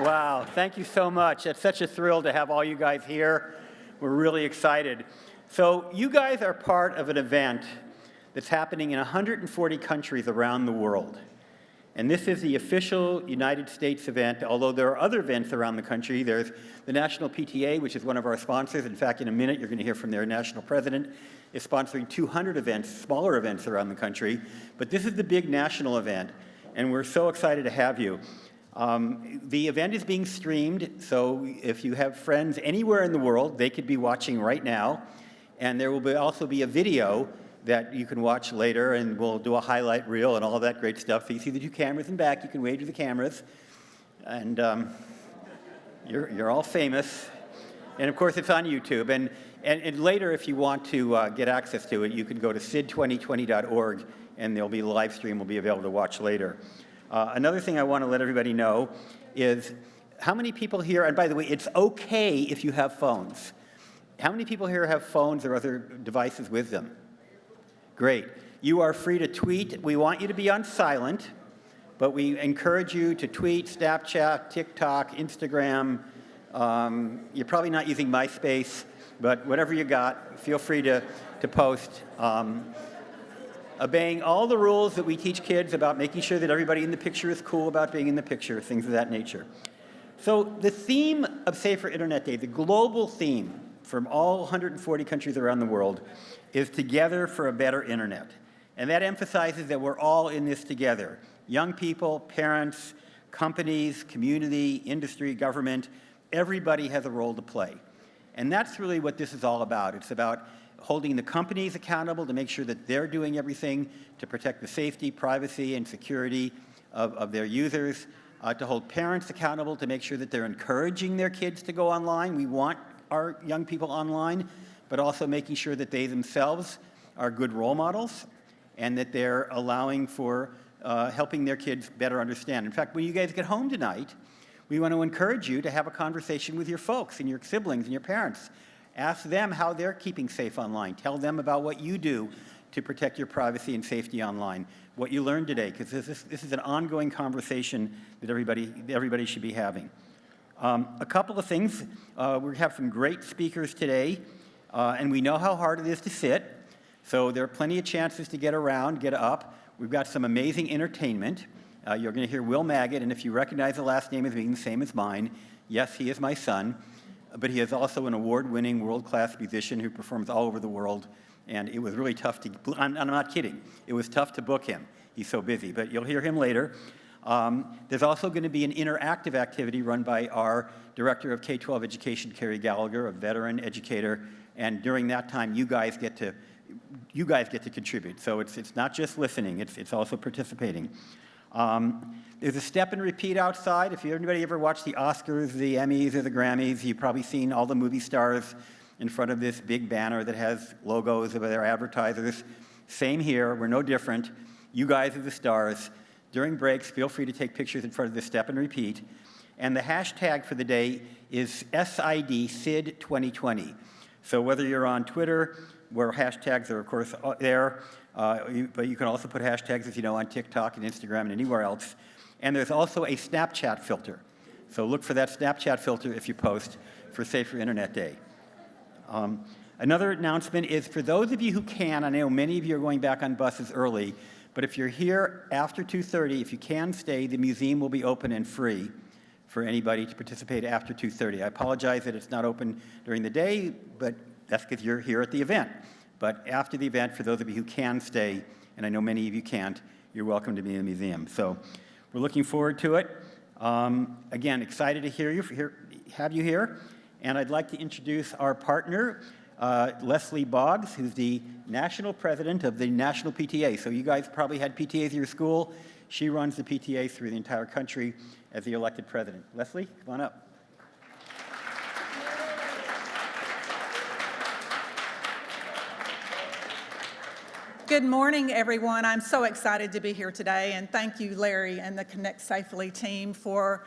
Wow, thank you so much. It's such a thrill to have all you guys here. We're really excited. So you guys are part of an event that's happening in 140 countries around the world. And this is the official United States event, although there are other events around the country. There's the National PTA, which is one of our sponsors. In fact, in a minute, you're going to hear from their national president, is sponsoring 200 events, smaller events around the country. But this is the big national event, and we're so excited to have you. The event is being streamed, so if you have friends anywhere in the world, they could be watching right now. And there will also be a video that you can watch later, and we'll do a highlight reel and all of that great stuff. So you see the two cameras in back, you can wave to the cameras. And you're all famous. And of course, it's on YouTube. And later, if you want to get access to it, you can go to CID2020.org, and there'll be a live stream will be available to watch later. Another thing I want to let everybody know is how many people here, and by the way, it's okay if you have phones. How many people here have phones or other devices with them? Great. You are free to tweet. We want you to be on silent, but we encourage you to tweet, Snapchat, TikTok, Instagram. You're probably not using MySpace, but whatever you got, feel free to post. Obeying all the rules that we teach kids about making sure that everybody in the picture is cool about being in the picture, things of that nature. So the theme of Safer Internet Day, the global theme from all 140 countries around the world, is Together for a Better Internet. And that emphasizes that we're all in this together. Young people, parents, companies, community, industry, government, everybody has a role to play. And that's really what this is all about. It's about holding the companies accountable to make sure that they're doing everything to protect the safety, privacy, and security of their users, to hold parents accountable to make sure that they're encouraging their kids to go online. We want our young people online, but also making sure that they themselves are good role models and that they're allowing for helping their kids better understand. In fact, when you guys get home tonight, we want to encourage you to have a conversation with your folks and your siblings and your parents. Ask them how they're keeping safe online. Tell them about what you do to protect your privacy and safety online, what you learned today, because this is an ongoing conversation that everybody should be having. A couple of things. We have some great speakers today, and we know how hard it is to sit, so there are plenty of chances to get around, get up. We've got some amazing entertainment. You're going to hear Will Maggot, and if you recognize the last name as being the same as mine, yes, he is my son. But he is also an award-winning, world-class musician who performs all over the world, and it was really tough to, I'm not kidding, it was tough to book him. He's so busy, but you'll hear him later. There's also going to be an interactive activity run by our Director of K-12 Education, Carrie Gallagher, a veteran educator, and during that time, you guys get to contribute. So it's not just listening, it's also participating. There's a step and repeat outside. If anybody ever watched the Oscars, the Emmys, or the Grammys, you've probably seen all the movie stars in front of this big banner that has logos of their advertisers. Same here, we're no different. You guys are the stars. During breaks, feel free to take pictures in front of this step and repeat. And the hashtag for the day is SID2020. So whether you're on Twitter, where hashtags are, of course, there, but you can also put hashtags, as you know, on TikTok and Instagram and anywhere else. And there's also a Snapchat filter. So look for that Snapchat filter if you post for Safer Internet Day. Another announcement is for those of you who can, I know many of you are going back on buses early, but if you're here after 2:30, if you can stay, the museum will be open and free for anybody to participate after 2:30. I apologize that it's not open during the day, but that's because you're here at the event. But after the event, for those of you who can stay, and I know many of you can't, you're welcome to be in the museum. So we're looking forward to it. Again, excited to have you here. And I'd like to introduce our partner, Leslie Boggs, who's the national president of the National PTA. So you guys probably had PTAs at your school. She runs the PTA through the entire country as the elected president. Leslie, come on up. Good morning, everyone. I'm so excited to be here today, and thank you, Larry and the Connect Safely team for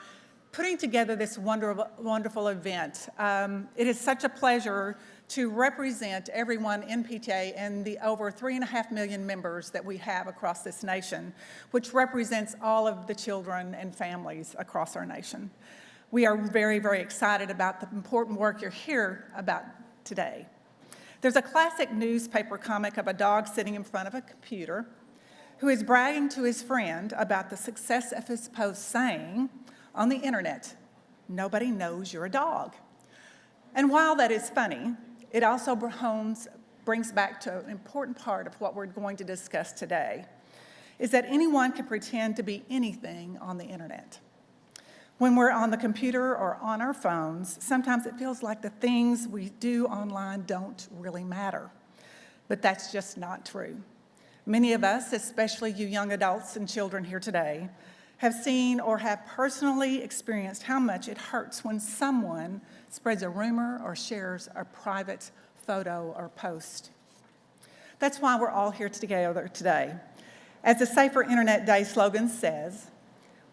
putting together this wonderful event. It is such a pleasure to represent everyone in PTA and the over 3.5 million members that we have across this nation, which represents all of the children and families across our nation. We are very, very excited about the important work you're here about today. There's a classic newspaper comic of a dog sitting in front of a computer who is bragging to his friend about the success of his post, saying on the internet, "Nobody knows you're a dog." And while that is funny, it also brings back to an important part of what we're going to discuss today, is that anyone can pretend to be anything on the internet. When we're on the computer or on our phones, sometimes it feels like the things we do online don't really matter. But that's just not true. Many of us, especially you young adults and children here today, have seen or have personally experienced how much it hurts when someone spreads a rumor or shares a private photo or post. That's why we're all here together today. As the Safer Internet Day slogan says,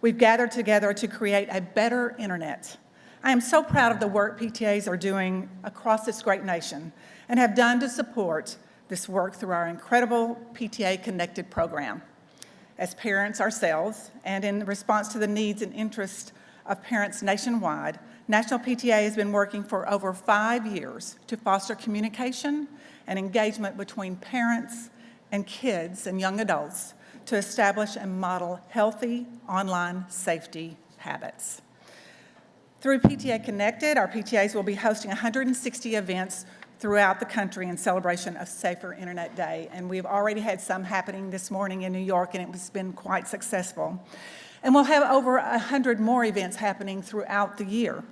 we've gathered together to create a better internet. I am so proud of the work PTAs are doing across this great nation and have done to support this work through our incredible PTA Connected program. As parents ourselves, and in response to the needs and interests of parents nationwide, National PTA has been working for over 5 years to foster communication and engagement between parents and kids and young adults to establish and model healthy online safety habits. Through PTA Connected, our PTAs will be hosting 160 events throughout the country in celebration of Safer Internet Day. And we've already had some happening this morning in New York, and it's been quite successful. And we'll have over 100 more events happening throughout the year.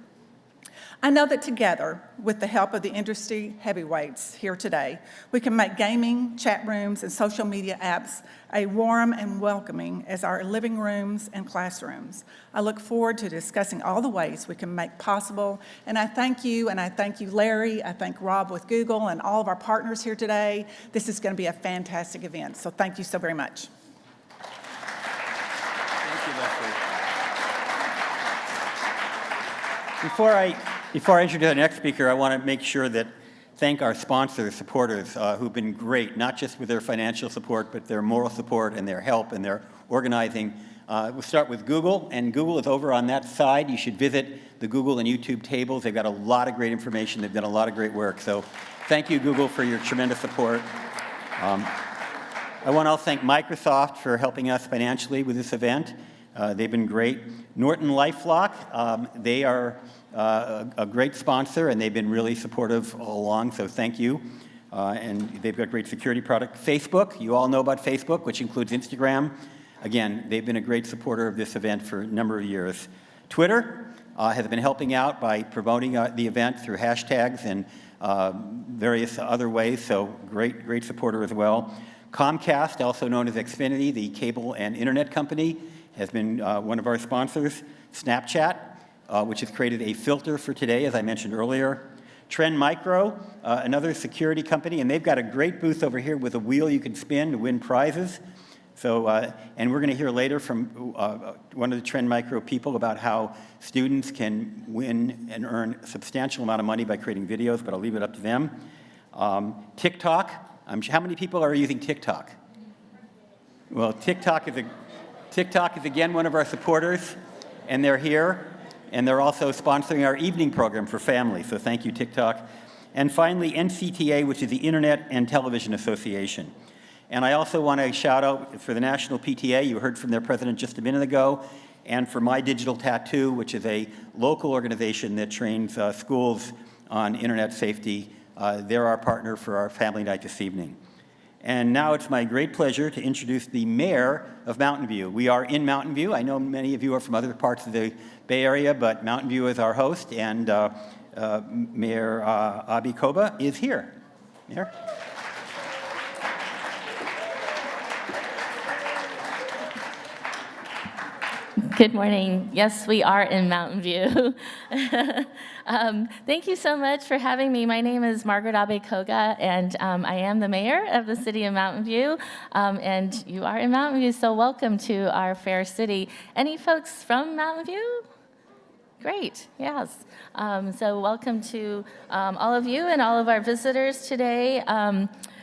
I know that together, with the help of the industry heavyweights here today, we can make gaming, chat rooms, and social media apps a warm and welcoming as our living rooms and classrooms. I look forward to discussing all the ways we can make possible, and I thank you, Larry, I thank Rob with Google, and all of our partners here today. This is going to be a fantastic event, so thank you so very much. Thank you, Leslie. Before I introduce the next speaker, I want to make sure that thank our sponsors, supporters, who've been great, not just with their financial support, but their moral support and their help and their organizing. We'll start with Google, and Google is over on that side. You should visit the Google and YouTube tables. They've got a lot of great information. They've done a lot of great work. So thank you, Google, for your tremendous support. I want to also thank Microsoft for helping us financially with this event. They've been great. Norton LifeLock, they are a great sponsor, and they've been really supportive all along, so thank you. And they've got great security product. Facebook, you all know about Facebook, which includes Instagram. Again, they've been a great supporter of this event for a number of years. Twitter has been helping out by promoting the event through hashtags and various other ways, so great supporter as well. Comcast, also known as Xfinity, the cable and internet company, has been one of our sponsors. Snapchat, which has created a filter for today, as I mentioned earlier. Trend Micro, another security company, and they've got a great booth over here with a wheel you can spin to win prizes. So, and we're going to hear later from one of the Trend Micro people about how students can win and earn a substantial amount of money by creating videos, but I'll leave it up to them. TikTok, how many people are using TikTok? Well, TikTok is again one of our supporters, and they're here. And they're also sponsoring our evening program for families, so thank you, TikTok. And finally, NCTA, which is the Internet and Television Association. And I also want to shout out for the National PTA, you heard from their president just a minute ago, and for My Digital Tattoo, which is a local organization that trains schools on internet safety. They're our partner for our family night this evening. And now it's my great pleasure to introduce the mayor of Mountain View. We are in Mountain View. I know many of you are from other parts of the Bay Area, but Mountain View is our host, and Mayor Abhi Koba is here. Mayor? Good morning. Yes, we are in Mountain View. Thank you so much for having me. My name is Margaret Abhi Koga, and I am the mayor of the city of Mountain View. And you are in Mountain View, so welcome to our fair city. Any folks from Mountain View? Great, yes. So welcome to all of you and all of our visitors today.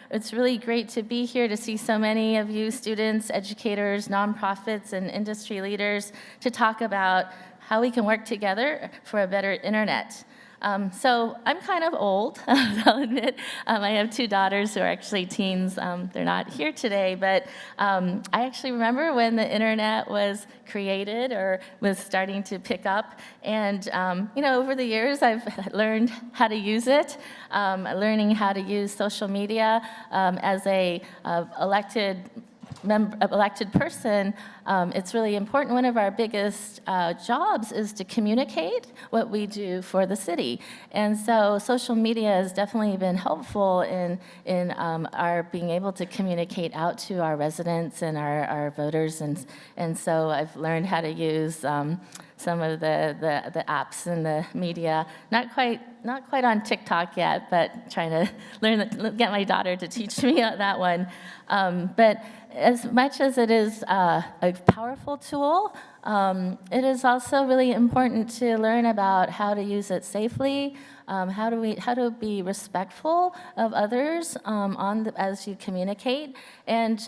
It's really great to be here to see so many of you students, educators, nonprofits, and industry leaders to talk about how we can work together for a better internet. So I'm kind of old, I'll admit. I have two daughters who are actually teens. They're not here today, but I actually remember when the internet was created or was starting to pick up. And over the years, I've learned how to use it, learning how to use social media as a elected person. It's really important. One of our biggest jobs is to communicate what we do for the city. And so social media has definitely been helpful in our being able to communicate out to our residents and our voters. And so I've learned how to use some of the apps and the media. Not quite on TikTok yet, but trying to get my daughter to teach me that one. But as much as it is a powerful tool, it is also really important to learn about how to use it safely, how to be respectful of others as you communicate. And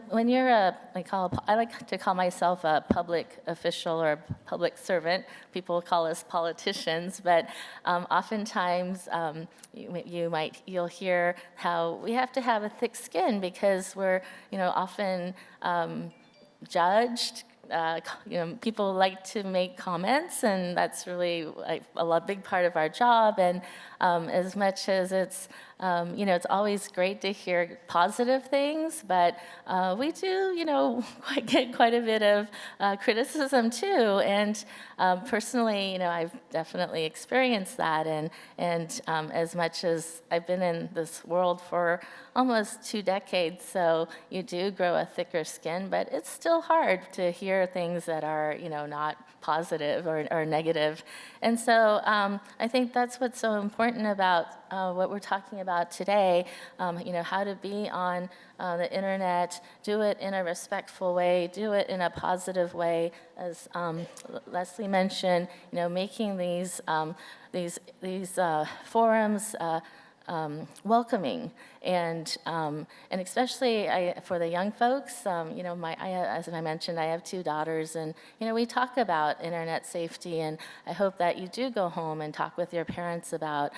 when you're I like to call myself a public official or a public servant. People call us politicians, but oftentimes you'll hear how we have to have a thick skin because we're often judged. People like to make comments, and that's really a big part of our job. And as much as it's always great to hear positive things, but we do, get quite a bit of criticism too. And personally, I've definitely experienced that. And as much as I've been in this world for almost 2 decades, so you do grow a thicker skin, but it's still hard to hear things that are, not positive or negative. And so I think that's what's so important about what we're talking about today, how to be on the internet, do it in a respectful way, do it in a positive way, as Leslie mentioned, making these forums welcoming, and especially for the young folks. As I mentioned, I have 2 daughters, and we talk about internet safety, and I hope that you do go home and talk with your parents about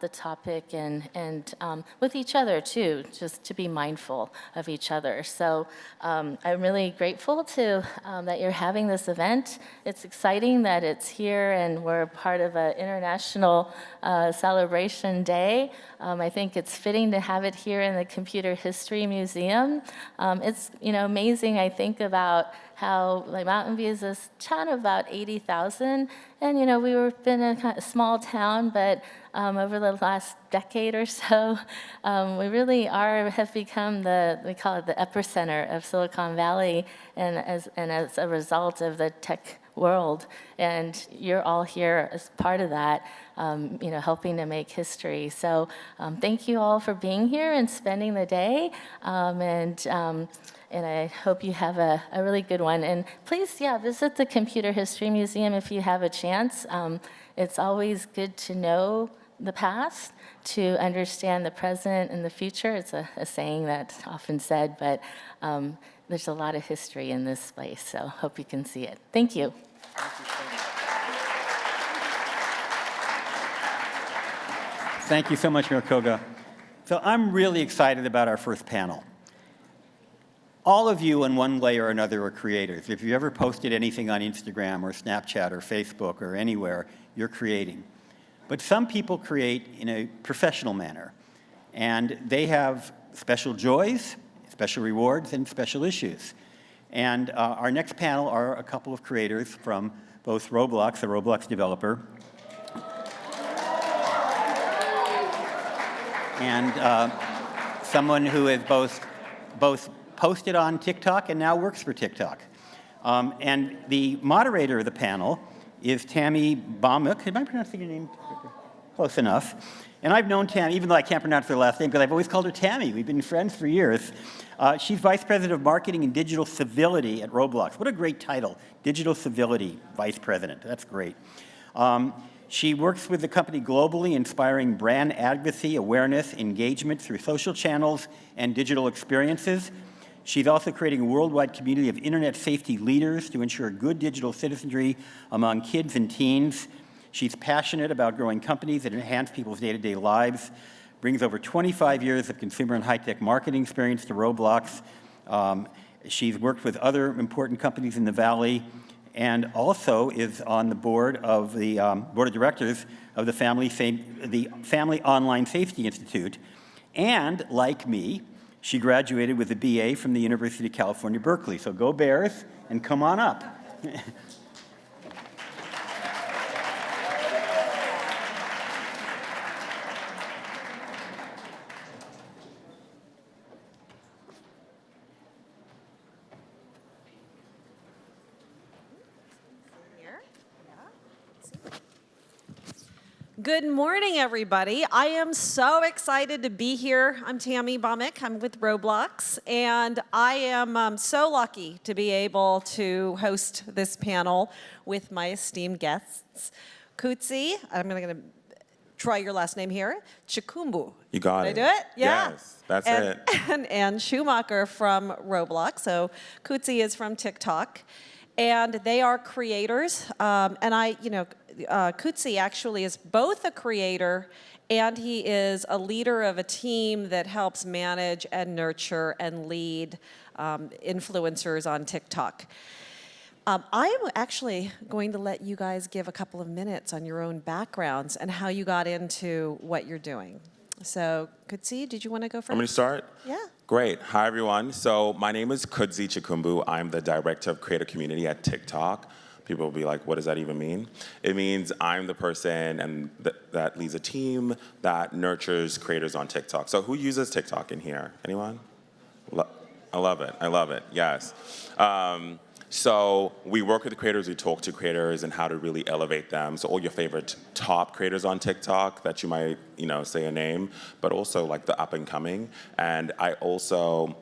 the topic and with each other too, just to be mindful of each other. So I'm really grateful that you're having this event. It's exciting that it's here, and we're part of an international celebration day. I think it's fitting to have it here in the Computer History Museum. It's amazing. I think about how Mountain View is this town of about 80,000, and we've been a kind of small town, but over the last decade or so, we really have become we call it the epicenter of Silicon Valley, and as a result of the tech world, and you're all here as part of that, helping to make history. So thank you all for being here and spending the day, and I hope you have a really good one. And please, visit the Computer History Museum if you have a chance. It's always good to know the past, to understand the present and the future. It's a saying that's often said, but there's a lot of history in this place, so hope you can see it. Thank you. Thank you so much, Mirkoga. So I'm really excited about our first panel. All of you in one way or another are creators. If you ever posted anything on Instagram or Snapchat or Facebook or anywhere, you're creating. But some people create in a professional manner, and they have special joys, special rewards, and special issues. And our next panel are a couple of creators from both Roblox, a Roblox developer, and someone who has both posted on TikTok and now works for TikTok. And the moderator of the panel is Tammy Baumuk. Am I pronouncing your name? Close enough. And I've known Tammy, even though I can't pronounce her last name, because I've always called her Tammy. We've been friends for years. She's Vice President of Marketing and Digital Civility at Roblox. What a great title, Digital Civility Vice President. That's great. She works with the company globally, inspiring brand advocacy, awareness, engagement through social channels and digital experiences. She's also creating a worldwide community of internet safety leaders to ensure good digital citizenry among kids and teens. She's passionate about growing companies that enhance people's day-to-day lives, brings over 25 years of consumer and high-tech marketing experience to Roblox. She's worked with other important companies in the Valley, and also is on the board of the board of directors of the Family Online Safety Institute. And like me, she graduated with a BA from the University of California, Berkeley. So go Bears, and come on up. Good morning, everybody. I am so excited to be here. I'm Tammy Baumick. I'm with Roblox, and I am so lucky to be able to host this panel with my esteemed guests. Kutsi, I'm going to try your last name here, Chikumbu. You got it. Did I do it? Yeah. Yes, that's it. And Ann Schumacher from Roblox. So Kutsi is from TikTok. And they are creators. Kutsi actually is both a creator and he is a leader of a team that helps manage and nurture and lead influencers on TikTok. I am actually going to let you guys give a couple of minutes on your own backgrounds and how you got into what you're doing. So, Kutsi, did you want to go first? Want me to start? Yeah. Great. Hi, everyone. So my name is Kutsi Chikumbu. I'm the Director of Creator Community at TikTok. People will be like, what does that even mean? It means I'm the person that leads a team that nurtures creators on TikTok. So who uses TikTok in here? Anyone? I love it. I love it. Yes. So we work with creators, we talk to creators and how to really elevate them. So all your favorite top creators on TikTok that you might, say a name, but also like the up and coming. And I also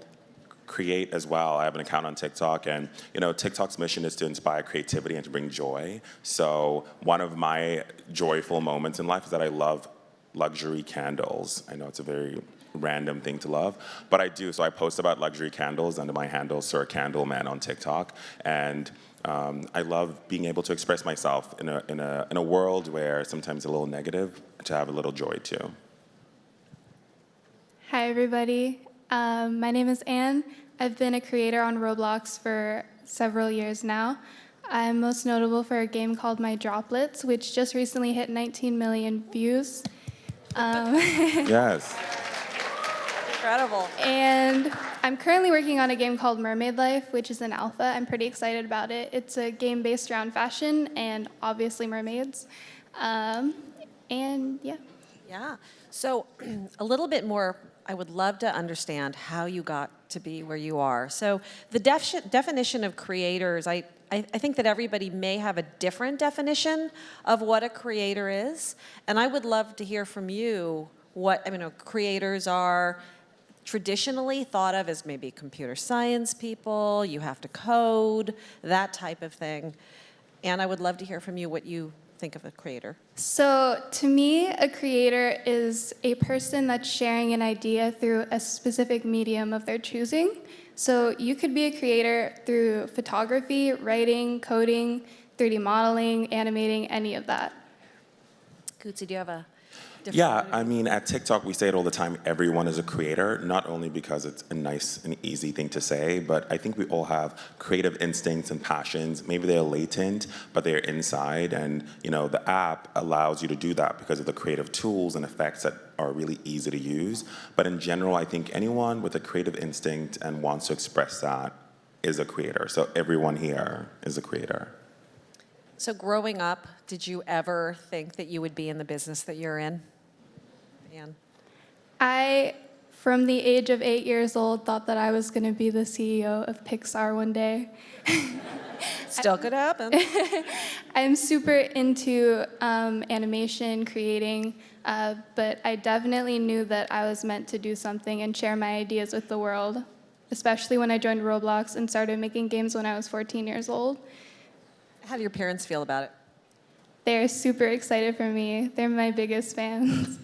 create as well. I have an account on TikTok, and TikTok's mission is to inspire creativity and to bring joy. So one of my joyful moments in life is that I love luxury candles. I know it's a very random thing to love, but I do. So I post about luxury candles under my handle, Sir Candleman, on TikTok, and I love being able to express myself in a world where sometimes a little negative, to have a little joy too. Hi, everybody. My name is Anne. I've been a creator on Roblox for several years now. I'm most notable for a game called My Droplets, which just recently hit 19 million views. Yes. Incredible. And I'm currently working on a game called Mermaid Life, which is an alpha. I'm pretty excited about it. It's a game based around fashion and obviously mermaids. And yeah. Yeah. So a little bit more, I would love to understand how you got to be where you are. So the definition of creators, I think that everybody may have a different definition of what a creator is. And I would love to hear from you what, creators are traditionally thought of as maybe computer science people, you have to code, that type of thing. And I would love to hear from you what you think of a creator. So to me, a creator is a person that's sharing an idea through a specific medium of their choosing. So you could be a creator through photography, writing, coding, 3D modeling, animating, any of that. Kutsi, do you have a different? Yeah, at TikTok, we say it all the time, everyone is a creator, not only because it's a nice and easy thing to say, but I think we all have creative instincts and passions. Maybe they're latent, but they're inside, and the app allows you to do that because of the creative tools and effects that are really easy to use. But in general, I think anyone with a creative instinct and wants to express that is a creator. So everyone here is a creator. So growing up, did you ever think that you would be in the business that you're in? Anne? I, from the age of 8 years old, thought that I was going to be the CEO of Pixar one day. Still could happen. I'm super into animation, creating, but I definitely knew that I was meant to do something and share my ideas with the world, especially when I joined Roblox and started making games when I was 14 years old. How do your parents feel about it? They're super excited for me. They're my biggest fans.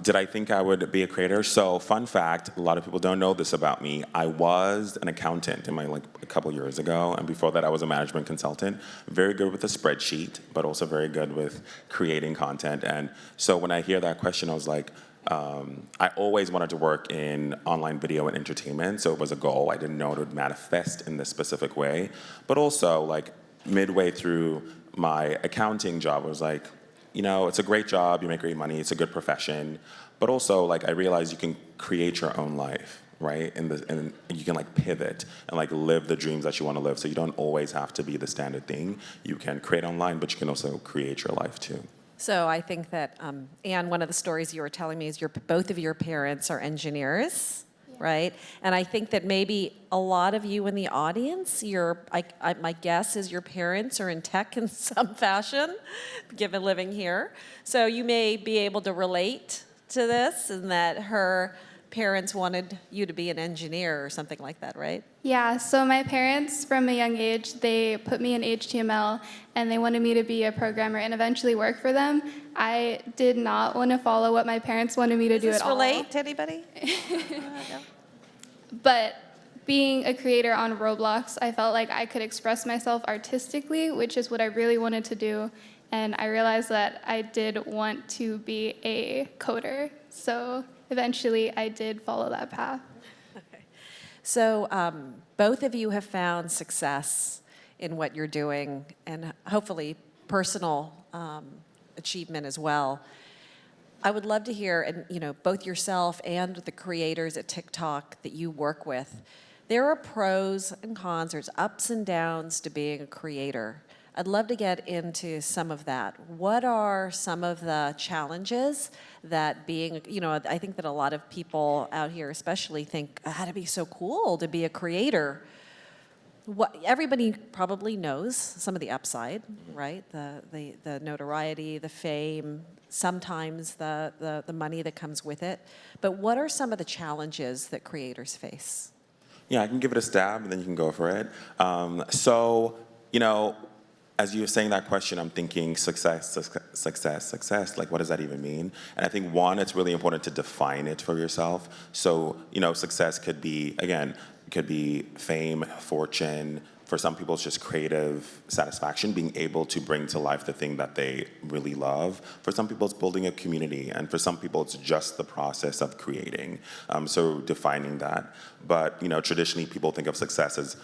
Did I think I would be a creator? So, fun fact, a lot of people don't know this about me. I was an accountant a couple years ago, and before that I was a management consultant. Very good with a spreadsheet, but also very good with creating content. And so when I hear that question, I was like, I always wanted to work in online video and entertainment, so it was a goal. I didn't know it would manifest in this specific way. But also, like, midway through my accounting job, I was like, it's a great job, you make great money, it's a good profession, but also, like, I realized you can create your own life, right? And you can, like, pivot and, like, live the dreams that you want to live. So you don't always have to be the standard thing. You can create online, but you can also create your life too. So I think that, Anne, one of the stories you were telling me is both of your parents are engineers, right? And I think that maybe a lot of you in the audience, my guess is your parents are in tech in some fashion, given living here. So you may be able to relate to this, and that her parents wanted you to be an engineer or something like that, right? Yeah, so my parents, from a young age, they put me in HTML, and they wanted me to be a programmer and eventually work for them. I did not want to follow what my parents wanted me to do at all. Does this relate to anybody? No. But being a creator on Roblox, I felt like I could express myself artistically, which is what I really wanted to do. And I realized that I did want to be a coder. So eventually I did follow that path. Okay. So both of you have found success in what you're doing, and hopefully personal achievement as well. I would love to hear, and both yourself and the creators at TikTok that you work with, there are pros and cons, there's ups and downs to being a creator. I'd love to get into some of that. What are some of the challenges that being, I think that a lot of people out here especially think, how to be so cool to be a creator. Everybody probably knows some of the upside, right? The notoriety, the fame, sometimes the money that comes with it. But what are some of the challenges that creators face? Yeah, I can give it a stab, and then you can go for it. As you were saying that question, I'm thinking success. Like, what does that even mean? And I think, one, it's really important to define it for yourself. So, success could be, again, fame, fortune. For some people, it's just creative satisfaction, being able to bring to life the thing that they really love. For some people, it's building a community. And for some people, it's just the process of creating. So defining that. But, traditionally, people think of success as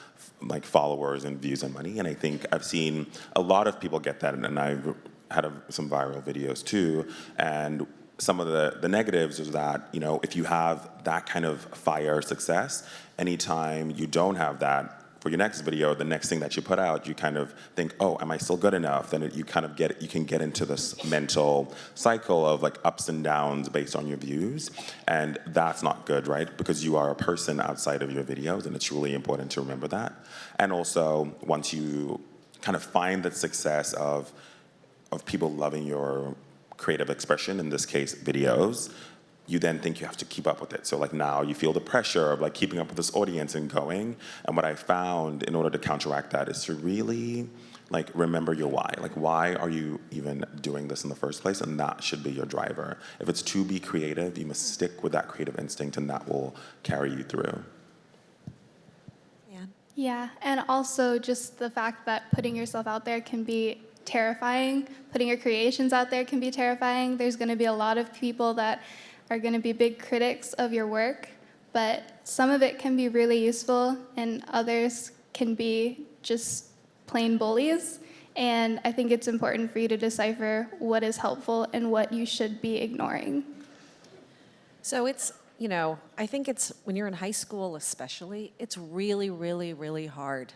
like followers and views and money. And I think I've seen a lot of people get that. And I've had some viral videos too. And some of the negatives is that, if you have that kind of fire success, anytime you don't have that, for your next video, the next thing that you put out, you kind of think, oh, am I still good enough? Then you can get into this mental cycle of like ups and downs based on your views. And that's not good, right? Because you are a person outside of your videos, and it's really important to remember that. And also, once you kind of find that success of people loving your creative expression, in this case, videos, you then think you have to keep up with it. So like now you feel the pressure of like keeping up with this audience and going. And what I found in order to counteract that is to really like remember your why. Like, why are you even doing this in the first place? And that should be your driver. If it's to be creative, you must stick with that creative instinct, and that will carry you through. Yeah, and also just the fact that putting yourself out there can be terrifying. Putting your creations out there can be terrifying. There's going to be a lot of people that are going to be big critics of your work, but some of it can be really useful, and others can be just plain bullies. And I think it's important for you to decipher what is helpful and what you should be ignoring. So it's, I think it's, when you're in high school especially, it's really, really, really hard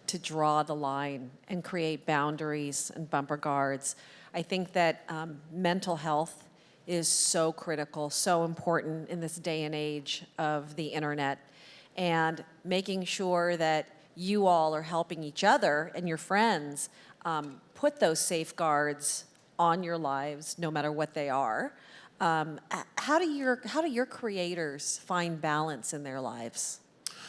to draw the line and create boundaries and bumper guards. I think that mental health is so critical, so important in this day and age of the internet, and making sure that you all are helping each other and your friends put those safeguards on your lives, no matter what they are. How do your creators find balance in their lives?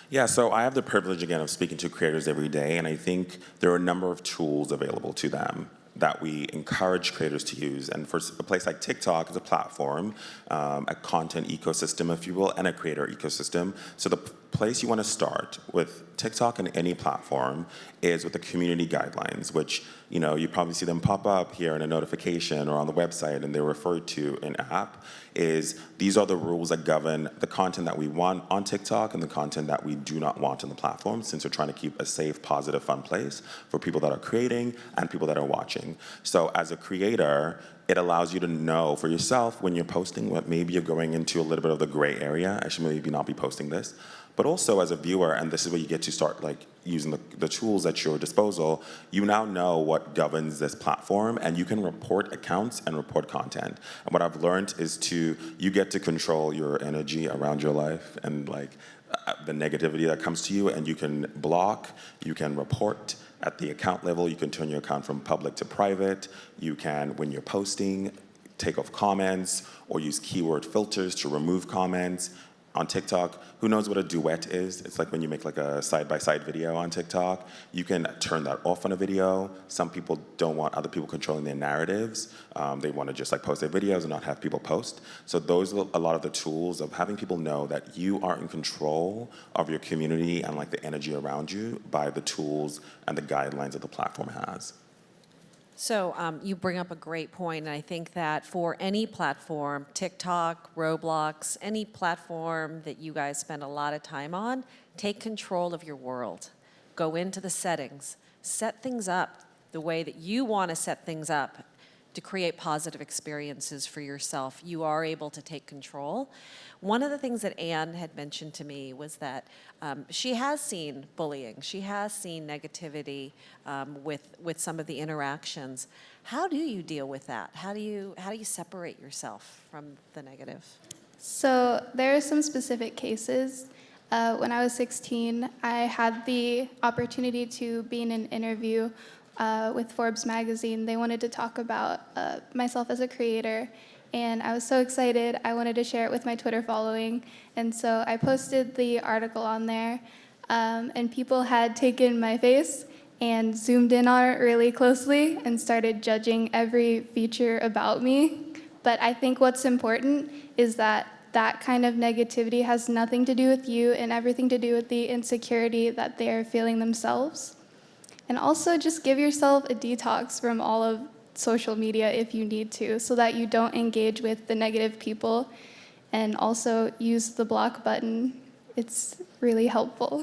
Yeah, so I have the privilege, again, of speaking to creators every day, and I think there are a number of tools available to them. that we encourage creators to use. And for a place like TikTok is a platform, a content ecosystem, if you will, and a creator ecosystem. So the place you want to start with TikTok and any platform is with the community guidelines, which you probably see them pop up here in a notification or on the website, and they're referred to in app. These are the rules that govern the content that we want on TikTok and the content that we do not want on the platform, since we're trying to keep a safe, positive, fun place for people that are creating and people that are watching. So as a creator, it allows you to know for yourself when you're posting what maybe you're going into a little bit of the gray area. I should maybe not be posting this. But also as a viewer, and this is where you get to start using the tools at your disposal, you now know what governs this platform, and you can report accounts and report content. And what I've learned is you get to control your energy around your life and the negativity that comes to you, and you can block, you can report. At the account level, you can turn your account from public to private. You can, when you're posting, take off comments or use keyword filters to remove comments. On TikTok, who knows what a duet is? It's like when you make a side-by-side video on TikTok. You can turn that off on a video. Some people don't want other people controlling their narratives. They want to just post their videos and not have people post. So those are a lot of the tools of having people know that you are in control of your community and the energy around you by the tools and the guidelines that the platform has. So you bring up a great point, and I think that for any platform, TikTok, Roblox, any platform that you guys spend a lot of time on, take control of your world. Go into the settings, set things up the way that you want to set things up to create positive experiences for yourself. You are able to take control. One of the things that Anne had mentioned to me was that she has seen bullying. She has seen negativity with some of the interactions. How do you deal with that? How do you separate yourself from the negative? So there are some specific cases. When I was 16, I had the opportunity to be in an interview with Forbes magazine. They wanted to talk about myself as a creator, and I was so excited. I wanted to share it with my Twitter following, and so I posted the article on there, and people had taken my face and zoomed in on it really closely and started judging every feature about me. But I think what's important is that kind of negativity has nothing to do with you and everything to do with the insecurity that they are feeling themselves. And also just give yourself a detox from all of social media if you need to, so that you don't engage with the negative people. And also use the block button. It's really helpful.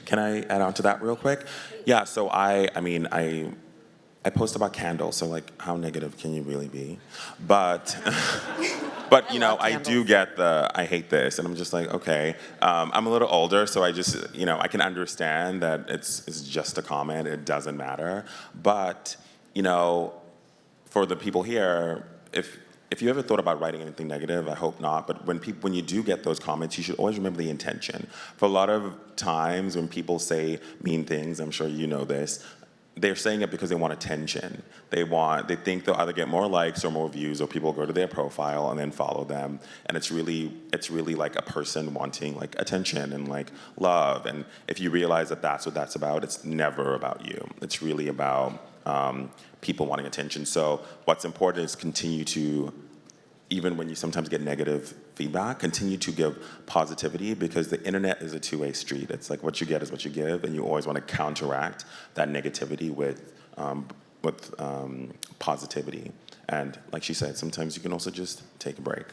Can I add on to that real quick? Yeah, so I post about candles, so how negative can you really be? But I do get I hate this, and I'm just okay. I'm a little older, so I just, I can understand that it's just a comment, it doesn't matter. But, for the people here, if you ever thought about writing anything negative, I hope not, but when you do get those comments, you should always remember the intention. For a lot of times when people say mean things, I'm sure you know this, they're saying it because they want attention. They think they'll either get more likes or more views, or people go to their profile and then follow them. And it's really like a person wanting attention and love. And if you realize that that's what that's about, it's never about you. It's really about people wanting attention. So what's important is continue to, even when you sometimes get negative feedback, continue to give positivity, because the internet is a two-way street. It's what you get is what you give, and you always want to counteract that negativity with positivity. And like she said, sometimes you can also just take a break.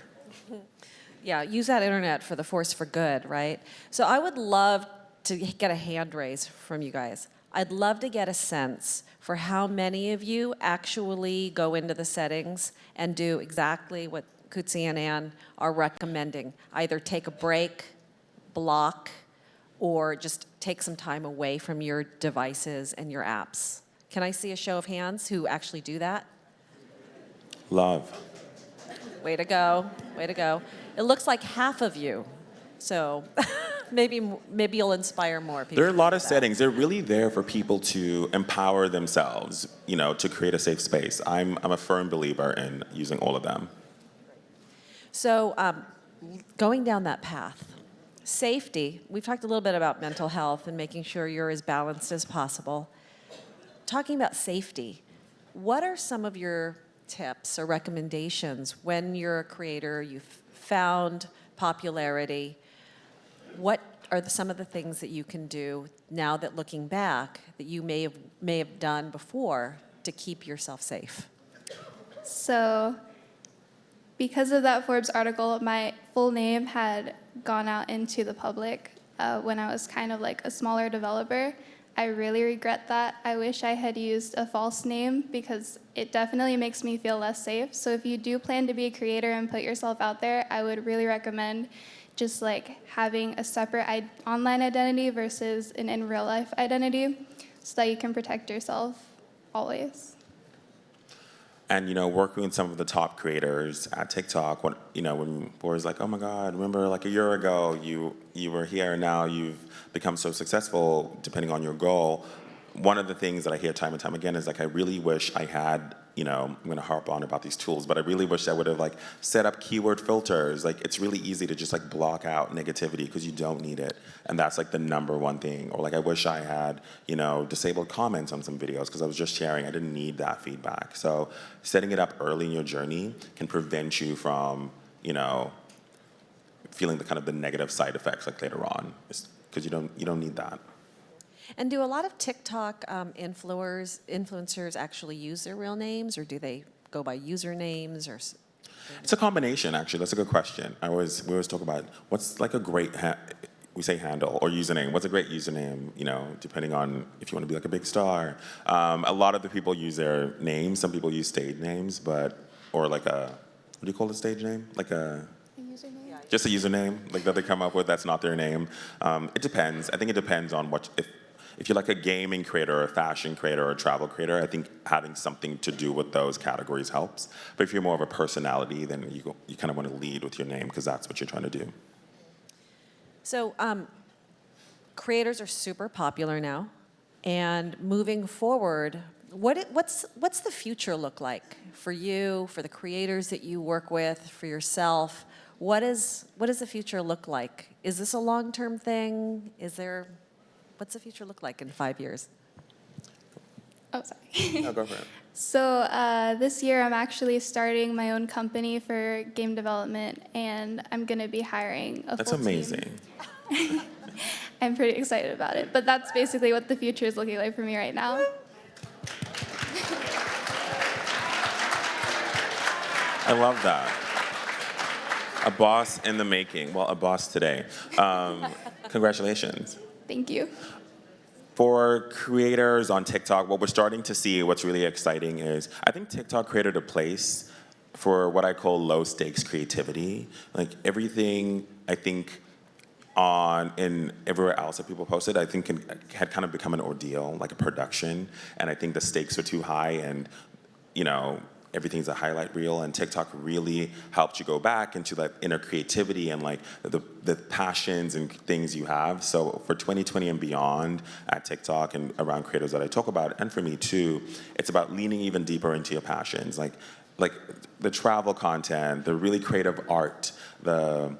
Yeah, use that internet for the force for good, right? So I would love to get a hand raise from you guys. I'd love to get a sense for how many of you actually go into the settings and do exactly what Kutsi and Ann are recommending. Either take a break, block, or just take some time away from your devices and your apps. Can I see a show of hands who actually do that? Love. Way to go, way to go. It looks like half of you, so maybe you'll inspire more people. There are a lot of settings. They're really there for people to empower themselves, to create a safe space. I'm a firm believer in using all of them. So going down that path, safety, we've talked a little bit about mental health and making sure you're as balanced as possible. Talking about safety, what are some of your tips or recommendations when you're a creator, you've found popularity? What are some of the things that you can do now that looking back that you may have done before to keep yourself safe? So, because of that Forbes article, my full name had gone out into the public when I was kind of like a smaller developer. I really regret that. I wish I had used a false name because it definitely makes me feel less safe. So if you do plan to be a creator and put yourself out there, I would really recommend just like having a separate online identity versus an in real life identity so that you can protect yourself always. And, working with some of the top creators at TikTok, when people was like, oh my God, remember like a year ago, you were here and now you've become so successful depending on your goal. One of the things that I hear time and time again is like, I really wish I had, I'm gonna harp on about these tools, but I really wish I would have like set up keyword filters. Like it's really easy to just like block out negativity because you don't need it. And that's like the number one thing. Or like I wish I had, disabled comments on some videos because I was just sharing. I didn't need that feedback. So setting it up early in your journey can prevent you from, feeling the kind of the negative side effects like later on. Because you don't need that. And do a lot of TikTok influencers actually use their real names, or do they go by usernames? Or it's a combination, actually. That's a good question. We always talk about what's like a great we say handle or username. What's a great username? Depending on if you want to be like a big star. A lot of the people use their names. Some people use stage names, or like a what do you call a stage name? Like a username. Just a username, like that they come up with. That's not their name. It depends. I think it depends on if you're like a gaming creator, or a fashion creator, or a travel creator, I think having something to do with those categories helps. But if you're more of a personality, then you kind of want to lead with your name because that's what you're trying to do. So creators are super popular now, and moving forward, what's the future look like for you, for the creators that you work with, for yourself? What does the future look like? Is this a long-term thing? What's the future look like in 5 years? Oh, sorry. No, go for it. So this year I'm actually starting my own company for game development, and I'm going to be hiring a That's full amazing. team. I'm pretty excited about it, but that's basically what the future is looking like for me right now. I love that. A boss in the making. Well, a boss today. Congratulations. Thank you. For creators on TikTok, what we're starting to see, what's really exciting is, I think TikTok created a place for what I call low-stakes creativity. Like everything, I think, and everywhere else that people posted, I think had kind of become an ordeal, like a production. And I think the stakes are too high, and everything's a highlight reel, and TikTok really helped you go back into that inner creativity and like the passions and things you have. So for 2020 and beyond at TikTok and around creators that I talk about, and for me too, it's about leaning even deeper into your passions, like the travel content, the really creative art, the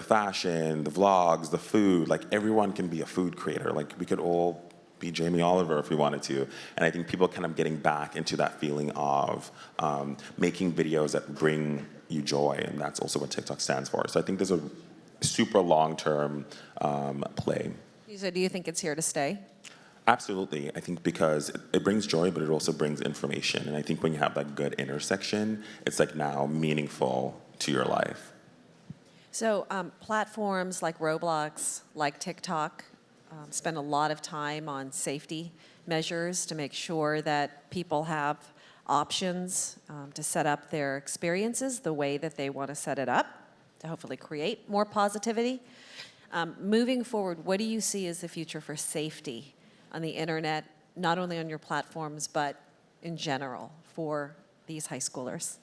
fashion, the vlogs, the food. Like everyone can be a food creator. Like we could all be Jamie Oliver if we wanted to. And I think people kind of getting back into that feeling of making videos that bring you joy, and that's also what TikTok stands for. So I think there's a super long-term play. So do you think it's here to stay? Absolutely. I think because it brings joy, but it also brings information. And I think when you have that good intersection, it's like now meaningful to your life. So platforms like Roblox, like TikTok, spend a lot of time on safety measures to make sure that people have options to set up their experiences the way that they want to set it up to hopefully create more positivity. Moving forward, what do you see as the future for safety on the internet, not only on your platforms, but in general for these high schoolers?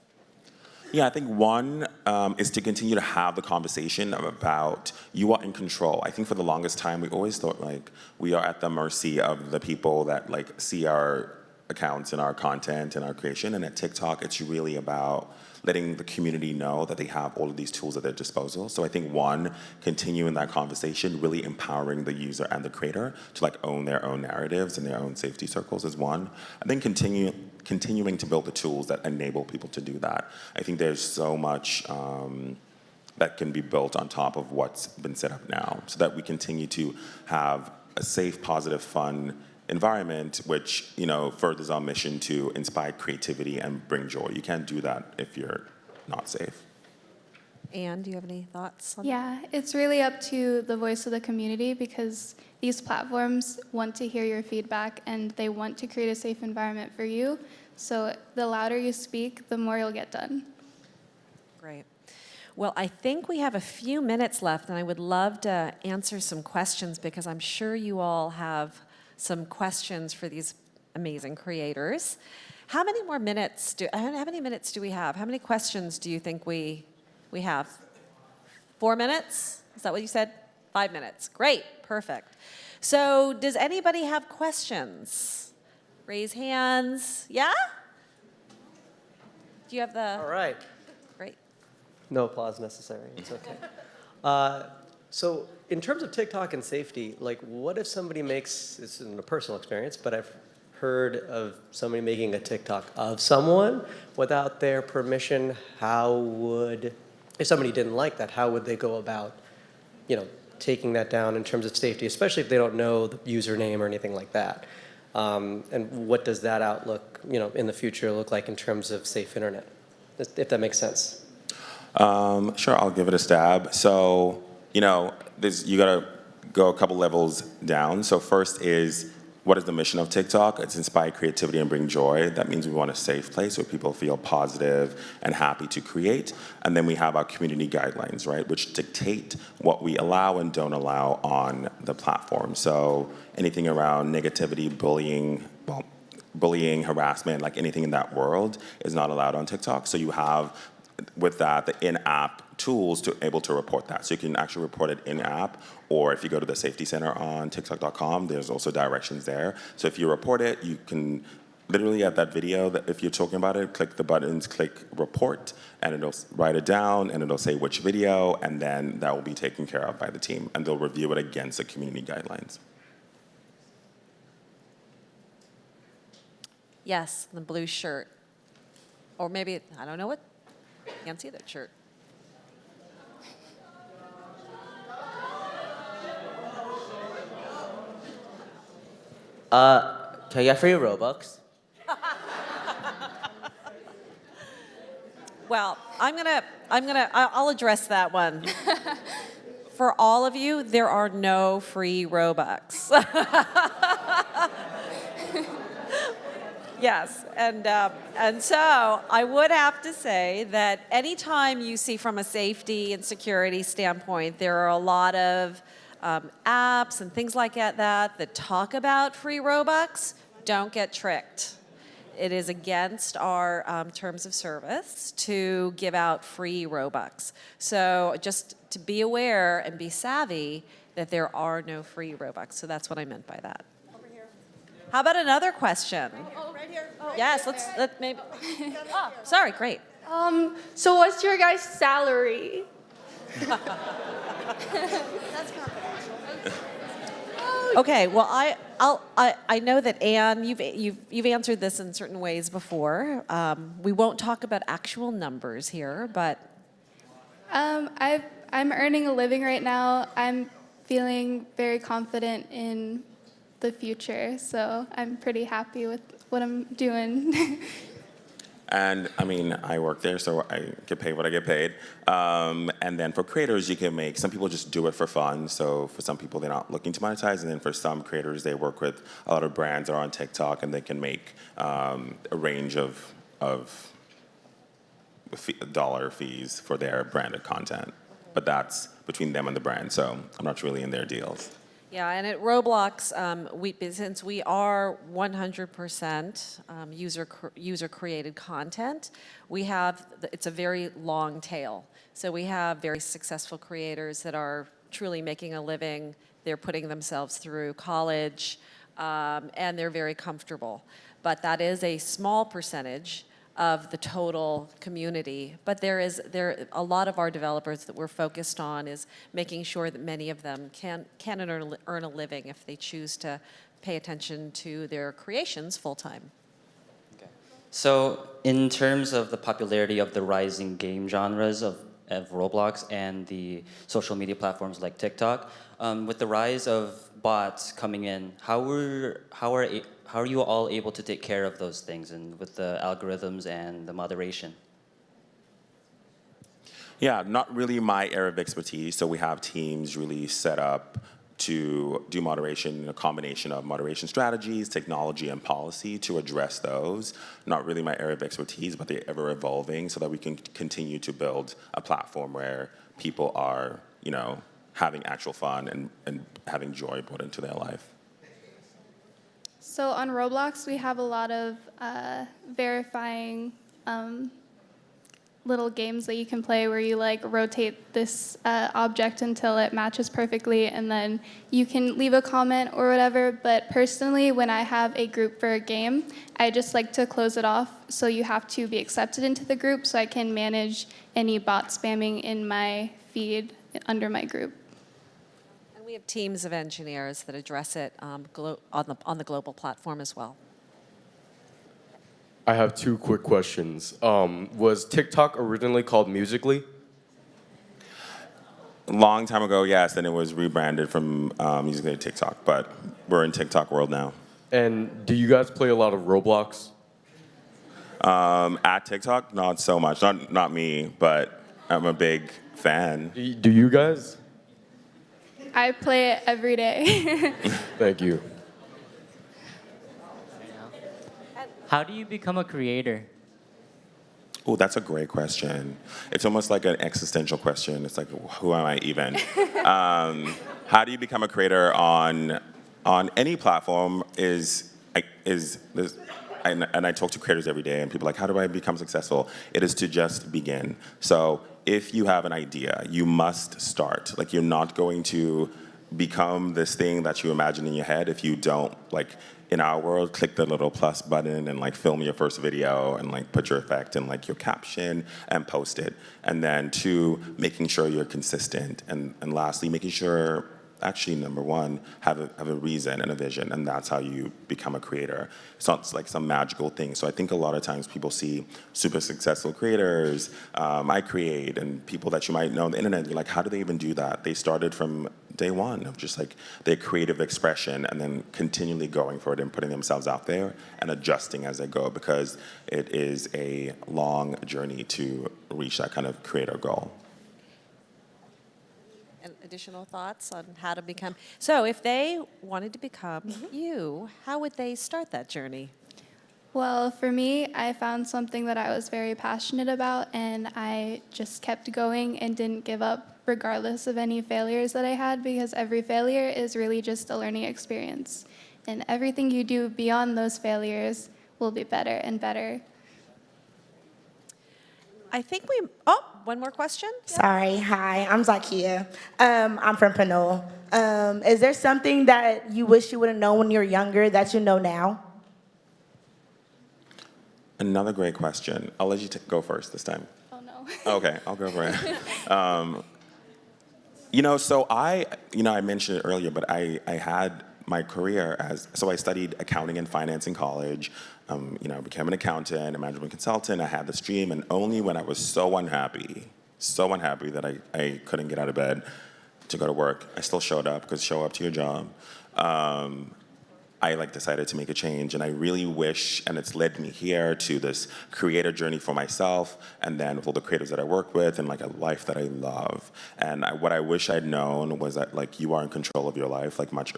Yeah, I think one is to continue to have the conversation about you are in control. I think for the longest time, we always thought like we are at the mercy of the people that like see our accounts and our content and our creation. And at TikTok, it's really about letting the community know that they have all of these tools at their disposal. So I think one, continuing that conversation, really empowering the user and the creator to like own their own narratives and their own safety circles is one. I think continuing to build the tools that enable people to do that. I think there's so much that can be built on top of what's been set up now, so that we continue to have a safe, positive, fun environment, which, you know, furthers our mission to inspire creativity and bring joy. You can't do that if you're not safe. Anne, do you have any thoughts on Yeah, it's really up to the voice of the community because these platforms want to hear your feedback and they want to create a safe environment for you. So the louder you speak, the more you'll get done. Great. Well, I think we have a few minutes left, and I would love to answer some questions because I'm sure you all have some questions for these amazing creators. How many minutes do we have? How many questions do you think we have? 4 minutes? Is that what you said? 5 minutes. Great. Perfect. So does anybody have questions? Raise hands. Yeah? Do you have the... All right. Great. No applause necessary. It's okay. So in terms of TikTok and safety, like what if somebody makes, this isn't a personal experience, but I've heard of somebody making a TikTok of someone without their permission. If somebody didn't like that, how would they go about, you know, taking that down in terms of safety, especially if they don't know the username or anything like that? And what does that outlook, you know, in the future look like in terms of safe internet, if that makes sense? Sure, I'll give it a stab. So, you know, you gotta go a couple levels down. So first is, what is the mission of TikTok? It's inspire creativity and bring joy. That means we want a safe place where people feel positive and happy to create. And then we have our community guidelines, right, which dictate what we allow and don't allow on the platform. So anything around negativity, bullying, harassment, like anything in that world is not allowed on TikTok. So you have, with that, the in-app tools to able to report that. So you can actually report it in-app, or if you go to the Safety Center on TikTok.com, there's also directions there. So if you report it, you can literally at that video, that if you're talking about it, click the buttons, click report, and it'll write it down, and it'll say which video, and then that will be taken care of by the team, and they'll review it against the community guidelines. Yes, the blue shirt. Or maybe, I don't know what, can't see that shirt. Can I get free Robux? Well, I'll address that one. For all of you, there are no free Robux. Yes, and so I would have to say that anytime you see from a safety and security standpoint, there are a lot of apps and things like that talk about free Robux. Don't get tricked. It is against our terms of service to give out free Robux. So just to be aware and be savvy that there are no free Robux. So that's what I meant by that. How about another question? Oh, right here. Oh, Yes, let's maybe. Oh, sorry, great. So what's your guys' salary? That's confidential. Okay, well, I know that Anne, you've answered this in certain ways before. We won't talk about actual numbers here, but I'm earning a living right now. I'm feeling very confident in the future, so I'm pretty happy with what I'm doing. And I mean, I work there, so I get paid what I get paid. And then for creators, you can make, some people just do it for fun. So for some people, they're not looking to monetize. And then for some creators, they work with a lot of brands that are on TikTok, and they can make a range of dollar fees for their branded content. But that's between them and the brand, so I'm not really in their deals. yeah, and at Roblox, since we are 100% user-created content, it's a very long tail. So we have very successful creators that are truly making a living. They're putting themselves through college, and they're very comfortable. But that is a small percentage of the total community. But a lot of our developers that we're focused on is making sure that many of them can earn a living if they choose to pay attention to their creations full time. Okay. So, in terms of the popularity of the rising game genres of Roblox and the social media platforms like TikTok, with the rise of bots coming in, how are you all able to take care of those things and with the algorithms and the moderation? Yeah, not really my area of expertise. So we have teams really set up to do moderation, a combination of moderation strategies, technology, and policy to address those. Not really my area of expertise, but they're ever evolving so that we can continue to build a platform where people are, having actual fun and having joy brought into their life. So on Roblox, we have a lot of verifying little games that you can play where you rotate this object until it matches perfectly, and then you can leave a comment or whatever. But personally, when I have a group for a game, I just like to close it off. So you have to be accepted into the group so I can manage any bot spamming in my feed under my group. And we have teams of engineers that address it on the global platform as well. I have two quick questions. Was TikTok originally called Musical.ly? A long time ago, yes, and it was rebranded from Musical.ly to TikTok, but we're in TikTok world now. And do you guys play a lot of Roblox? At TikTok, not so much. Not me, but I'm a big fan. Do you guys? I play it every day. Thank you. How do you become a creator? Oh, that's a great question. It's almost like an existential question. It's like, who am I even? How do you become a creator on any platform? And I talk to creators every day, and people are like, how do I become successful? It is to just begin. So if you have an idea, you must start. Like, you're not going to become this thing that you imagine in your head if you don't, in our world, click the little plus button and film your first video and put your effect and your caption and post it. And then two, making sure you're consistent. And lastly, making sure, actually, number one, have a reason and a vision, and that's how you become a creator. It's not like some magical thing. So I think a lot of times people see super successful creators, I create, and people that you might know on the internet, you're like, how do they even do that? They started from day one of just their creative expression and then continually going for it and putting themselves out there and adjusting as they go, because it is a long journey to reach that kind of creator goal. And additional thoughts on how to become? So if they wanted to become you, how would they start that journey? Well, for me, I found something that I was very passionate about, and I just kept going and didn't give up regardless of any failures that I had, because every failure is really just a learning experience. And everything you do beyond those failures will be better and better. I think one more question? Sorry, hi, I'm Zakia. I'm from Pinole. Is there something that you wish you would have known when you were younger that you know now? Another great question. I'll let you go first this time. Oh, no. Okay, I'll go for it. So I mentioned it earlier, but I had my career so I studied accounting and finance in college. Became an accountant, a management consultant. I had this dream, and only when I was so unhappy that I couldn't get out of bed to go to work, I still showed up, because show up to your job. I decided to make a change, and I really wish, and it's led me here to this creator journey for myself, and then with all the creators that I work with, and a life that I love. And what I wish I'd known was that you are in control of your life, much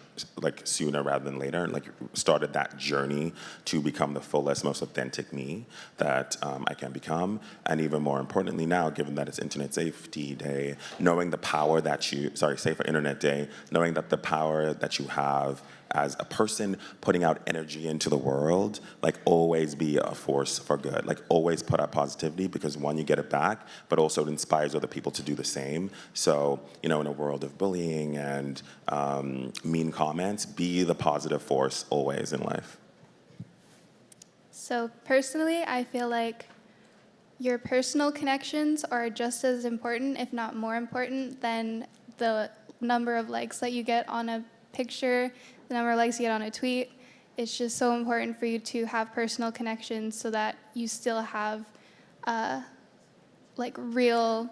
sooner rather than later, and started that journey to become the fullest, most authentic me that I can become. And even more importantly now, given that it's Internet Safety Day, knowing the power that Safer Internet Day, knowing that the power that you have as a person putting out energy into the world, always be a force for good. Always put out positivity, because one, you get it back, but also it inspires other people to do the same. So, in a world of bullying and mean comments, be the positive force always in life. So personally, I feel like your personal connections are just as important, if not more important, than the number of likes that you get on a picture, the number of likes you get on a tweet. it's just so important for you to have personal connections so that you still have like real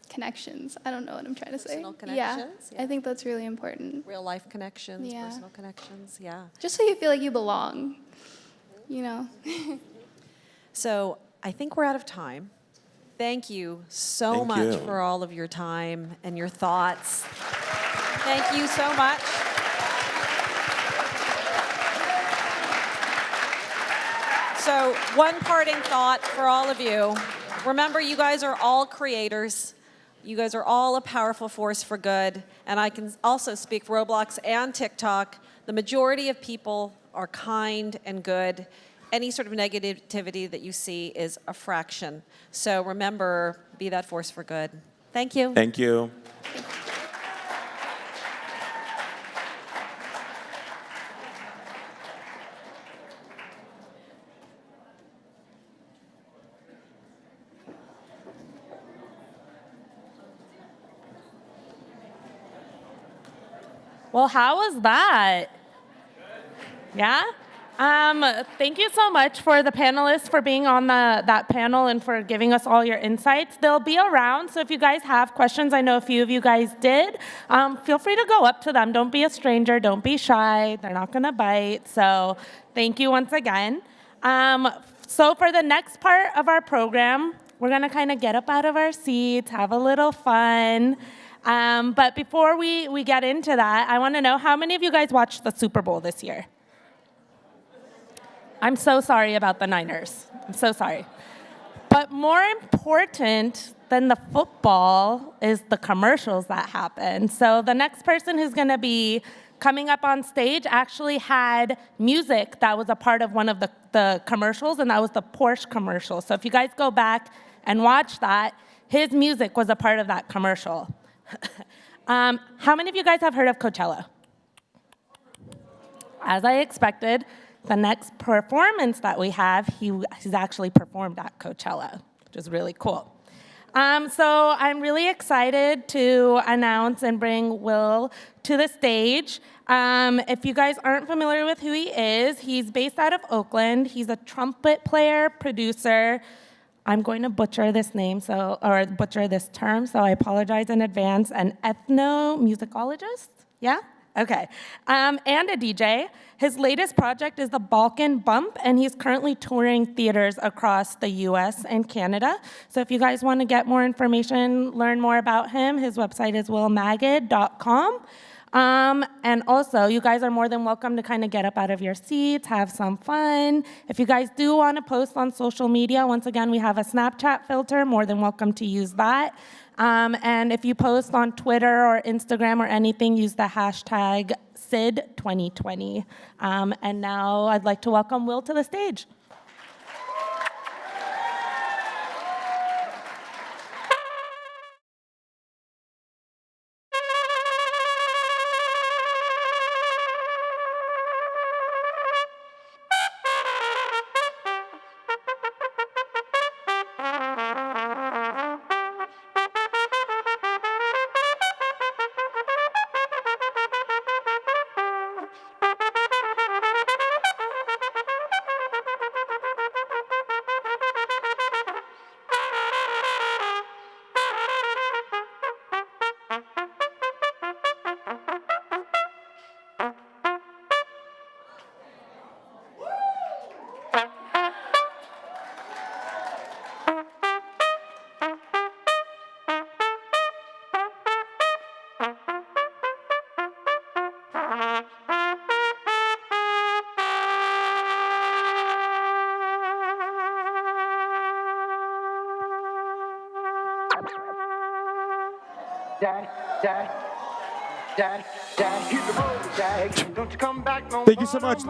connections. I don't know what I'm trying to say. Personal connections, Yeah, I think that's really important. Real life connections, Yeah. personal connections, yeah. Just so you feel like you belong, you know. So I think we're out of time. Thank you so Thank much you. for all of your time and your thoughts. Thank you so much. So one parting thought for all of you. Remember, you guys are all creators. You guys are all a powerful force for good. And I can also speak for Roblox and TikTok. The majority of people are kind and good. Any sort of negativity that you see is a fraction. So remember, be that force for good. Thank you. Thank you. Well, how was that? Yeah? Thank you so much for the panelists for being on that panel and for giving us all your insights. They'll be around, so if you guys have questions, I know a few of you guys did, feel free to go up to them. Don't be a stranger. Don't be shy. They're not going to bite. So thank you once again. So for the next part of our program, we're going to kind of get up out of our seats, have a little fun. But before we get into that, I want to know how many of you guys watched the Super Bowl this year? I'm so sorry about the Niners. I'm so sorry. But more important than the football is the commercials that happen. So the next person who's going to be coming up on stage actually had music that was a part of one of the commercials, and that was the Porsche commercial. So if you guys go back and watch that, his music was a part of that commercial. How many of you guys have heard of Coachella? As I expected, the next performance that we have, he's actually performed at Coachella, which is really cool. So I'm really excited to announce and bring Will to the stage. If you guys aren't familiar with who he is, he's based out of Oakland. He's a trumpet player, producer. I'm going to butcher this name, or butcher this term, so I apologize in advance. An ethnomusicologist? Yeah? Okay. And a DJ. His latest project is the Balkan Bump, and he's currently touring theaters across the US and Canada. So if you guys want to get more information, learn more about him, his website is willmagid.com. And also, you guys are more than welcome to kind of get up out of your seats, have some fun. If you guys do want to post on social media, once again, we have a Snapchat filter, more than welcome to use that. And if you post on Twitter or Instagram or anything, use the hashtag SID2020. And now I'd like to welcome Will to the stage. Thank you so much.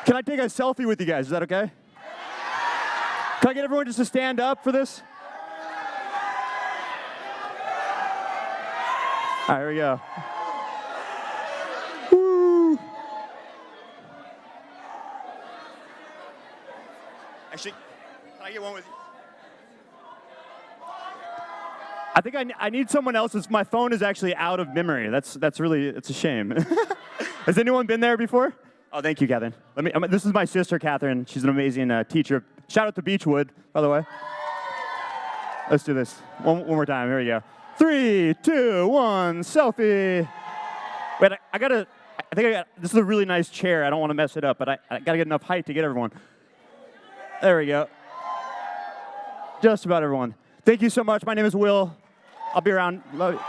Can I take a selfie with you guys? Is that okay? Can I get everyone just to stand up for this? All right, here we go. Woo. Actually, can I get one with you? I think I need someone else's. My phone is actually out of memory. It's a shame. Has anyone been there before? Oh, thank you, Catherine. This is my sister, Catherine. She's an amazing teacher. Shout out to Beechwood, by the way. Let's do this one more time. Here we go. 3, 2, 1, selfie. Wait, this is a really nice chair. I don't want to mess it up, but I gotta get enough height to get everyone. There we go. Just about everyone. Thank you so much. My name is Will. I'll be around. Love you.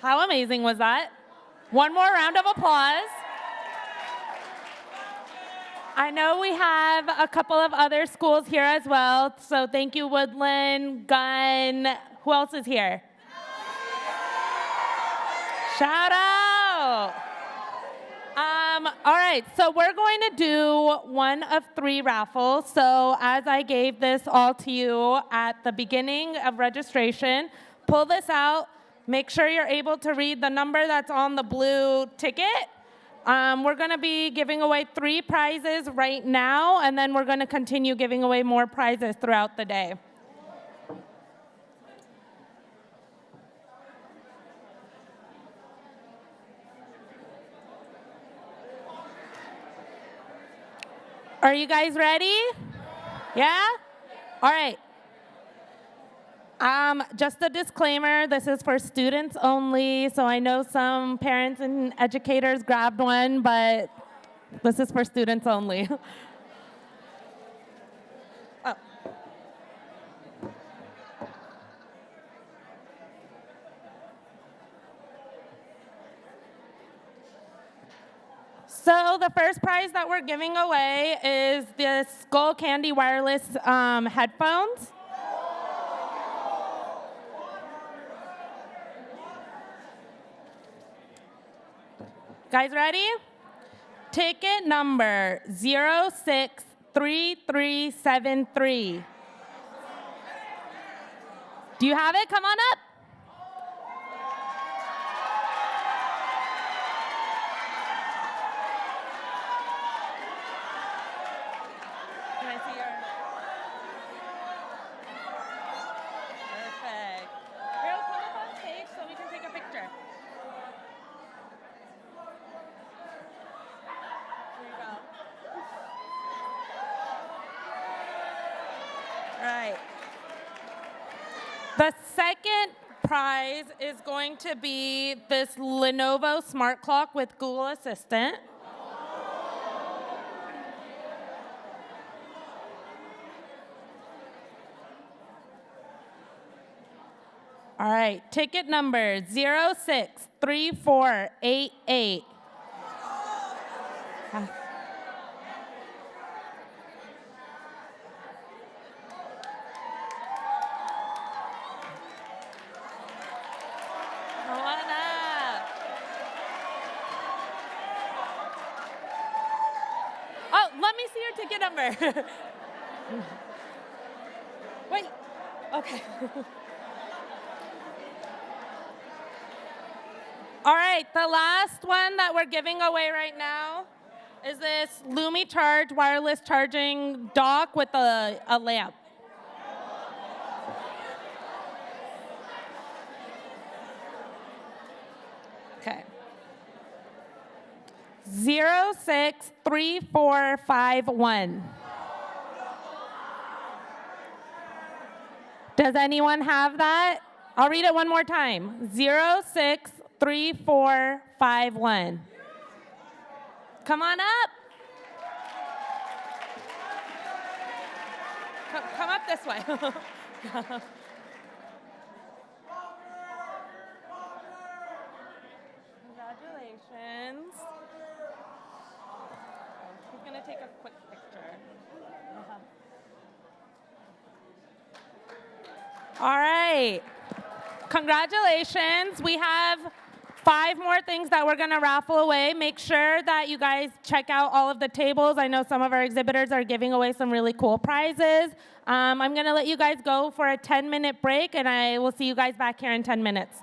How amazing was that? One more round of applause. I know we have a couple of other schools here as well, so thank you, Woodland, Gunn. Who else is here? Shout out. All right, so we're going to do one of 3 raffles. So as I gave this all to you at the beginning of registration, pull this out. Make sure you're able to read the number that's on the blue ticket. We're going to be giving away 3 prizes right now, and then we're going to continue giving away more prizes throughout the day. Are you guys ready? Yeah? All right. Just a disclaimer, this is for students only, so I know some parents and educators grabbed one, but this is for students only. Oh. So the first prize that we're giving away is the Skull Candy wireless headphones. Guys ready? Ticket number 063373. Do you have it? Come on up. Can I see your? Perfect. Here, come up on stage so we can take a picture. Right. The second prize is going to be this Lenovo smart clock with Google Assistant. All right, ticket number 063488. Let me see your ticket number. Wait, okay. All right, the last one that we're giving away right now is this Lumi Charge wireless charging dock with a lamp. Okay. 063451. Does anyone have that? I'll read it one more time. 063451. Come on up. Come up this way. Congratulations. He's going to take a quick picture. All right. Congratulations. We have 5 more things that we're going to raffle away. Make sure that you guys check out all of the tables. I know some of our exhibitors are giving away some really cool prizes. I'm going to let you guys go for a 10-minute break, and I will see you guys back here in 10 minutes.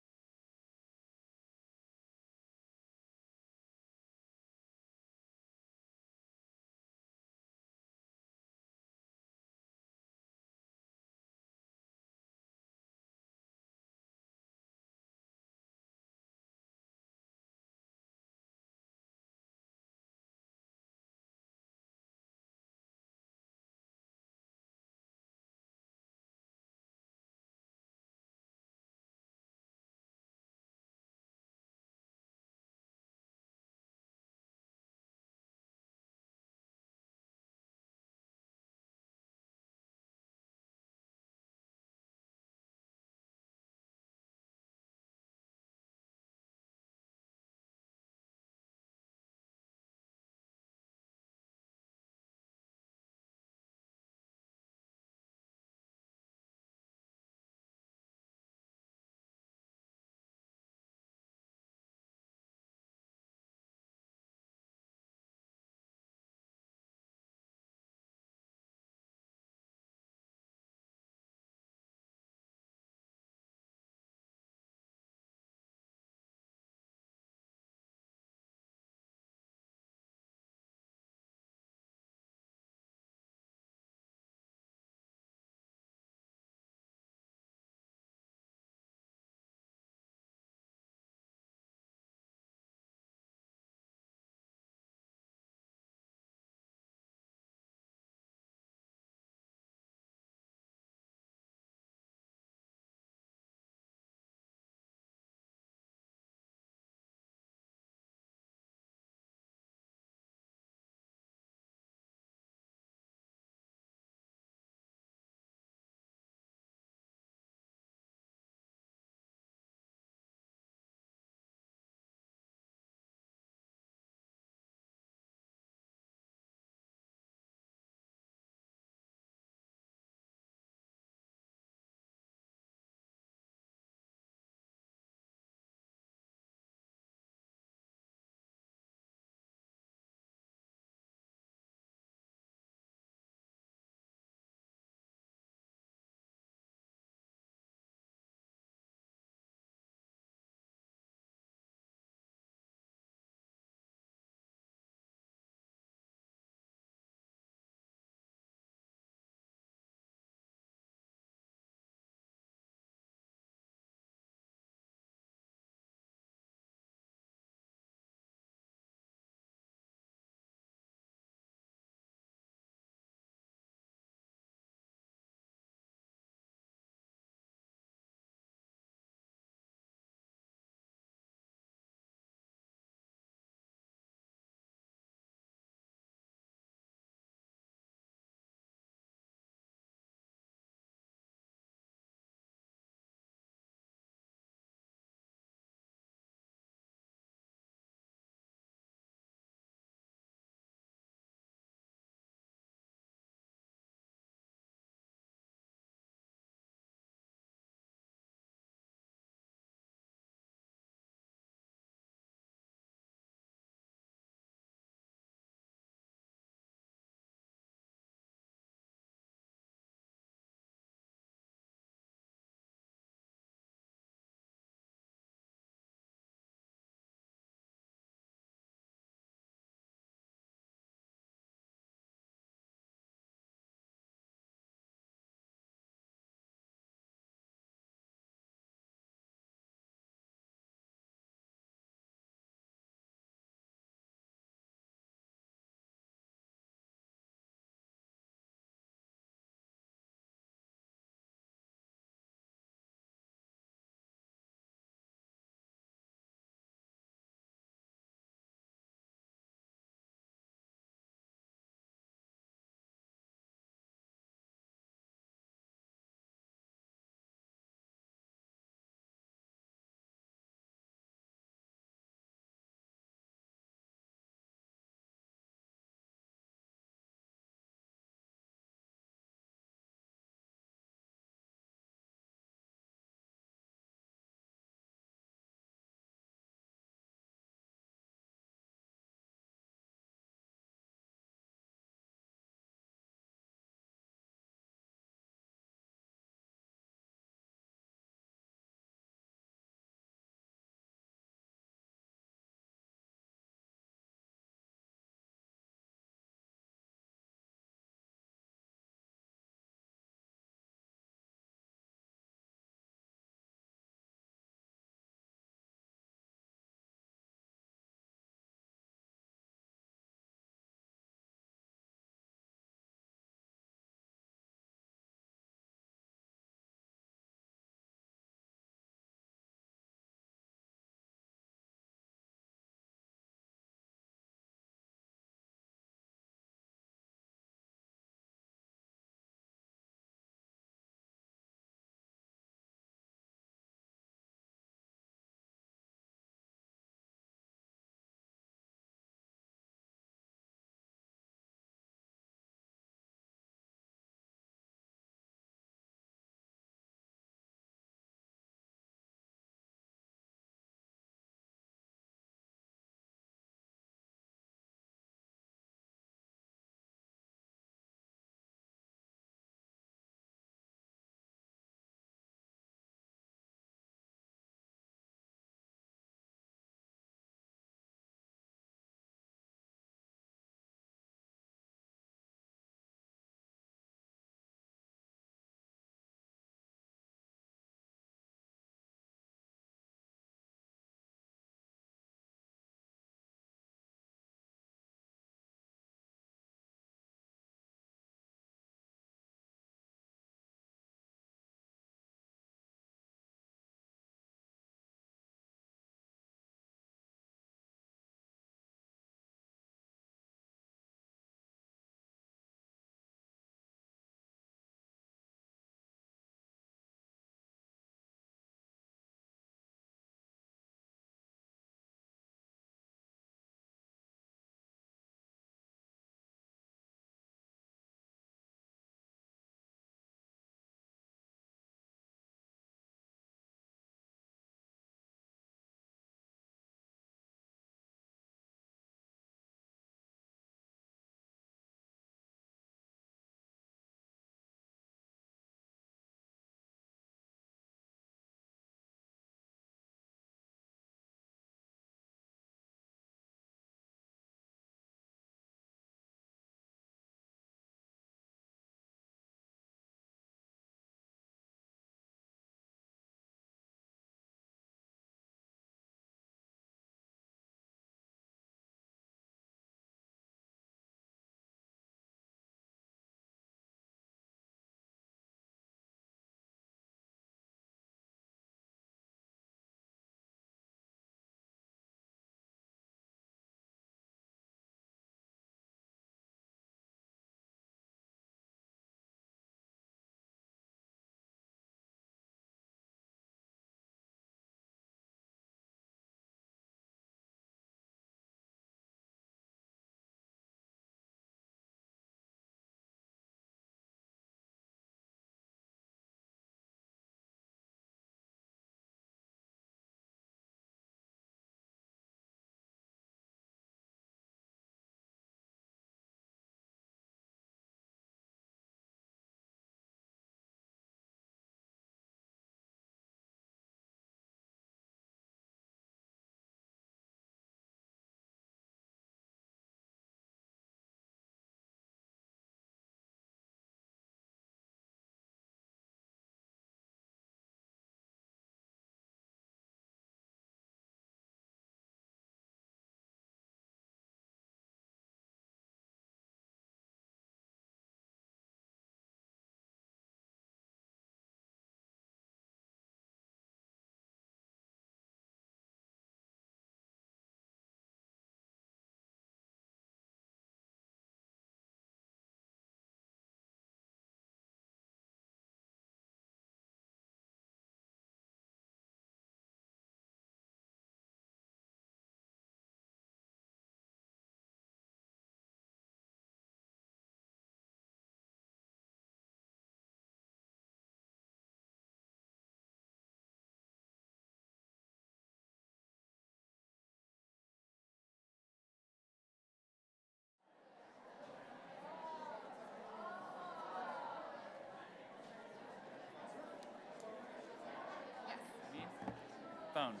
phone.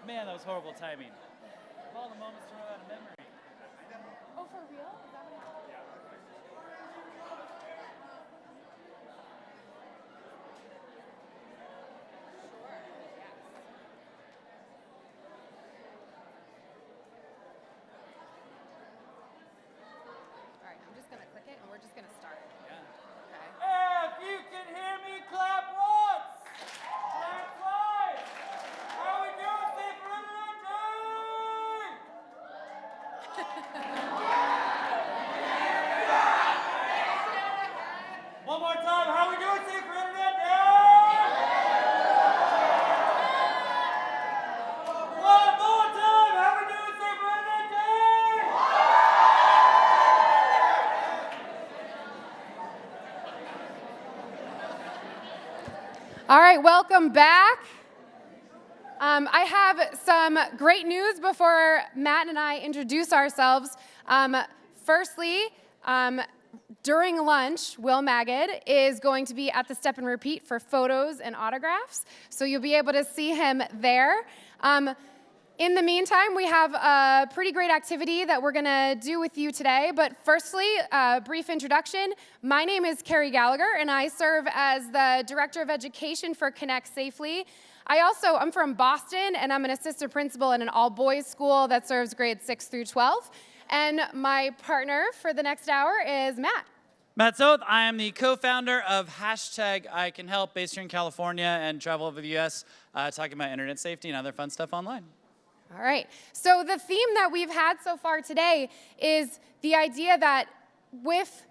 Man, that was horrible timing. Of all the moments to run out of memory. Oh, for real? Is that what happened? All right, I'm just gonna click it and we're just gonna start. Yeah. Okay. If you can hear me, clap once. Clap twice. How we doing, Safer Internet Day? One more time. How we doing, Safer Internet Day? One more time. How we doing, Safer Internet Day? All right, welcome back. I have some great news before Matt and I introduce ourselves. Firstly, during lunch, Will Magid is going to be at the Step and Repeat for photos and autographs, so you'll be able to see him there. In the meantime, we have a pretty great activity that we're gonna do with you today, but firstly, a brief introduction. My name is Carrie Gallagher, and I serve as the Director of Education for Connect Safely. I'm from Boston, and I'm an assistant principal in an all-boys school that serves grades 6 through 12. And my partner for the next hour is Matt. Matt Soth, I am the co-founder of #ICanHelp based here in California and travel over the US talking about internet safety and other fun stuff online. All right, so the theme that we've had so far today is the idea that with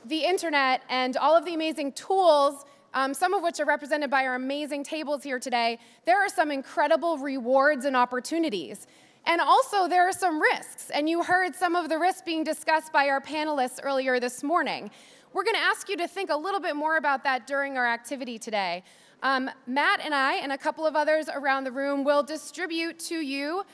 the internet and all of the amazing tools, some of which are represented by our amazing tables here today, there are some incredible rewards and opportunities. And also there are some risks, and you heard some of the risks being discussed by our panelists earlier this morning. We're gonna ask you to think a little bit more about that during our activity today. Matt and I and a couple of others around the room will distribute to you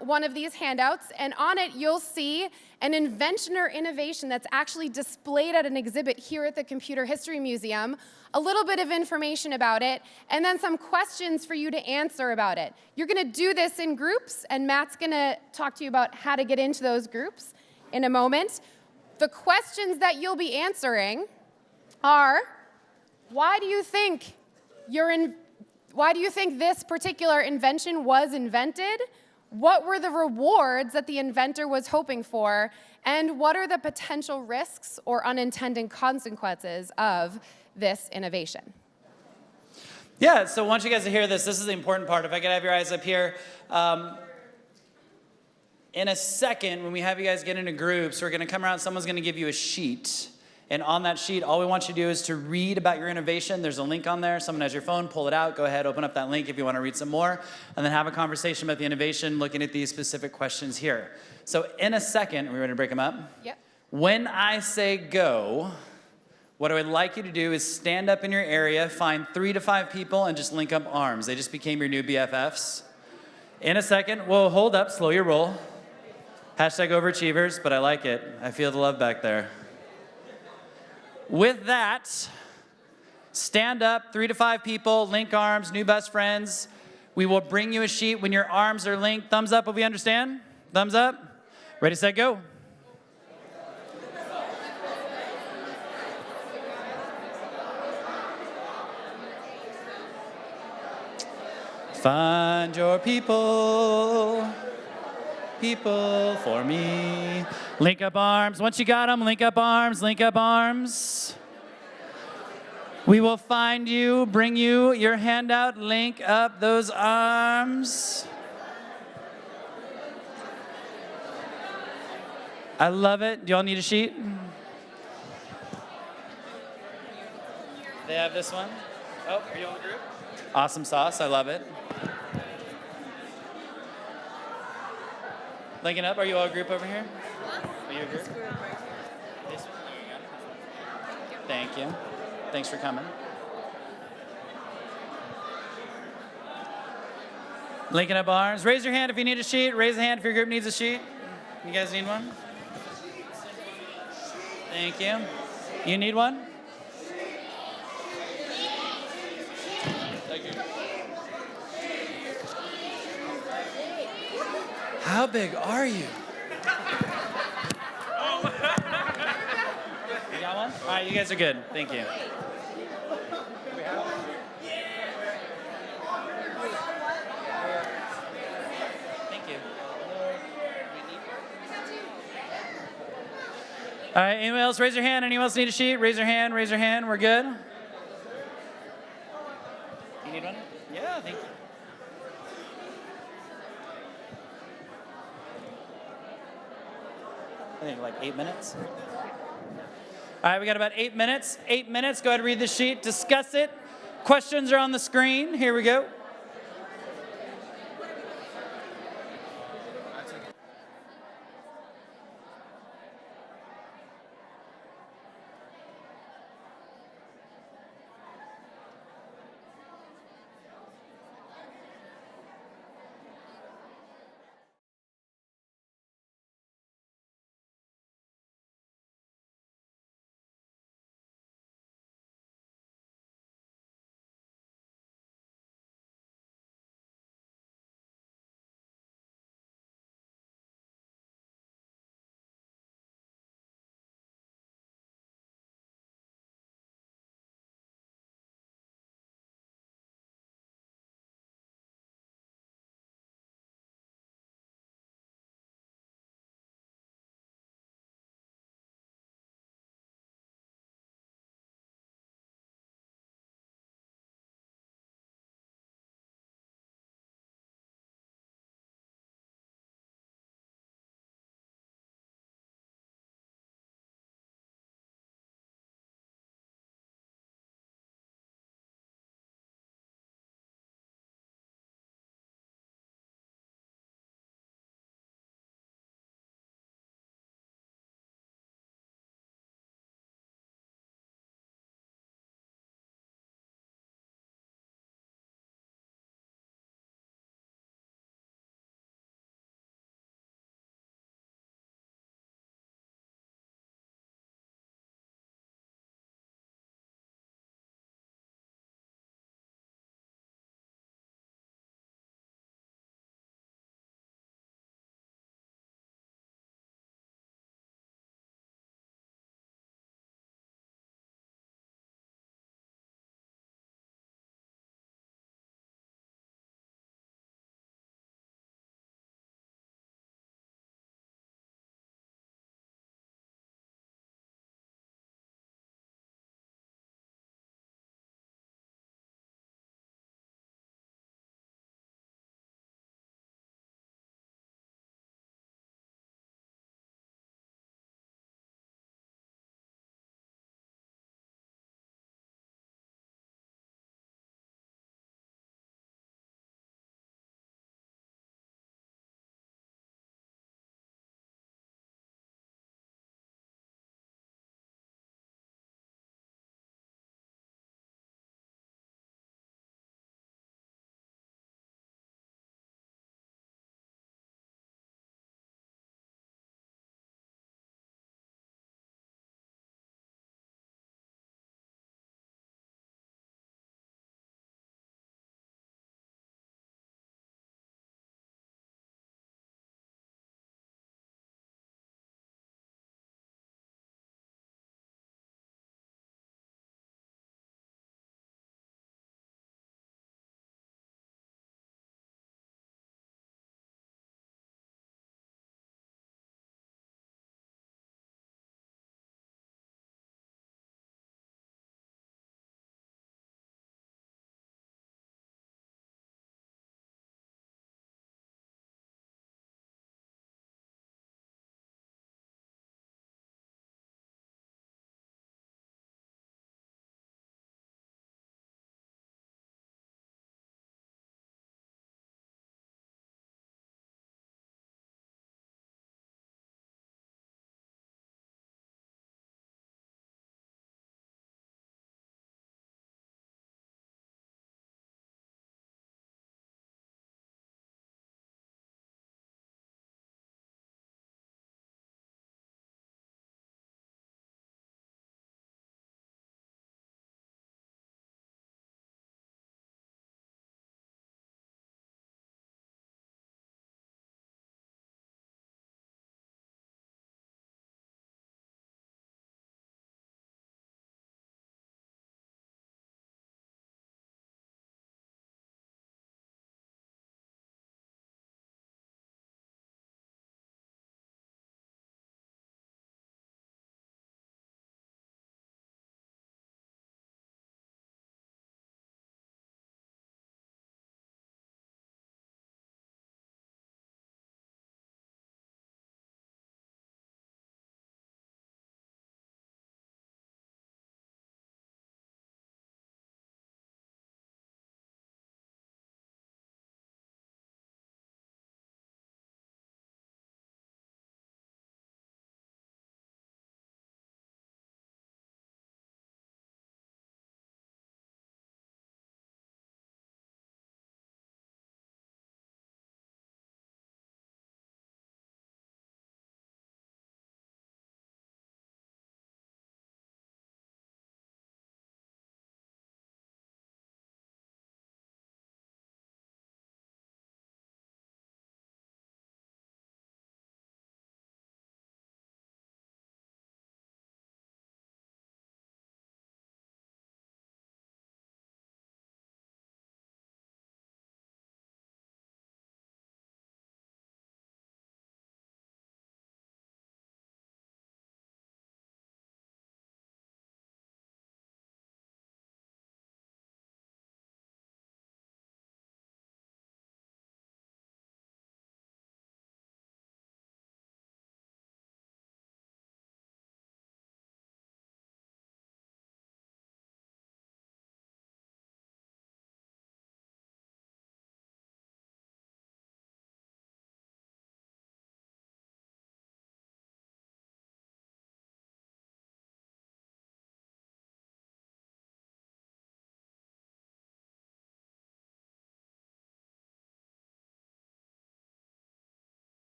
one of these handouts, and on it you'll see an invention or innovation that's actually displayed at an exhibit here at the Computer History Museum, a little bit of information about it, and then some questions for you to answer about it. You're gonna do this in groups, and Matt's gonna talk to you about how to get into those groups in a moment. The questions that you'll be answering are, why do you think this particular invention was invented? What were the rewards that the inventor was hoping for? And what are the potential risks or unintended consequences of this innovation? Yeah, so once you guys hear this is the important part. If I could have your eyes up here. In a second, when we have you guys get into groups, we're gonna come around, someone's gonna give you a sheet. And on that sheet, all we want you to do is to read about your innovation. There's a link on there. Someone has your phone, pull it out. Go ahead, open up that link if you want to read some more. And then have a conversation about the innovation, looking at these specific questions here. So in a second, are we ready to break them up? Yep. When I say go, what I would like you to do is stand up in your area, find 3 to 5 people, and just link up arms. They just became your new BFFs. In a second, whoa, hold up, slow your roll. #overachievers, but I like it. I feel the love back there. With that, stand up, 3 to 5 people, link arms, new best friends. We will bring you a sheet when your arms are linked. Thumbs up if we understand. Thumbs up. Ready, set, go. Find your people. People for me. Link up arms. Once you got them, link up arms, link up arms. We will find you, bring you your handout, link up those arms. I love it. Do y'all need a sheet? They have this one. Oh, are you on the group? Awesome sauce. I love it. Linking up, are you all a group over here? Are you a group? This one? Thank you. Thanks for coming. Linking up arms. Raise your hand if you need a sheet. Raise a hand if your group needs a sheet. You guys need one? Thank you. You need one? Thank you. How big are you? You got one? All right, you guys are good. Thank you. Thank you. All right, anyone else raise your hand? Anyone else need a sheet? Raise your hand, raise your hand. We're good? You need one? Yeah, thank you. I think like 8 minutes. All right, we got about 8 minutes. 8 minutes, go ahead and read the sheet, discuss it. Questions are on the screen. Here we go.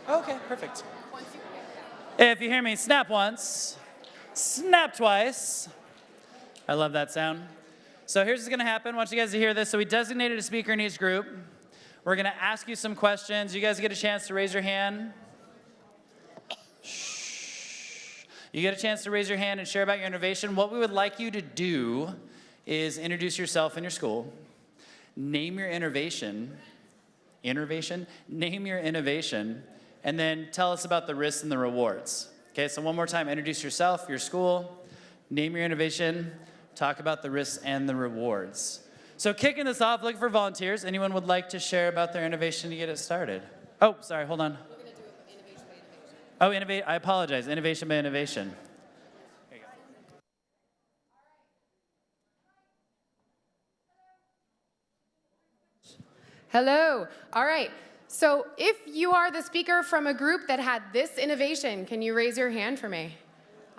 Okay, perfect. If you hear me snap once, snap twice. I love that sound. So here's what's gonna happen. I want you guys to hear this. So we designated a speaker in each group. We're gonna ask you some questions. You guys get a chance to raise your hand. Shh. You get a chance to raise your hand and share about your innovation. What we would like you to do is introduce yourself and your school. Name your innovation. Name your innovation, and then tell us about the risks and the rewards. Okay, so one more time, introduce yourself, your school, name your innovation, talk about the risks and the rewards. So kicking this off, looking for volunteers. Anyone would like to share about their innovation to get it started? Oh, sorry, hold on. We're gonna do innovation by innovation. Oh, innovate, I apologize, innovation by innovation. Here you go. Hello. All right. So if you are the speaker from a group that had this innovation, can you raise your hand for me?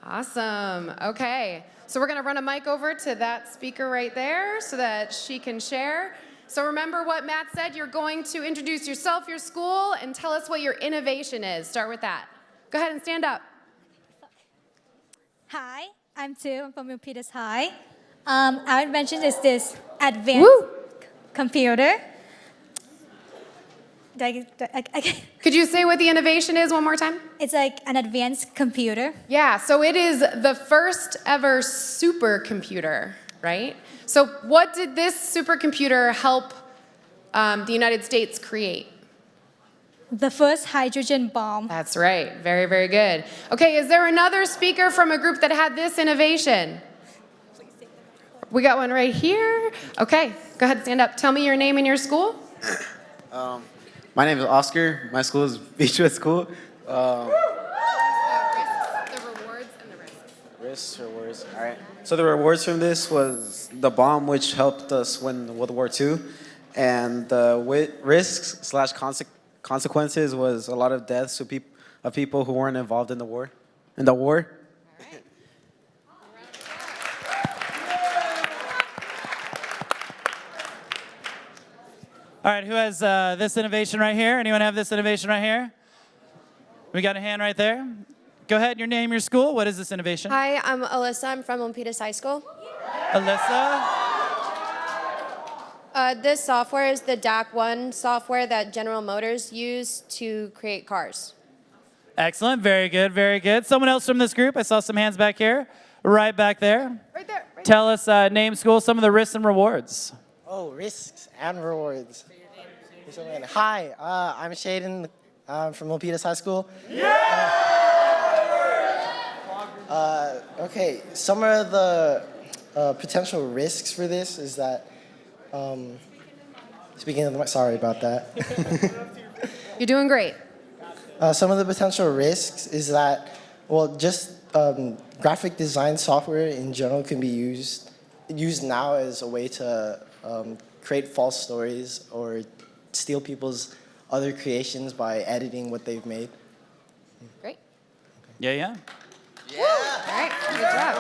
Awesome. Okay. So we're going to run a mic over to that speaker right there so that she can share. So remember what Matt said. You're going to introduce yourself, your school, and tell us what your innovation is. Start with that. Go ahead and stand up. Hi, I'm Tu. I'm from Milpitas High. Our invention is this advanced computer. Could you say what the innovation is one more time? It's like an advanced computer. Yeah, so it is the first ever supercomputer, right? So what did this supercomputer help the United States create? The first hydrogen bomb. That's right. Very, very good. Okay, is there another speaker from a group that had this innovation? We got one right here. Okay, go ahead, stand up. Tell me your name and your school. My name is Oscar. My school is Beechwood School. The rewards and the risks. Risks, rewards. All right. So the rewards from this was the bomb, which helped us win World War II, and the risks / consequences was a lot of deaths of people who weren't involved in the war. All right, who has this innovation right here? Anyone have this innovation right here? We got a hand right there. Go ahead, your name, your school. What is this innovation? Hi, I'm Alyssa. I'm from Milpitas High School. Alyssa? This software is the DAC1 software that General Motors use to create cars. Excellent, very good, very good. Someone else from this group? I saw some hands back here, right back there. Right there. Right Tell us, name, school, some of the risks and rewards. Oh, risks and rewards. Hi, I'm Shaden from Milpitas High School. Okay, some of the potential risks for this is that, sorry about that. You're doing great. Some of the potential risks is that, well, just graphic design software in general can be used now as a way to create false stories or steal people's other creations by editing what they've made. Great. Yeah. All right, good job.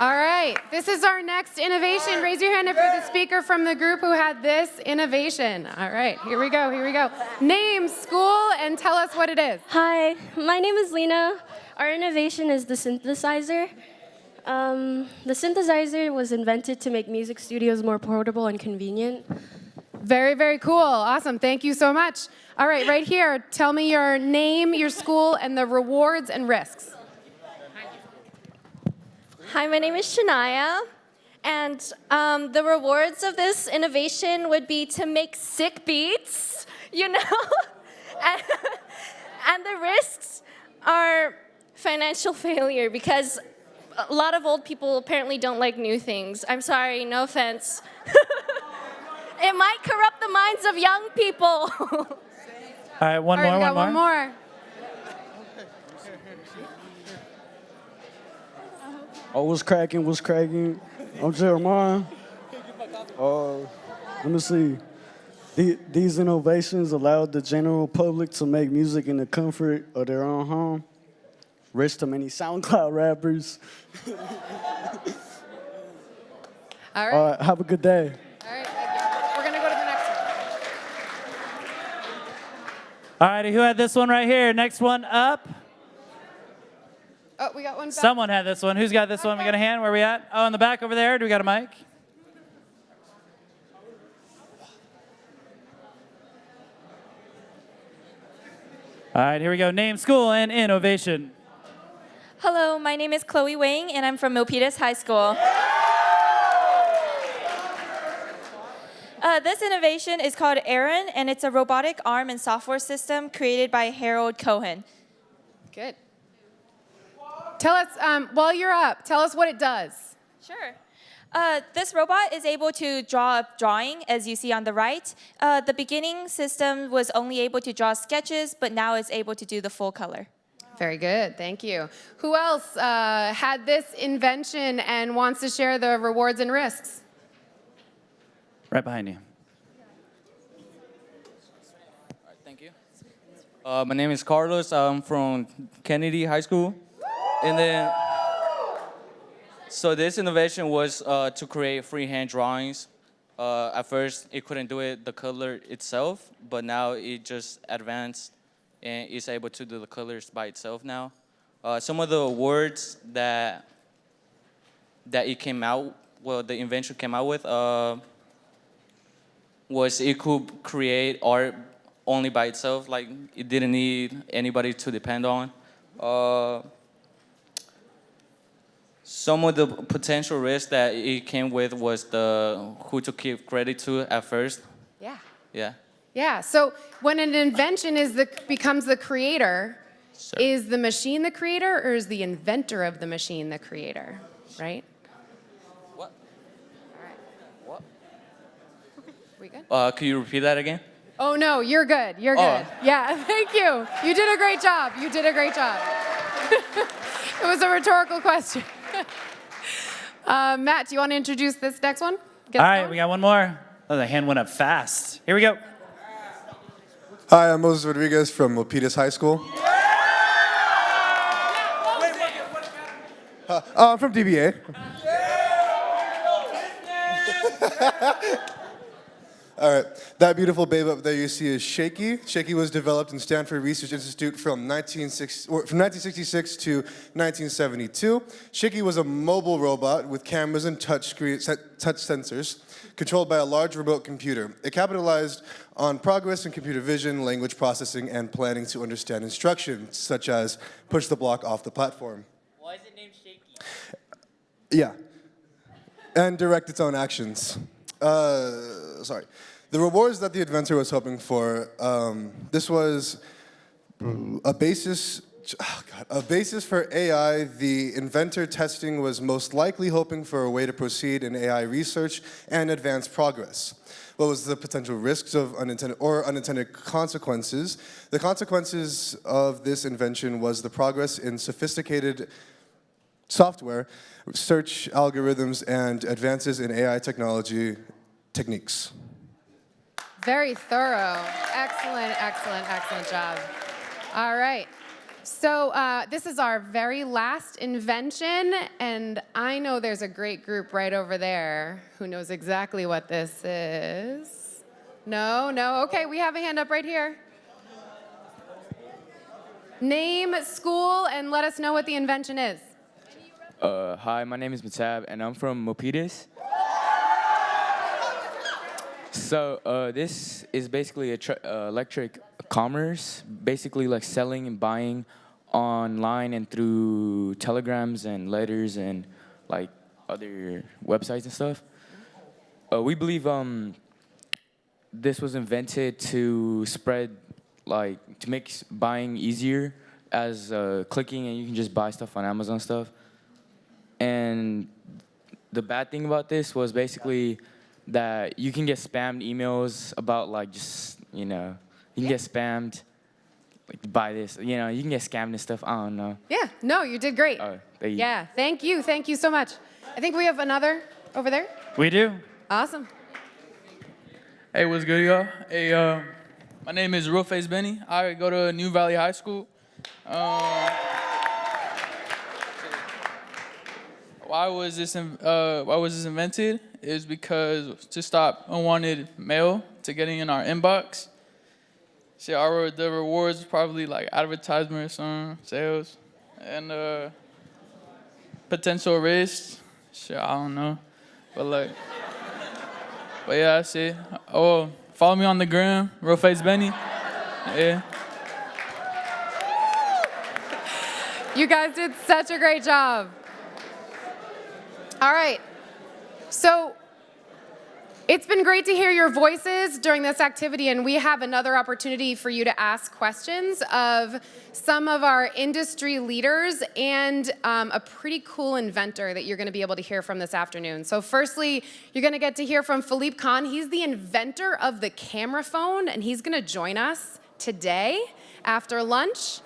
All right, this is our next innovation. Raise your hand if you're the speaker from the group who had this innovation. All right, here we go. Name, school, and tell us what it is. Hi, my name is Lena. Our innovation is the synthesizer. The synthesizer was invented to make music studios more portable and convenient. Very, very cool. Awesome. Thank you so much. All right, right here, tell me your name, your school, and the rewards and risks. Hi, my name is Shania, and the rewards of this innovation would be to make sick beats, and the risks are financial failure because a lot of old people apparently don't like new things. I'm sorry, no offense. It might corrupt the minds of young people. All right, one more. Oh, what's cracking? I'm Jeremiah. Let me see. These innovations allowed the general public to make music in the comfort of their own home. Rest to many SoundCloud rappers. All right. All right, have a good day. All right, thank you. We're going to go to the next one. All righty, who had this one right here? Next one up. Oh, we got one back. Someone had this one. Who's got this one? We got a hand. Where are we at? Oh, in the back over there. Do we got a mic? All right, here we go. Name, school, and innovation. Hello, my name is Chloe Wang, and I'm from Milpitas High School. This innovation is called Aaron, and it's a robotic arm and software system created by Harold Cohen. Good. Tell us, while you're up, tell us what it does. Sure. This robot is able to draw a drawing, as you see on the right. The beginning system was only able to draw sketches, but now it's able to do the full color. Very good, thank you. Who else had this invention and wants to share the rewards and risks? Right behind you. Thank you. My name is Carlos. I'm from Kennedy High School. And then, so this innovation was to create freehand drawings. At first, it couldn't do it the color itself, but now it just advanced and it's able to do the colors by itself now. Some of the words that it came out, well, the invention came out with, was it could create art only by itself, like it didn't need anybody to depend on. Some of the potential risks that it came with was who to give credit to at first. Yeah. Yeah. Yeah, so when an invention becomes the creator, is the machine the creator or is the inventor of the machine the creator, right? What? All right. What? We good? Could you repeat that again? Oh, no, you're good. You're good. Yeah, thank you. You did a great job. You did a great job. It was a rhetorical question. Matt, do you want to introduce this next one? All right, we got one more. Oh, the hand went up fast. Here we go. Hi, I'm Moses Rodriguez from Milpitas High School. I'm from DBA. All right, that beautiful babe up there you see is Shaky. Shaky was developed in Stanford Research Institute from 1966 to 1972. Shaky was a mobile robot with cameras and touch sensors controlled by a large remote computer. It capitalized on progress in computer vision, language processing, and planning to understand instructions, such as push the block off the platform. Why is it named Shaky? Yeah, and direct its own actions. Sorry. The rewards that the inventor was hoping for, this was a basis for AI. The inventor testing was most likely hoping for a way to proceed in AI research and advance progress. What was the potential risks of unintended consequences? The consequences of this invention was the progress in sophisticated software, search algorithms, and advances in AI technology techniques. Very thorough. Excellent, excellent, excellent job. All right. So this is our very last invention, and I know there's a great group right over there who knows exactly what this is. No? Okay, we have a hand up right here. Name, school, and let us know what the invention is. Hi, my name is Matab, and I'm from Milpitas. So this is basically electric commerce, basically like selling and buying online and through telegrams and letters and like other websites and stuff. We believe this was invented to spread, like to make buying easier as clicking, and you can just buy stuff on Amazon stuff. And the bad thing about this was basically that you can get spammed emails about like just, you know, you can get spammed, like buy this, you know, you can get scammed and stuff, I don't know. Yeah, no, you did great. Yeah, thank you so much. I think we have another over there. We do. Awesome. Hey, what's good, y'all? Hey, my name is Real Face Benny. I go to New Valley High School. Why was this invented? Is because to stop unwanted mail to getting in our inbox. Shit, the rewards probably like advertisement or something, sales, and potential risks. Shit, I don't know, but like, but yeah, that's it. Oh, follow me on the gram, Real Face Benny. Yeah. You guys did such a great job. All right. So it's been great to hear your voices during this activity, and we have another opportunity for you to ask questions of some of our industry leaders and a pretty cool inventor that you're going to be able to hear from this afternoon. So firstly, you're going to get to hear from Philippe Kahn. He's the inventor of the camera phone, and he's going to join us today after lunch.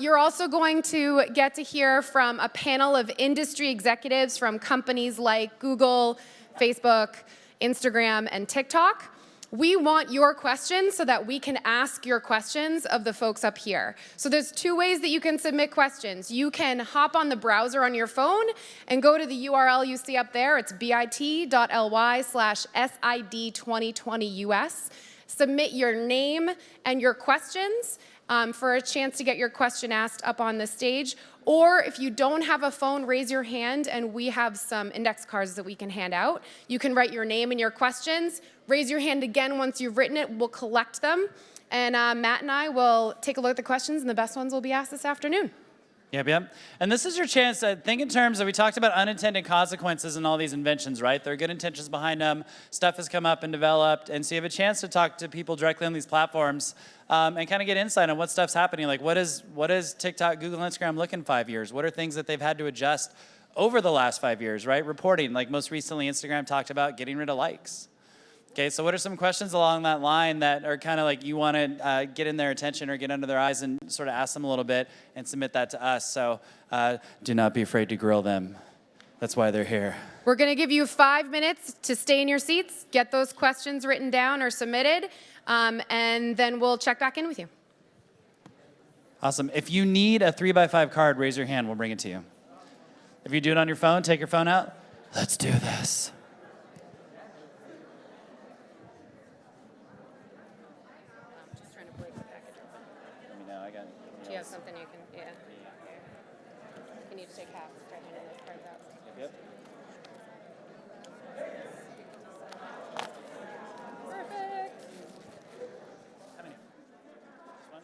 You're also going to get to hear from a panel of industry executives from companies like Google, Facebook, Instagram, and TikTok. We want your questions so that we can ask your questions of the folks up here. So there's two ways that you can submit questions. You can hop on the browser on your phone and go to the URL you see up there. It's bit.ly/SID2020US. Submit your name and your questions for a chance to get your question asked up on the stage. Or if you don't have a phone, raise your hand and we have some index cards that we can hand out. You can write your name and your questions. Raise your hand again once you've written it. We'll collect them. And Matt and I will take a look at the questions, and the best ones will be asked this afternoon. Yep. And this is your chance to think in terms of, we talked about unintended consequences and all these inventions, right? There are good intentions behind them. Stuff has come up and developed. And so you have a chance to talk to people directly on these platforms and kind of get insight on what stuff's happening. Like what is TikTok, Google, Instagram look in 5 years? What are things that they've had to adjust over the last 5 years, right? Reporting, like most recently Instagram talked about getting rid of likes. Okay, so what are some questions along that line that are kind of like you want to get in their attention or get under their eyes and sort of ask them a little bit and submit that to us? So do not be afraid to grill them. That's why they're here. We're going to give you 5 minutes to stay in your seats, get those questions written down or submitted, and then we'll check back in with you. Awesome. If you need a 3x5 card, raise your hand. We'll bring it to you. If you do it on your phone, take your phone out. Let's do this. Do you have something you can, yeah. You need to take half, start handing those cards out. Yep. Perfect. How many? This one?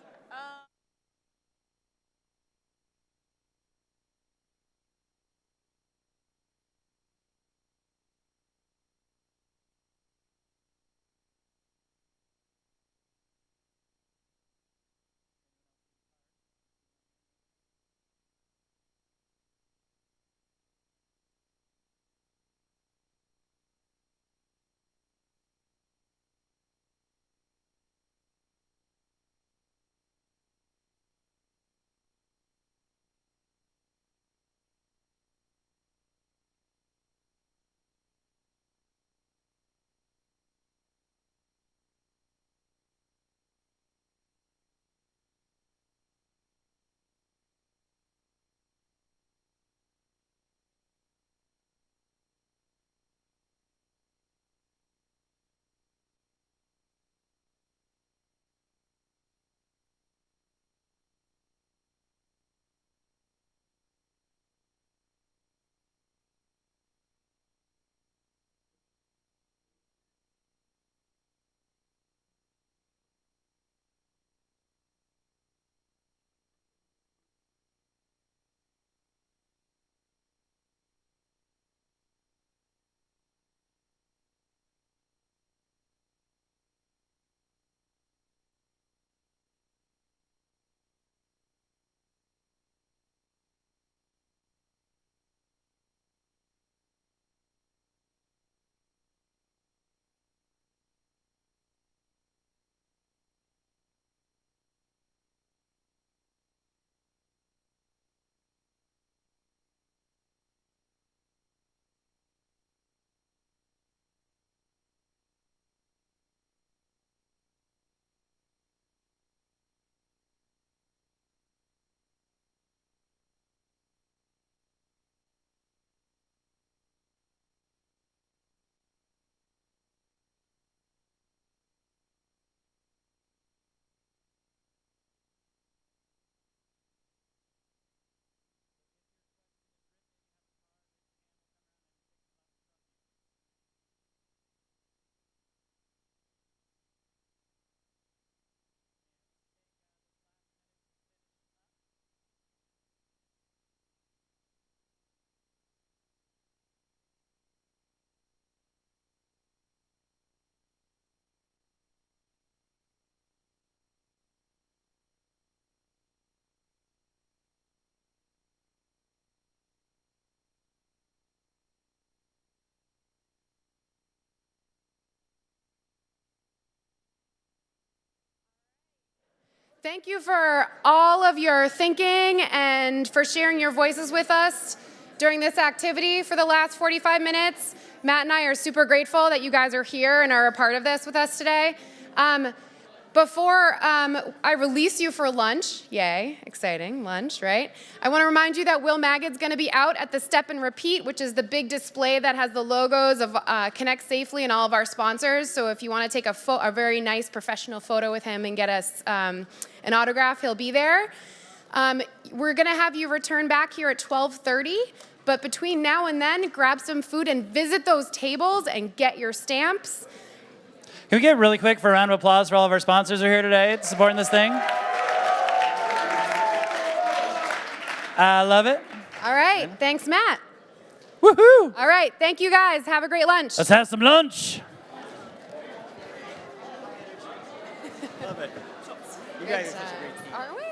Thank you for all of your thinking and for sharing your voices with us during this activity for the last 45 minutes. Matt and I are super grateful that you guys are here and are a part of this with us today. Before I release you for lunch, yay, exciting, lunch, right? I want to remind you that Will Maggid's going to be out at the Step and Repeat, which is the big display that has the logos of Connect Safely and all of our sponsors. So if you want to take a very nice professional photo with him and get us an autograph, he'll be there. We're going to have you return back here at 12:30. But between now and then, grab some food and visit those tables and get your stamps. Can we get really quick for a round of applause for all of our sponsors who are here today supporting this thing? I love it. All right. Thanks, Matt. Woohoo! All right. Thank you, guys. Have a great lunch. Let's have some lunch. Love it. You guys are such a great team. Are we?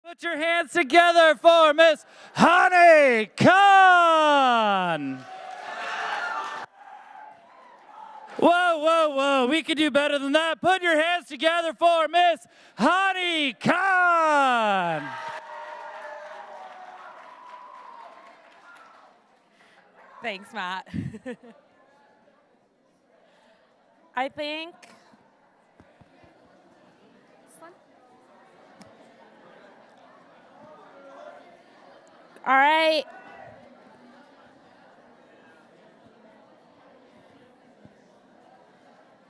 Put your hands together for Miss Honey Khan. Whoa, whoa, whoa. We could do better than that. Put your hands together for Miss Honey Khan. Thanks, Matt. I think all right.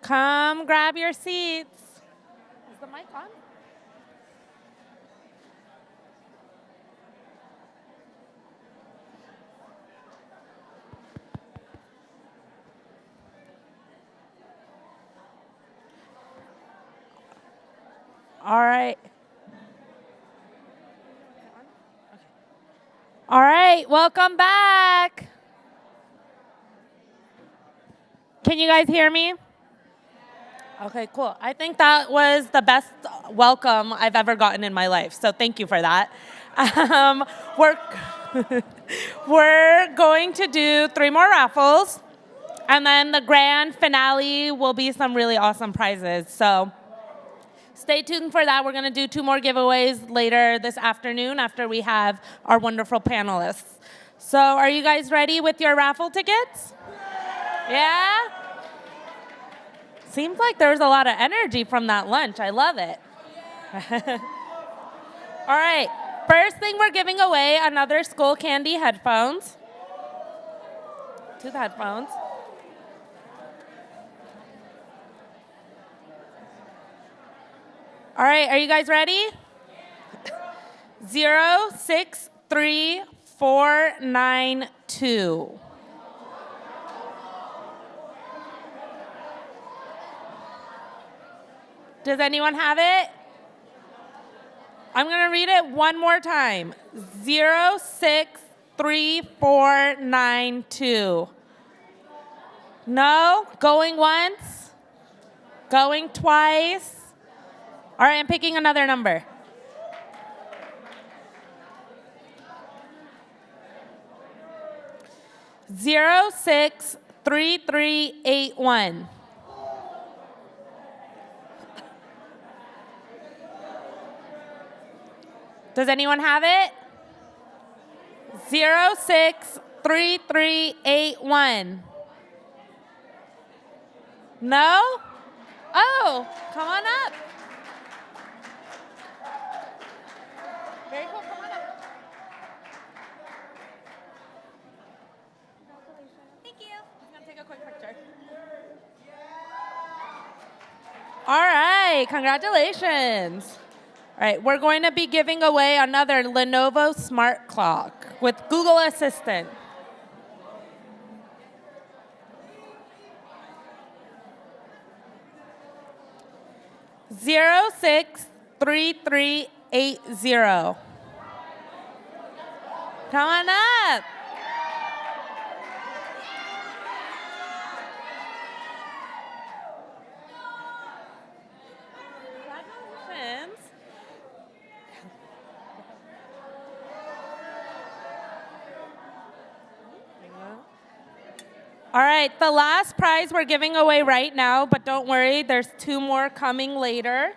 Come grab your seats. Is the mic on? All right. All right, welcome back. Can you guys hear me? Okay, cool. I think that was the best welcome I've ever gotten in my life, so thank you for that. We're going to do 3 more raffles, and then the grand finale will be some really awesome prizes. So stay tuned for that. We're going to do 2 more giveaways later this afternoon after we have our wonderful panelists. So are you guys ready with your raffle tickets? Yeah? Seems like there's a lot of energy from that lunch. I love it. All right. First thing we're giving away, another Skull Candy headphones. 2 headphones. All right, are you guys ready? 063492. Does anyone have it? I'm going to read it one more time. 063492. No? Going once? Going twice? All right, I'm picking another number. Zero 063381. Does anyone have it? 063381. No? Oh, come on up. Very cool, come on up. Thank you. I'm gonna take a quick picture. All right, congratulations. All right, we're going to be giving away another Lenovo Smart Clock with Google Assistant. Zero 063380. Come on up. Congratulations. All right, the last prize we're giving away right now, but don't worry, there's 2 more coming later,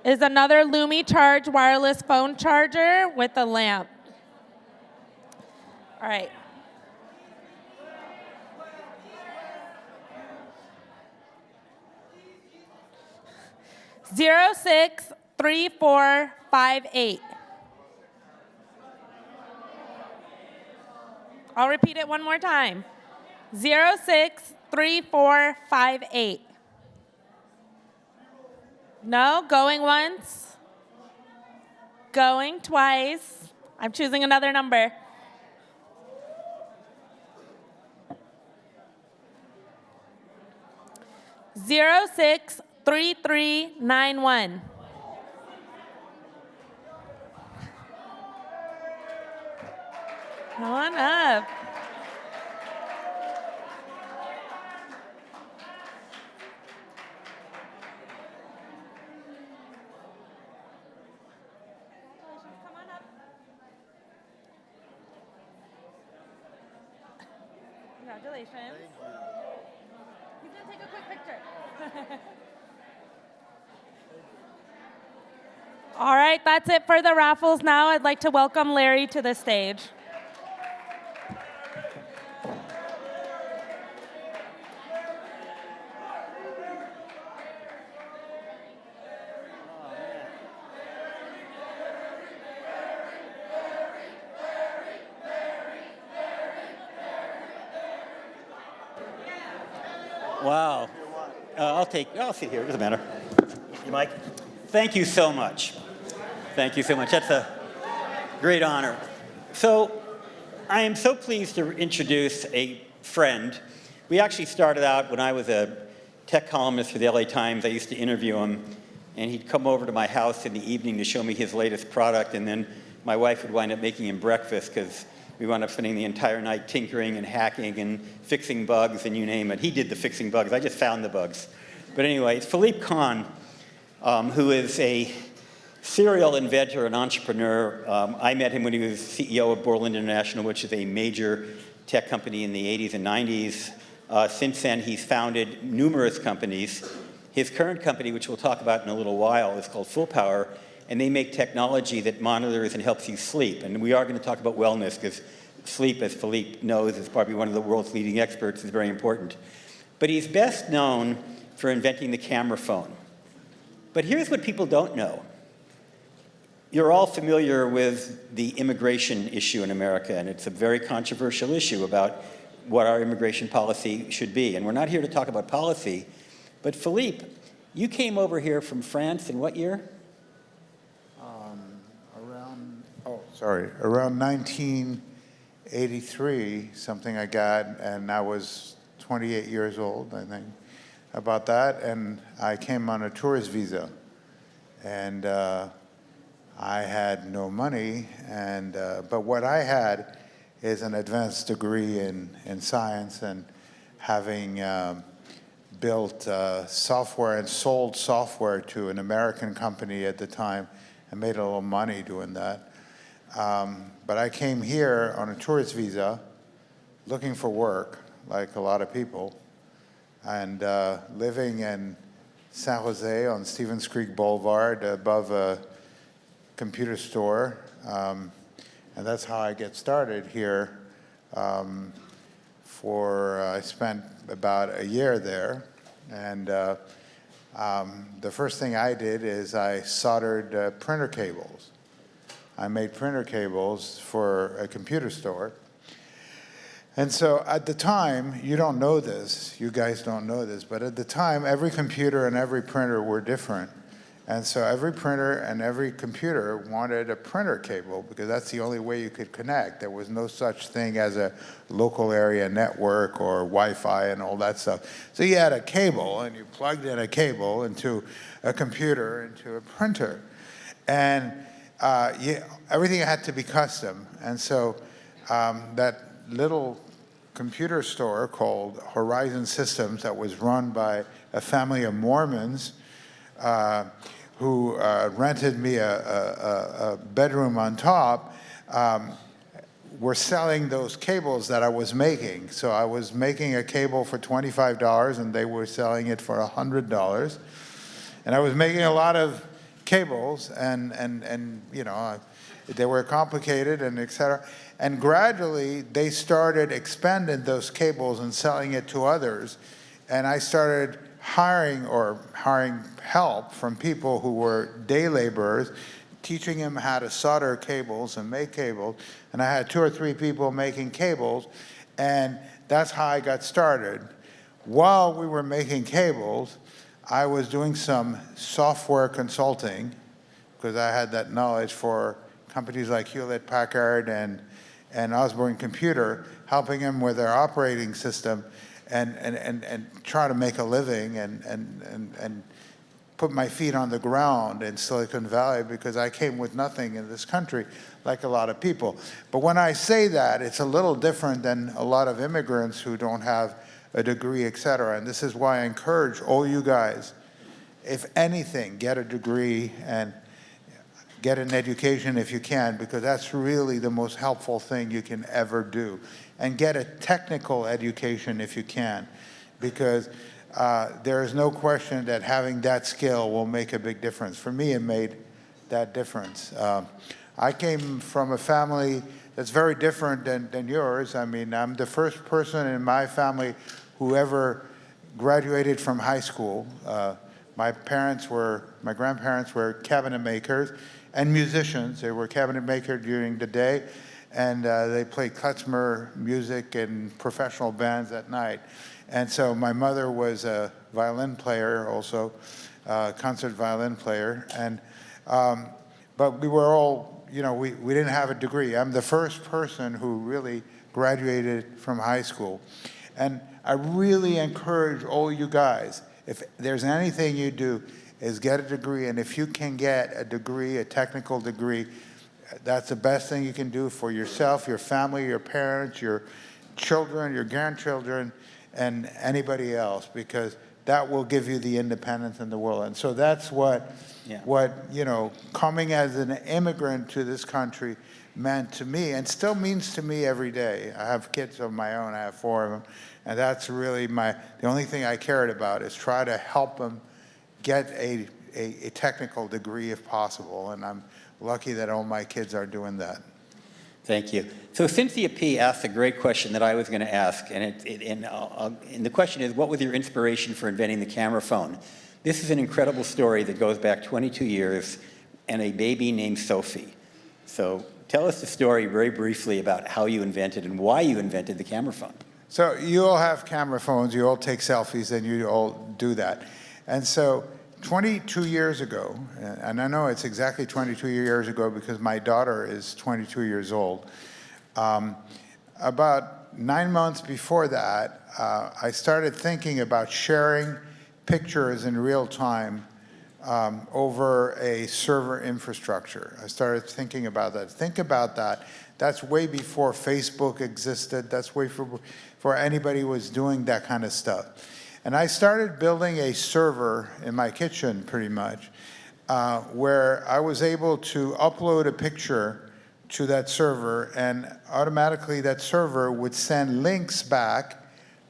is another Lumi Charge wireless phone charger with a lamp. All right. Zero 063458. I'll repeat it one more time. 063458. No, going once. Going twice. I'm choosing another number. Zero 063391. Come on up. Come Congratulations. He's going to take a quick picture. All right, that's it for the raffles now. I'd like to welcome Larry to the stage. Wow. I'll sit here, it doesn't matter. You like? Thank you so much. Thank you so much. That's a great honor. So, I am so pleased to introduce a friend. We actually started out when I was a tech columnist for the LA Times. I used to interview him, and he'd come over to my house in the evening to show me his latest product, and then my wife would wind up making him breakfast because we wound up spending the entire night tinkering and hacking and fixing bugs and you name it. He did the fixing bugs. I just found the bugs. But anyway, it's Philippe Kahn, who is a serial inventor and entrepreneur. I met him when he was CEO of Borland International, which is a major tech company in the 80s and 90s. Since then, he's founded numerous companies. His current company, which we'll talk about in a little while, is called Full Power, and they make technology that monitors and helps you sleep. And we are going to talk about wellness, because sleep, as Philippe knows, is probably one of the world's leading experts, is very important. But he's best known for inventing the camera phone. But here's what people don't know. You're all familiar with the immigration issue in America, and it's a very controversial issue about what our immigration policy should be. And we're not here to talk about policy, but Philippe, you came over here from France in what year? Around 1983, something I got, and I was 28 years old, I think, about that, and I came on a tourist visa. And I had no money, and but what I had is an advanced degree in science, and having built software and sold software to an American company at the time, and made a little money doing that. But I came here on a tourist visa, looking for work, like a lot of people, and living in San Jose on Stevens Creek Boulevard above a computer store. And that's how I get started here. I spent about a year there. And the first thing I did is I soldered printer cables. I made printer cables for a computer store. And so at the time, you don't know this, you guys don't know this, but at the time, every computer and every printer were different. And so every printer and every computer wanted a printer cable, because that's the only way you could connect. There was no such thing as a local area network or Wi-Fi and all that stuff. So you had a cable, and you plugged in a cable into a computer, into a printer. And everything had to be custom. And so that little computer store called Horizon Systems, that was run by a family of Mormons who rented me a bedroom on top, were selling those cables that I was making. So I was making a cable for $25, and they were selling it for $100. And I was making a lot of cables, and you know, they were complicated and et cetera. And gradually, they started expanding those cables and selling it to others. And I started hiring help from people who were day laborers, teaching them how to solder cables and make cables. And I had 2 or 3 people making cables, and that's how I got started. While we were making cables, I was doing some software consulting, because I had that knowledge for companies like Hewlett-Packard and Osborne Computer, helping them with their operating system and try to make a living and put my feet on the ground in Silicon Valley, because I came with nothing in this country, like a lot of people. But when I say that, it's a little different than a lot of immigrants who don't have a degree, et cetera. And this is why I encourage all you guys, if anything, get a degree and get an education if you can, because that's really the most helpful thing you can ever do. And get a technical education if you can, because there is no question that having that skill will make a big difference. For me, it made that difference. I came from a family that's very different than yours. I mean, I'm the first person in my family who ever graduated from high school. My grandparents were cabinet makers and musicians. They were cabinet makers during the day, and they played klezmer music in professional bands at night. And so my mother was a violin player also, concert violin player. And but we were all, we didn't have a degree. I'm the first person who really graduated from high school. And I really encourage all you guys, if there's anything you do, is get a degree. And if you can get a degree, a technical degree, that's the best thing you can do for yourself, your family, your parents, your children, your grandchildren, and anybody else, because that will give you the independence in the world. And so that's what coming as an immigrant to this country meant to me, and still means to me every day. I have kids of my own, I have 4 of them, and that's really the only thing I cared about, is try to help them get a technical degree if possible, and I'm lucky that all my kids are doing that. Thank you. So Cynthia P. asked a great question that I was going to ask, and the question is, what was your inspiration for inventing the camera phone? This is an incredible story that goes back 22 years and a baby named Sophie. So tell us the story very briefly about how you invented and why you invented the camera phone. So you all have camera phones, you all take selfies, and you all do that. And so 22 years ago, and I know it's exactly 22 years ago because my daughter is 22 years old, about 9 months before that, I started thinking about sharing pictures in real time over a server infrastructure. I started thinking about that. Think about that. That's way before Facebook existed. That's way before anybody was doing that kind of stuff. And I started building a server in my kitchen, pretty much, where I was able to upload a picture to that server, and automatically that server would send links back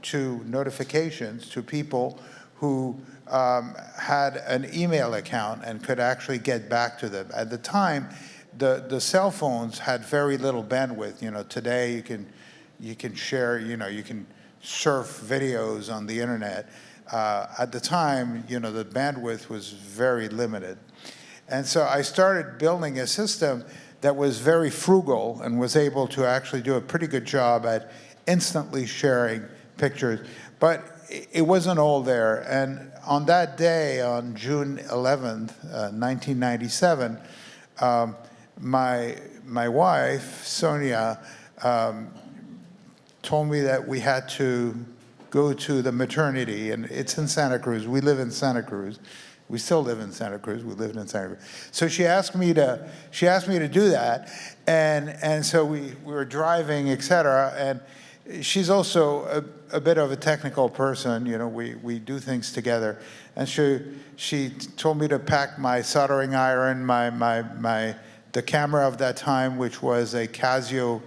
to notifications to people who had an email account and could actually get back to them. At the time, the cell phones had very little bandwidth. Today you can share, you can surf videos on the internet. At the time, the bandwidth was very limited. And so I started building a system that was very frugal and was able to actually do a pretty good job at instantly sharing pictures. But it wasn't all there. And on that day, on June 11th, 1997, my wife, Sonia, told me that we had to go to the maternity, and it's in Santa Cruz. We live in Santa Cruz. We still live in Santa Cruz. We lived in Santa Cruz. So she asked me to do that, and so we were driving, et cetera, and she's also a bit of a technical person. We do things together, and she told me to pack my soldering iron, the camera of that time, which was a Casio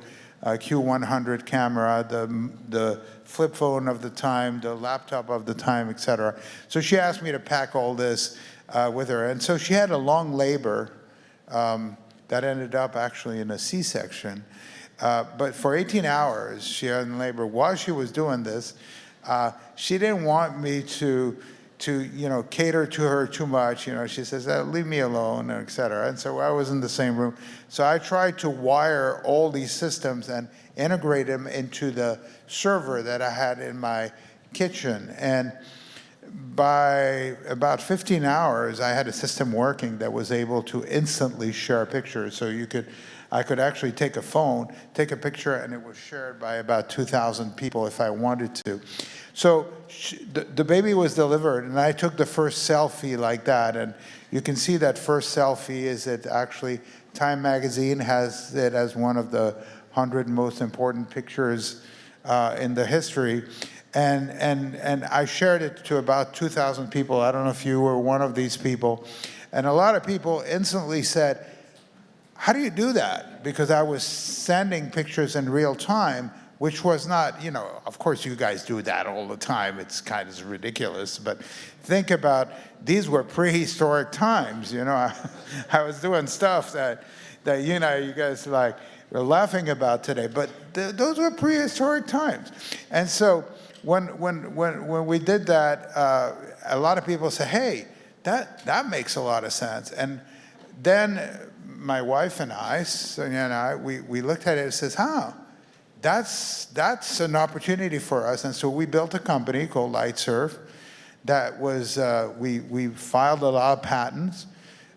Q100 camera, the flip phone of the time, the laptop of the time, et cetera. So she asked me to pack all this with her. And so she had a long labor that ended up actually in a C-section. But for 18 hours, she had in labor. While she was doing this, she didn't want me to cater to her too much. She says, leave me alone, et cetera. And so I was in the same room. So I tried to wire all these systems and integrate them into the server that I had in my kitchen. And by about 15 hours, I had a system working that was able to instantly share pictures. So I could actually take a phone, take a picture, and it was shared by about 2,000 people if I wanted to. So the baby was delivered, and I took the first selfie like that. And you can see that first selfie is that actually Time Magazine has it as one of the 100 most important pictures in the history. And I shared it to about 2,000 people. I don't know if you were one of these people. And a lot of people instantly said, how do you do that? Because I was sending pictures in real time, which was not, of course you guys do that all the time. It's kind of ridiculous, but think about, these were prehistoric times, I was doing stuff that you guys we're laughing about today, but those were prehistoric times. And so when we did that, a lot of people say, hey, that makes a lot of sense. And then my wife and I, Sonia and I, we looked at it and says, that's an opportunity for us. And so we built a company called LightSurf that was, we filed a lot of patents.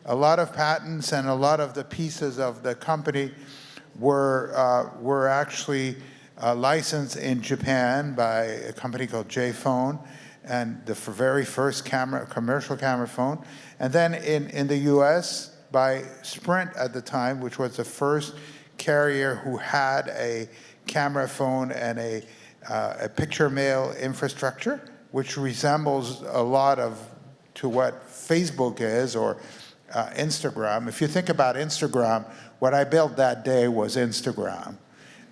A lot of patents and a lot of the pieces of the company were actually licensed in Japan by a company called J-Phone, and the very first commercial camera phone. And then in the US by Sprint at the time, which was the first carrier who had a camera phone and a picture mail infrastructure, which resembles a lot to what Facebook is or Instagram. If you think about Instagram, what I built that day was Instagram.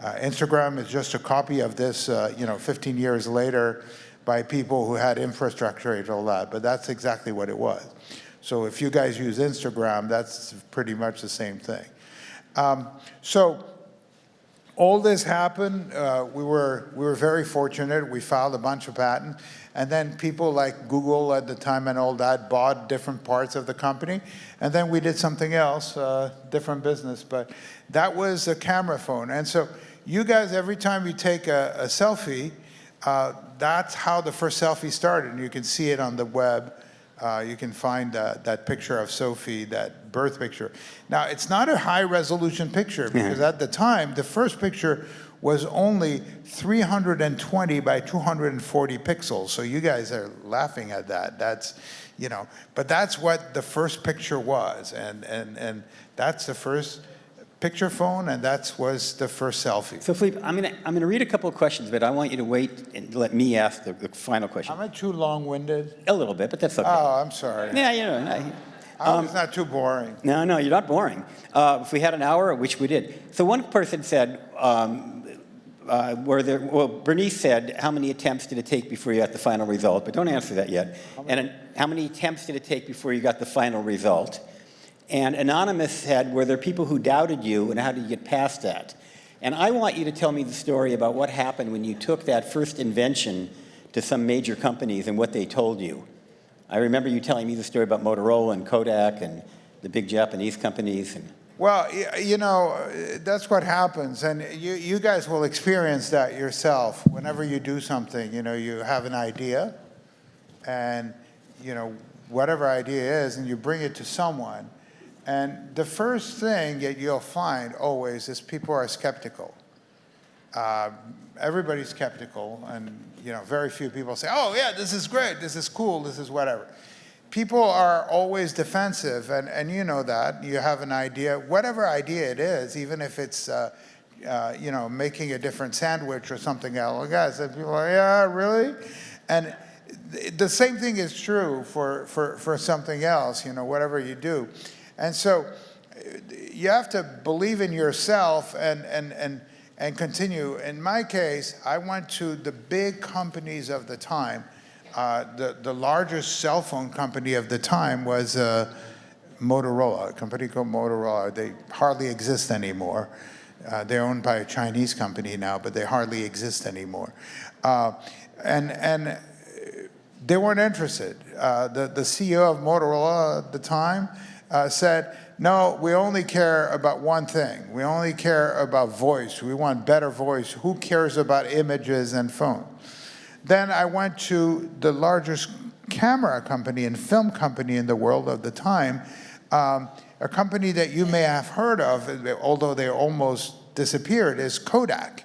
Instagram is just a copy of this, 15 years later by people who had infrastructure and all that, but that's exactly what it was. So if you guys use Instagram, that's pretty much the same thing. So all this happened. We were very fortunate. We filed a bunch of patents. And then people like Google at the time and all that bought different parts of the company. And then we did something else, different business. But that was a camera phone. And so you guys, every time you take a selfie, that's how the first selfie started. And you can see it on the web. You can find that picture of Sophie, that birth picture. Now, it's not a high-resolution picture, because at the time, the first picture was only 320 by 240 pixels. So you guys are laughing at that. That's, but that's what the first picture was. And that's the first picture phone, and that was the first selfie. So Philippe, I'm gonna read a couple of questions, but I want you to wait and let me ask the final question. Am I too long-winded? A little bit, but that's okay. Oh, I'm sorry. Yeah, it's not too boring. No, you're not boring. If we had an hour, which we did. So one person said, Bernice said, how many attempts did it take before you got the final result? But don't answer that yet. And how many attempts did it take before you got the final result? And Anonymous said, were there people who doubted you, and how did you get past that? And I want you to tell me the story about what happened when you took that first invention to some major companies and what they told you. I remember you telling me the story about Motorola and Kodak and the big Japanese companies. Well, that's what happens, and you guys will experience that yourself. Whenever you do something, you have an idea, and, whatever idea is, and you bring it to someone, and the first thing that you'll find always is people are skeptical. Everybody's skeptical, and very few people say, oh yeah, this is great, this is cool, this is whatever. People are always defensive, and you know that. You have an idea, whatever idea it is, even if it's making a different sandwich or something else. Guys, and people are, yeah, really? And the same thing is true for something else, whatever you do. And so you have to believe in yourself and continue. In my case, I went to the big companies of the time. The largest cell phone company of the time was Motorola, a company called Motorola. They hardly exist anymore. They're owned by a Chinese company now, but they hardly exist anymore. And they weren't interested. The CEO of Motorola at the time said, no, we only care about one thing. We only care about voice. We want better voice. Who cares about images and phone? Then I went to the largest camera company and film company in the world of the time, a company that you may have heard of, although they almost disappeared, is Kodak.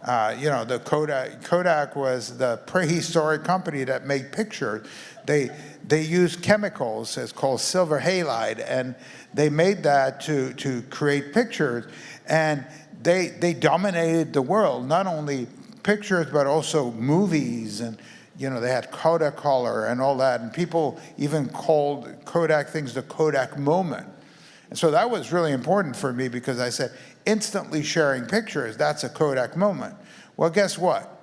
The Kodak was the prehistoric company that made pictures. They used chemicals, it's called silver halide, and they made that to create pictures, and they dominated the world, not only pictures but also movies, and they had Kodacolor and all that, and people even called Kodak things the Kodak moment. And so that was really important for me because I said, instantly sharing pictures, that's a Kodak moment. Well, guess what?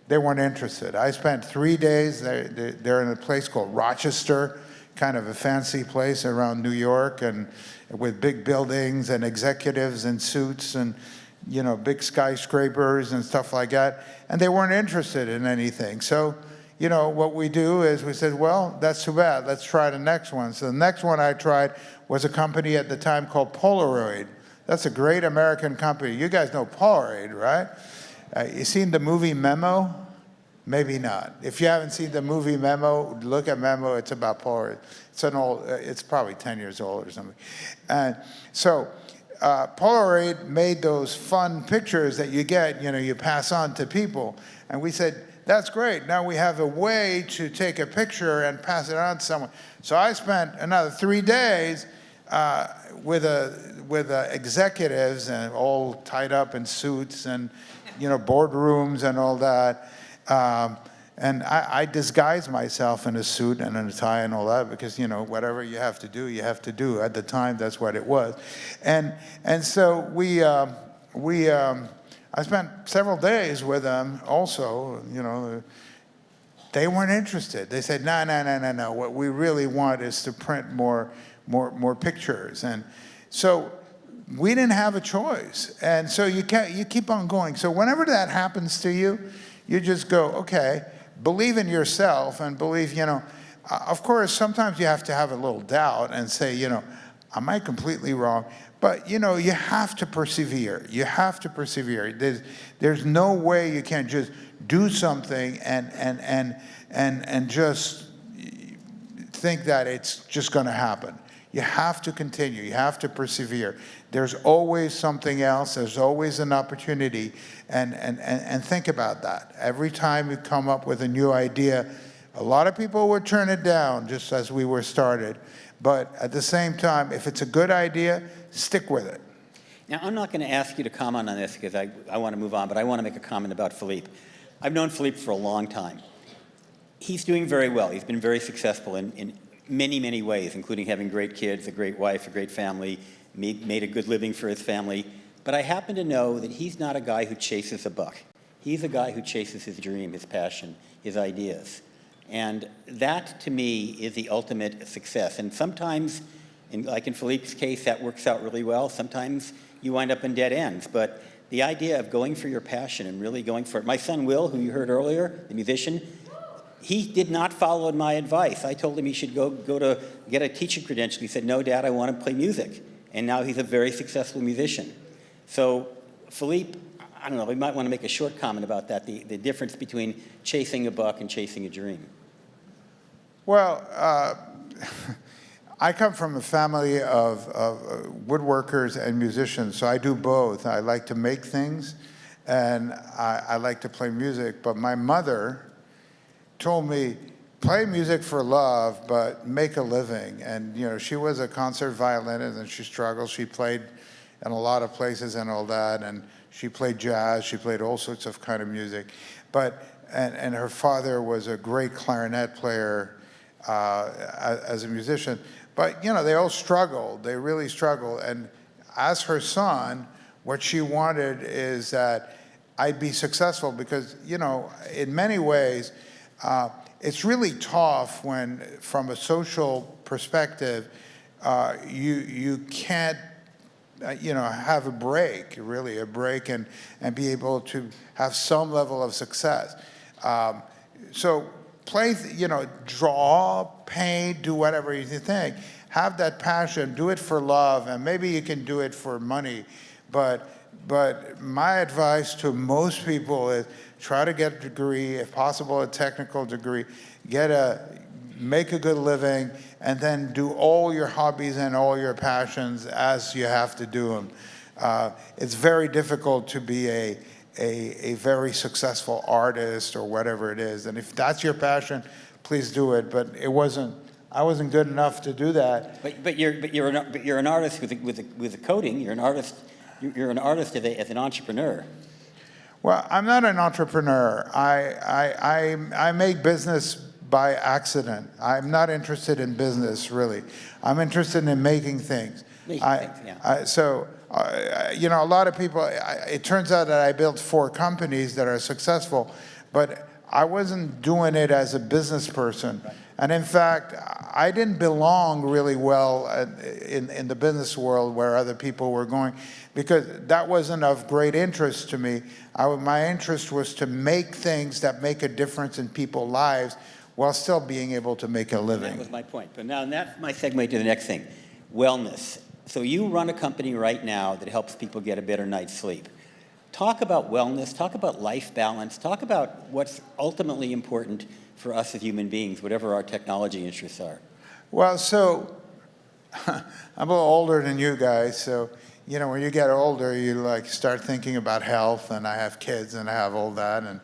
They weren't interested. I spent 3 days, they're in a place called Rochester, kind of a fancy place around New York, and with big buildings and executives in suits and, you know, big skyscrapers and stuff like that. And they weren't interested in anything. So, you know, what we do is we said, well, that's too bad. Let's try the next one. So the next one I tried was a company at the time called Polaroid. That's a great American company. You guys know Polaroid, right? You seen the movie Memo? Maybe not. If you haven't seen the movie Memo, look at Memo. It's about Polaroid. It's an old. It's probably 10 years old or something. And so Polaroid made those fun pictures that you get. You know, you pass on to people. And we said, that's great. Now we have a way to take a picture and pass it on to someone. So I spent another 3 days with executives and all tied up in suits and, you know, boardrooms and all that. And I disguised myself in a suit and in a tie and all that because, you know, whatever you have to do, you have to do. At the time, that's what it was. And so I spent several days with them also, you know. They weren't interested. They said, no. What we really want is to print more pictures. And so we didn't have a choice. And so you keep on going. So whenever that happens to you, you just go, okay, believe in yourself and believe, you know, of course, sometimes you have to have a little doubt and say, you know, am I completely wrong? But, you know, you have to persevere. You have to persevere. There's no way you can just do something and just think that it's just going to happen. You have to continue. You have to persevere. There's always something else. There's always an opportunity. And think about that. Every time you come up with a new idea, a lot of people would turn it down just as we were started. But at the same time, if it's a good idea, stick with it. Now, I'm not going to ask you to comment on this because I want to move on, but I want to make a comment about Philippe. I've known Philippe for a long time. He's doing very well. He's been very successful in many, many ways, including having great kids, a great wife, a great family, made a good living for his family. But I happen to know that he's not a guy who chases a buck. He's a guy who chases his dream, his passion, his ideas. And that, to me, is the ultimate success. And sometimes, like in Philippe's case, that works out really well. Sometimes you wind up in dead ends. But the idea of going for your passion and really going for it. My son Will, who you heard earlier, the musician, he did not follow my advice. I told him he should go to get a teaching credential. He said, no, Dad, I want to play music. And now he's a very successful musician. So Philippe, I don't know, we might want to make a short comment about that, the difference between chasing a buck and chasing a dream. Well, I come from a family of woodworkers and musicians, so I do both. I like to make things, and I like to play music. But my mother told me, play music for love, but make a living. And, you know, she was a concert violinist, and she struggled. She played in a lot of places and all that, and she played jazz. She played all sorts of kind of music. But, and her father was a great clarinet player as a musician. But, you know, they all struggled. They really struggled. And as her son, what she wanted is that I'd be successful because, you know, in many ways, it's really tough when, from a social perspective, you can't, you know, have a break, really a break, and be able to have some level of success. So play, you know, draw, paint, do whatever you think. Have that passion, do it for love, and maybe you can do it for money. But my advice to most people is try to get a degree, if possible a technical degree, make a good living, and then do all your hobbies and all your passions as you have to do them. It's very difficult to be a very successful artist or whatever it is. And if that's your passion, please do it. But I wasn't good enough to do that. But you're an artist with a coding. You're an artist. You're an artist as an entrepreneur. Well, I'm not an entrepreneur. I make business by accident. I'm not interested in business, really. I'm interested in making things. You know, a lot of people, it turns out that I built 4 companies that are successful, but I wasn't doing it as a business person. And in fact, I didn't belong really well in the business world where other people were going, because that wasn't of great interest to me. My interest was to make things that make a difference in people's lives while still being able to make a living. That was my point. But now that's my segue to the next thing, wellness. So you run a company right now that helps people get a better night's sleep. Talk about wellness, talk about life balance, talk about what's ultimately important for us as human beings, whatever our technology interests are. Well, so I'm a little older than you guys, so you know, when you get older, you like start thinking about health, and I have kids and I have all that,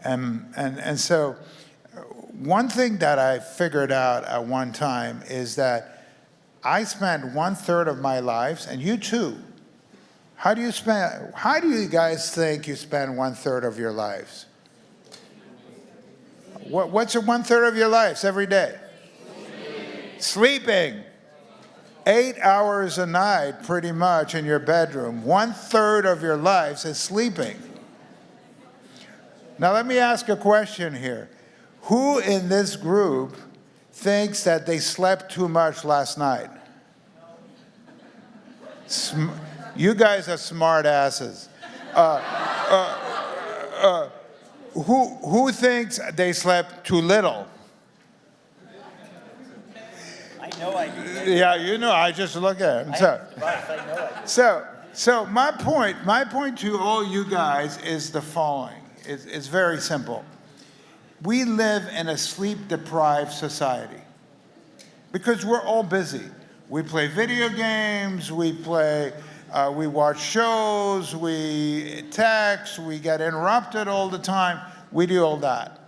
and so one thing that I figured out at one time is that I spent 1/3 of my life, and you too. How do you guys think you spend 1/3 of your lives? What's 1/3 of your lives every day? Sleeping. 8 hours a night, pretty much, in your bedroom. 1/3 of your lives is sleeping. Now let me ask a question here. Who in this group thinks that they slept too much last night? You guys are smart asses. Who thinks they slept too little? I know I do. Yeah, you know, I just look at him. So my point to all you guys is the following. It's very simple. We live in a sleep-deprived society because we're all busy. We play video games, we watch shows, we text, we get interrupted all the time. We do all that.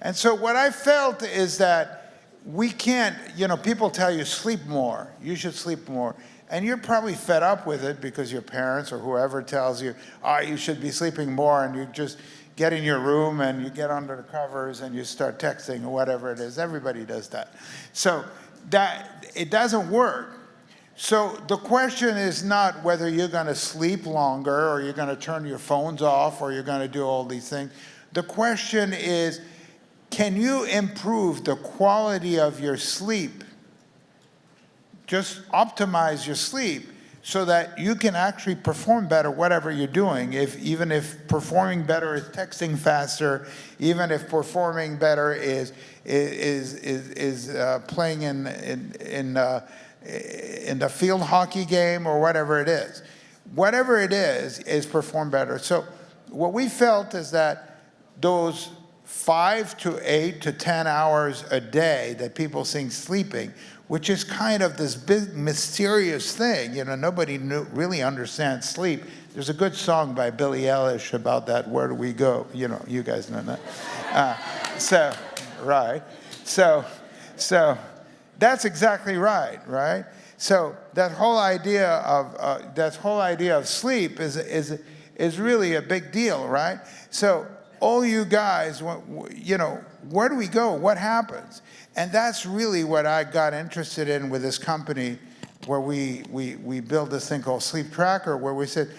And so what I felt is that we can't, you know, people tell you sleep more, you should sleep more. And you're probably fed up with it because your parents or whoever tells you, oh, you should be sleeping more, and you just get in your room and you get under the covers and you start texting or whatever it is. Everybody does that. So that it doesn't work. So the question is not whether you're going to sleep longer or you're going to turn your phones off or you're going to do all these things. The question is, can you improve the quality of your sleep? Just optimize your sleep so that you can actually perform better whatever you're doing. Even if performing better is texting faster, even if performing better is playing in the field hockey game or whatever it is. Whatever it is perform better. So what we felt is that those 5 to 8 to 10 hours a day that people think sleeping, which is kind of this big mysterious thing. You know, nobody really understands sleep. There's a good song by Billie Eilish about that, Where Do We Go? You know, you guys know that. So that's exactly right? So that whole idea of sleep is really a big deal, right? So all you guys, you know, where do we go? What happens? And that's really what I got interested in with this company, where we built this thing called Sleep Tracker, where we said,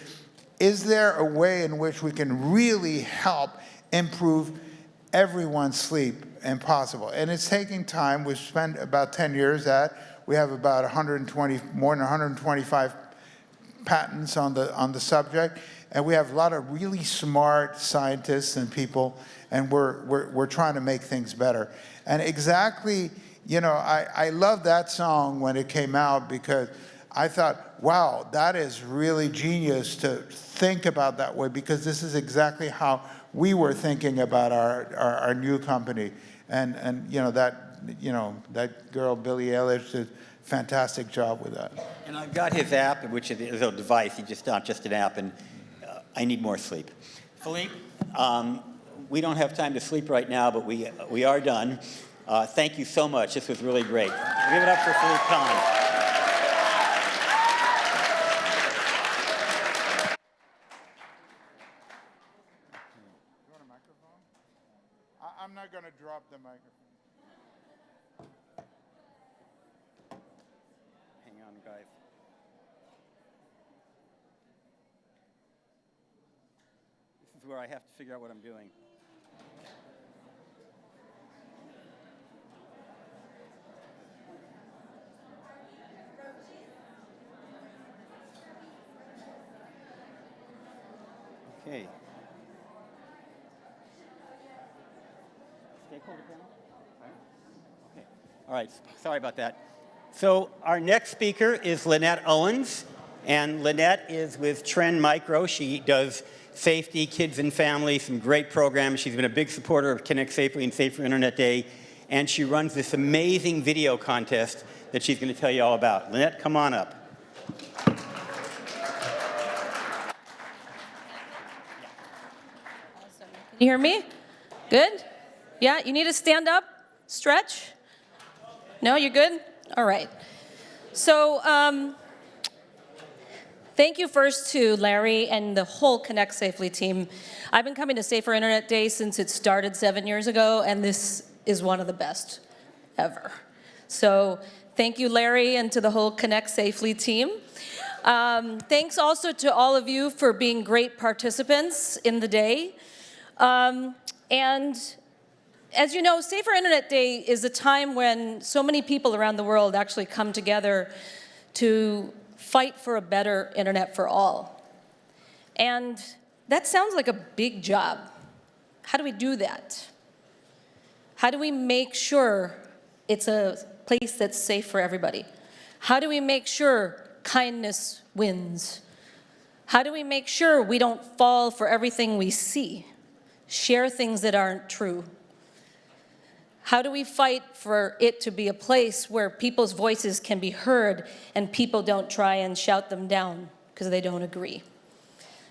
is there a way in which we can really help improve everyone's sleep and possible? And it's taking time. We've spent about 10 years at it. We have about more than 125 patents on the subject. And we have a lot of really smart scientists and people, and we're trying to make things better. And exactly, you know, I love that song when it came out because I thought, wow, that is really genius to think about that way, because this is exactly how we were thinking about our new company. And you know, that girl, Billie Eilish, did a fantastic job with that. And I've got his app, which is a device. It's not just an app, and I need more sleep. Philippe, we don't have time to sleep right now, but we are done. Thank you so much. This was really great. Give it up for Philippe Kahn. I'm not going to drop the microphone. Hang on, guys. This is where I have to figure out what I'm doing. Okay. Stakeholder panel? Okay. All right, sorry about that. So our next speaker is Lynette Owens, and Lynette is with Trend Micro. She does safety, kids and family, some great programs. She's been a big supporter of Connect Safely and Safer Internet Day, and she runs this amazing video contest that she's going to tell you all about. Lynette, come on up. Can you hear me? Good? Yeah, you need to stand up, stretch? No, you're good? All right. So thank you first to Larry and the whole Connect Safely team. I've been coming to Safer Internet Day since it started 7 years ago, and this is one of the best ever. So thank you, Larry, and to the whole Connect Safely team. Thanks also to all of you for being great participants in the day. And as you know, Safer Internet Day is a time when so many people around the world actually come together to fight for a better internet for all. And that sounds like a big job. How do we do that? How do we make sure it's a place that's safe for everybody? How do we make sure kindness wins? How do we make sure we don't fall for everything we see? Share things that aren't true? How do we fight for it to be a place where people's voices can be heard and people don't try and shout them down because they don't agree?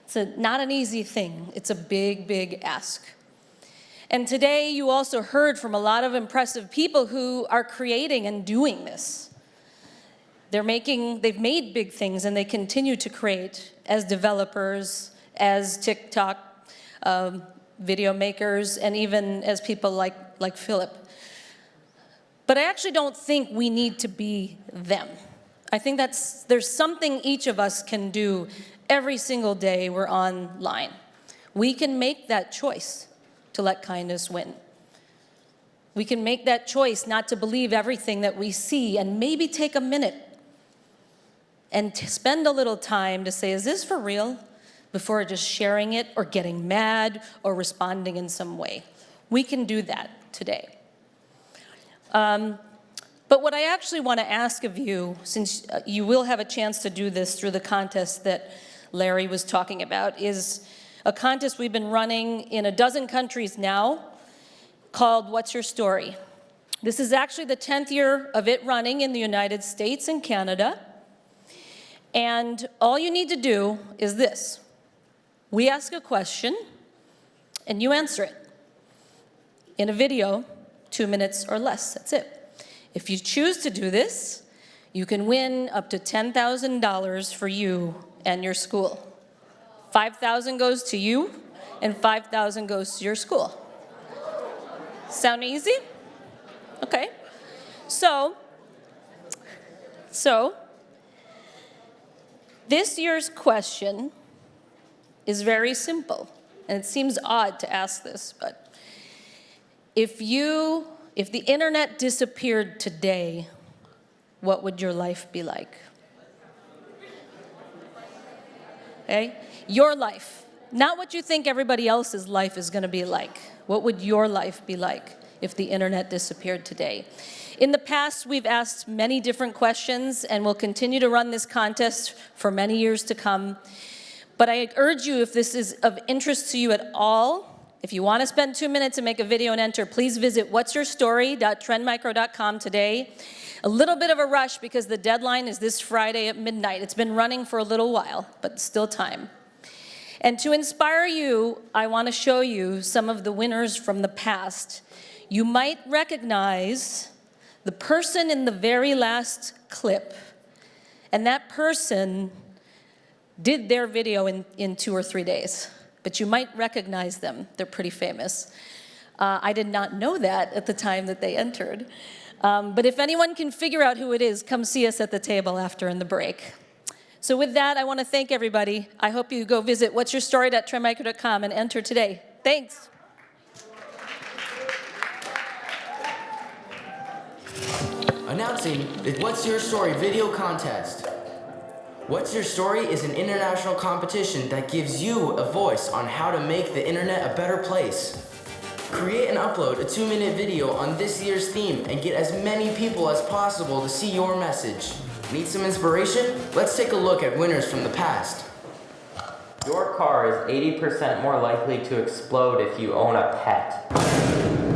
It's not an easy thing. It's a big, big ask. And today you also heard from a lot of impressive people who are creating and doing this. They've made big things and they continue to create as developers, as TikTok video makers, and even as people like Philip. But I actually don't think we need to be them. I think there's something each of us can do every single day we're online. We can make that choice to let kindness win. We can make that choice not to believe everything that we see and maybe take a minute and spend a little time to say, is this for real? Before just sharing it or getting mad or responding in some way. We can do that today. But what I actually want to ask of you, since you will have a chance to do this through the contest that Larry was talking about, is a contest we've been running in 12 countries now called What's Your Story? This is actually the 10th year of it running in the United States and Canada. And all you need to do is this. We ask a question, and you answer it. In a video, 2 minutes or less, that's it. If you choose to do this, you can win up to $10,000 for you and your school. $5,000 goes to you, and $5,000 goes to your school. Sound easy? Okay. So this year's question is very simple, and it seems odd to ask this, but if the internet disappeared today, what would your life be like? Okay? Your life, not what you think everybody else's life is going to be like. What would your life be like if the internet disappeared today? In the past, we've asked many different questions, and we'll continue to run this contest for many years to come. But I urge you, if this is of interest to you at all, if you want to spend 2 minutes and make a video and enter, please visit whatsyourstory.trendmicro.com today. A little bit of a rush because the deadline is this Friday at midnight. It's been running for a little while, but still time. And to inspire you, I want to show you some of the winners from the past. You might recognize the person in the very last clip, and that person did their video in 2 or 3 days, but you might recognize them. They're pretty famous. I did not know that at the time that they entered. But if anyone can figure out who it is, come see us at the table after in the break. So with that, I want to thank everybody. I hope you go visit whatsyourstory.trendmicro.com and enter today. Thanks. Announcing the What's Your Story video contest. What's Your Story is an international competition that gives you a voice on how to make the internet a better place. Create and upload a 2-minute video on this year's theme and get as many people as possible to see your message. Need some inspiration? Let's take a look at winners from the past. Your car is 80% more likely to explode if you own a pet.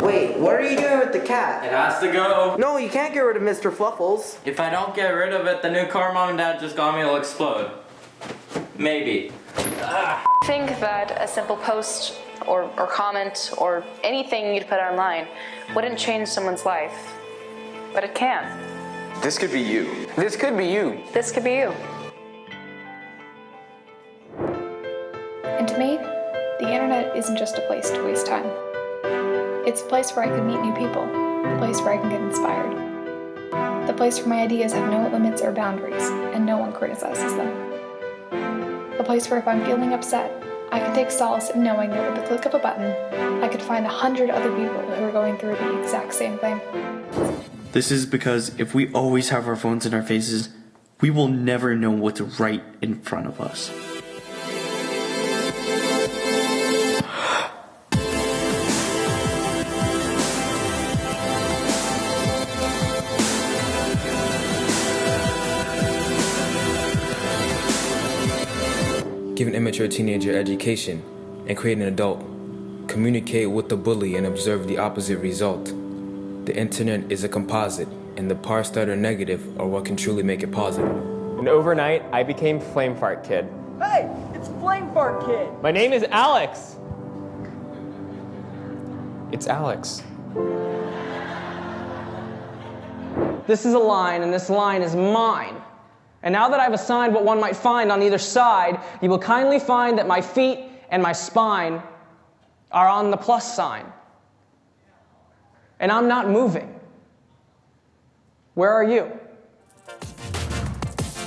Wait, what are you doing with the cat? It has to go. No, you can't get rid of Mr. Fluffles. If I don't get rid of it, the new car mom and dad just got me will explode. Maybe. I think that a simple post or comment or anything you'd put online wouldn't change someone's life. But it can. This could be you. This could be you. This could be you. And to me, the internet isn't just a place to waste time. It's a place where I can meet new people, a place where I can get inspired, the place where my ideas have no limits or boundaries and no one criticizes them, a place where if I'm feeling upset, I can take solace in knowing that with the click of a button, I could find 100 other people who are going through the exact same thing. This is because if we always have our phones in our faces, we will never know what's right in front of us. Give an immature teenager education and create an adult. Communicate with the bully and observe the opposite result. The internet is a composite, and the parts that are negative are what can truly make it positive. And overnight, I became Flame Fart Kid. Hey, it's Flame Fart Kid. My name is Alex. It's Alex. This is a line, and this line is mine. And now that I've assigned what one might find on either side, you will kindly find that my feet and my spine are on the plus sign. And I'm not moving. Where are you?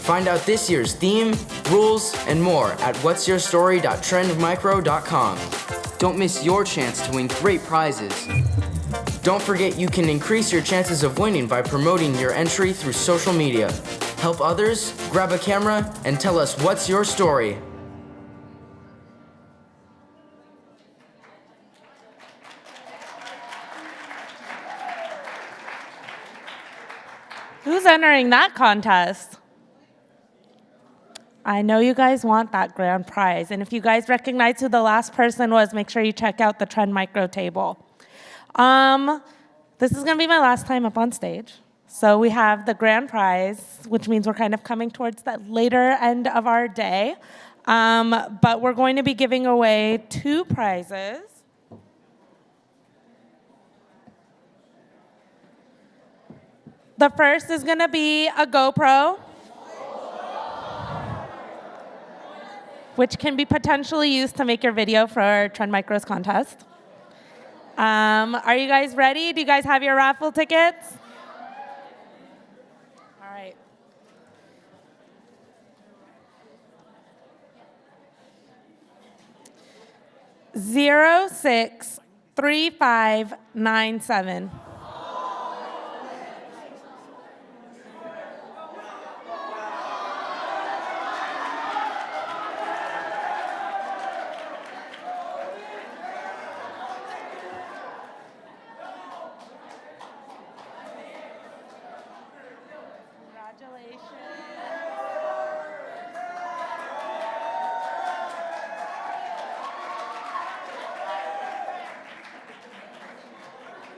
Find out this year's theme, rules, and more at whatsyourstory.trendmicro.com. Don't miss your chance to win great prizes. Don't forget you can increase your chances of winning by promoting your entry through social media. Help others, grab a camera, and tell us what's your story. Who's entering that contest? I know you guys want that grand prize. And if you guys recognize who the last person was, make sure you check out the Trend Micro table. This is going to be my last time up on stage. So we have the grand prize, which means we're kind of coming towards the later end of our day. But we're going to be giving away 2 prizes. The first is going to be a GoPro, which can be potentially used to make your video for Trend Micro's contest. Are you guys ready? Do you guys have your raffle tickets? All right. Zero 63597.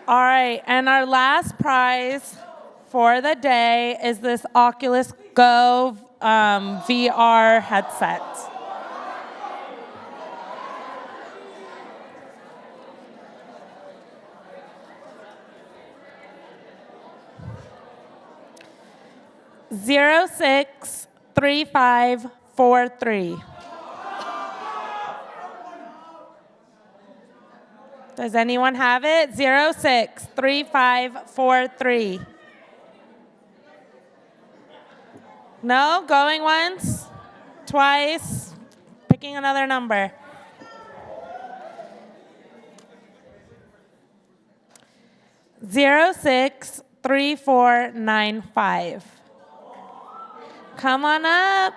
All right, and our last prize for the day is this Oculus Go VR headset. Zero 63543. Does anyone have it? 063543. No? Going once? Twice? Picking another number. Zero 063495. Come on up.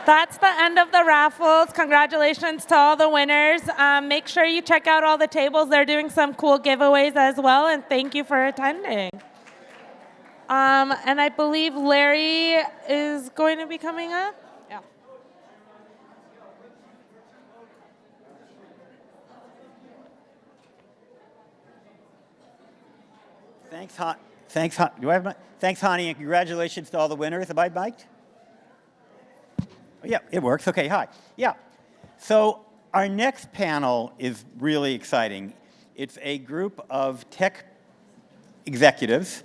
That's the end of the raffles. Congratulations to all the winners. Make sure you check out all the tables. They're doing some cool giveaways as well, and thank you for attending. And I believe Larry is going to be coming up. Yeah. Thanks, Thanks, Hani, and congratulations to all the winners. Have I mic'd? Oh, yeah, it works. Okay, hi. Yeah. So our next panel is really exciting. It's a group of tech executives,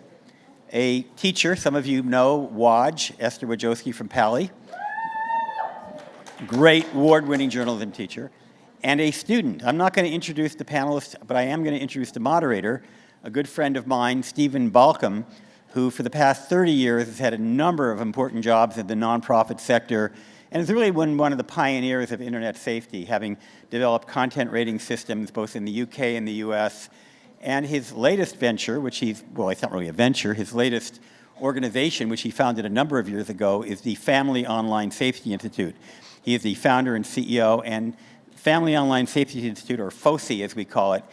a teacher, some of you know Waj, Esther Wojcicki from Pali, great award-winning journalism teacher, and a student. I'm not going to introduce the panelists, but I am going to introduce the moderator, a good friend of mine, Stephen Balcom, who for the past 30 years has had a number of important jobs in the nonprofit sector and has really been one of the pioneers of internet safety, having developed content rating systems both in the UK and the US. And his latest venture, which well, it's not really a venture, his latest organization, which he founded a number of years ago, is the Family Online Safety Institute. He is the founder and CEO, and Family Online Safety Institute, or FOSI as we call it,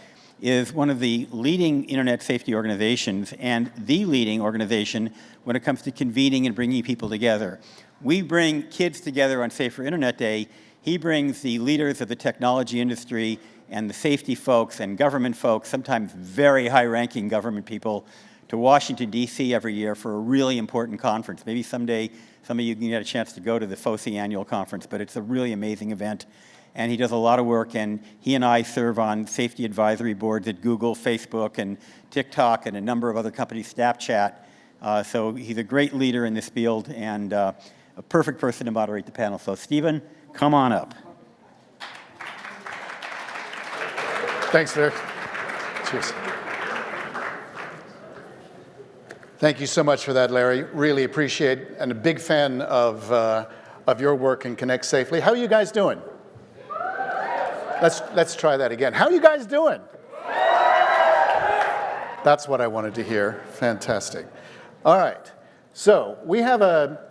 is one of the leading internet safety organizations and the leading organization when it comes to convening and bringing people together. We bring kids together on Safer Internet Day. He brings the leaders of the technology industry and the safety folks and government folks, sometimes very high-ranking government people, to Washington, D.C. every year for a really important conference. Maybe someday some of you can get a chance to go to the FOSI annual conference, but it's a really amazing event. And he does a lot of work, and he and I serve on safety advisory boards at Google, Facebook, and TikTok, and a number of other companies, Snapchat. So he's a great leader in this field and a perfect person to moderate the panel. So Stephen, come on up. Thanks, Vic. Cheers. Thank you so much for that, Larry. Really appreciate it, and a big fan of your work in Connect Safely. How are you guys doing? Let's try that again. How are you guys doing? That's what I wanted to hear. Fantastic. All right. So we have a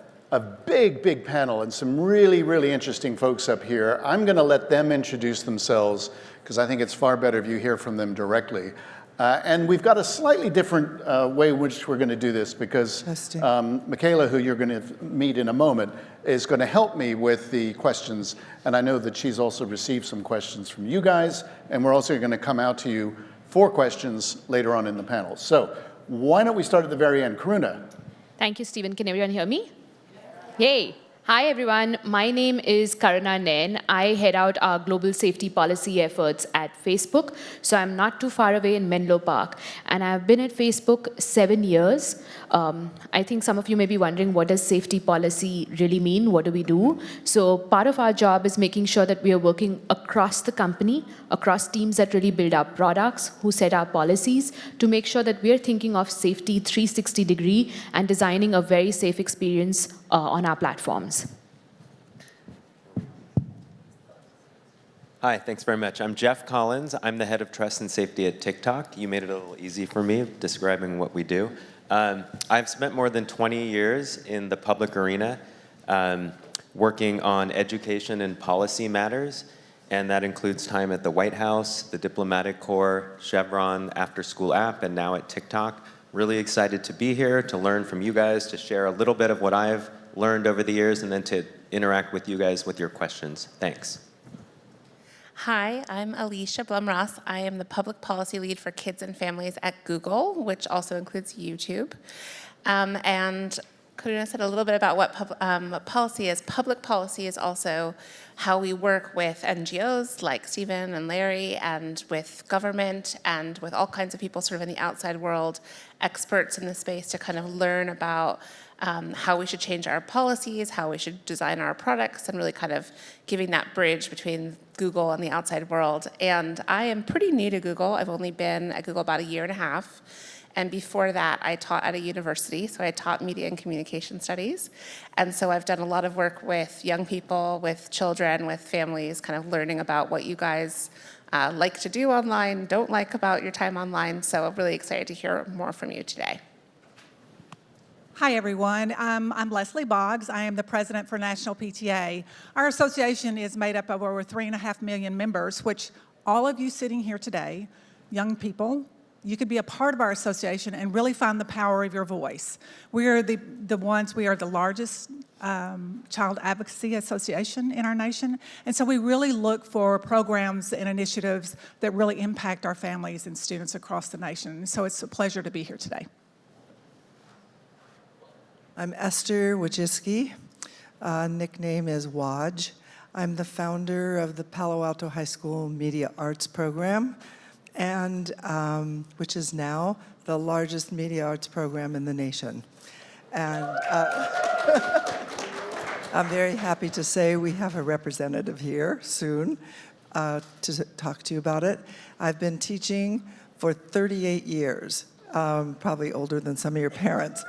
big panel and some really, really interesting folks up here. I'm going to let them introduce themselves because I think it's far better if you hear from them directly. And we've got a slightly different way in which we're going to do this because Michaela, who you're going to meet in a moment, is going to help me with the questions. And I know that she's also received some questions from you guys. And we're also going to come out to you for questions later on in the panel. So why don't we start at the very end? Karuna. Thank you, Stephen. Can everyone hear me? Yay. Hi, everyone. My name is Karuna Nain. I head out our global safety policy efforts at Facebook. So I'm not too far away in Menlo Park. And I've been at Facebook 7 years. I think some of you may be wondering, what does safety policy really mean? What do we do? So part of our job is making sure that we are working across the company, across teams that really build our products, who set our policies, to make sure that we are thinking of safety 360 degree and designing a very safe experience on our platforms. Hi, thanks very much. I'm Jeff Collins. I'm the head of trust and safety at TikTok. You made it a little easy for me describing what we do. I've spent more than 20 years in the public arena working on education and policy matters, and that includes time at the White House, the Diplomatic Corps, Chevron, After School App, and now at TikTok. Really excited to be here, to learn from you guys, to share a little bit of what I've learned over the years, and then to interact with you guys with your questions. Thanks. Hi, I'm Alicia Blum-Ross. I am the public policy lead for kids and families at Google, which also includes YouTube. And Karuna said a little bit about what policy is. Public policy is also how we work with NGOs like Stephen and Larry, and with government, and with all kinds of people sort of in the outside world, experts in the space, to kind of learn about how we should change our policies, how we should design our products, and really kind of giving that bridge between Google and the outside world. And I am pretty new to Google. I've only been at Google about a year and a half. And before that, I taught at a university, so I taught media and communication studies. And so I've done a lot of work with young people, with children, with families, kind of learning about what you guys like to do online, don't like about your time online. So I'm really excited to hear more from you today. Hi, everyone. I'm Leslie Boggs. I am the president for National PTA. Our association is made up of over 3.5 million members, which all of you sitting here today, young people, you could be a part of our association and really find the power of your voice. We are the largest child advocacy association in our nation, and so we really look for programs and initiatives that really impact our families and students across the nation. So it's a pleasure to be here today. I'm Esther Wojcicki. Nickname is Waj. I'm the founder of the Palo Alto High School Media Arts Program, and which is now the largest media arts program in the nation. And I'm very happy to say we have a representative here soon to talk to you about it. I've been teaching for 38 years, probably older than some of your parents.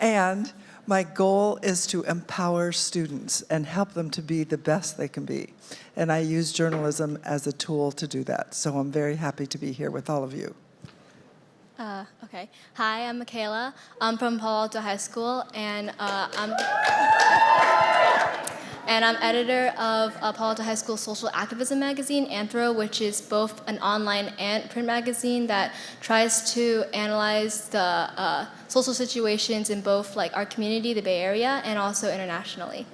And my goal is to empower students and help them to be the best they can be. And I use journalism as a tool to do that. So I'm very happy to be here with all of you. Okay. Hi, I'm Michaela. I'm from Palo Alto High School, and I'm editor of Palo Alto High School social activism magazine, Anthro, which is both an online and print magazine that tries to analyze the social situations in both like our community, the Bay Area, and also internationally.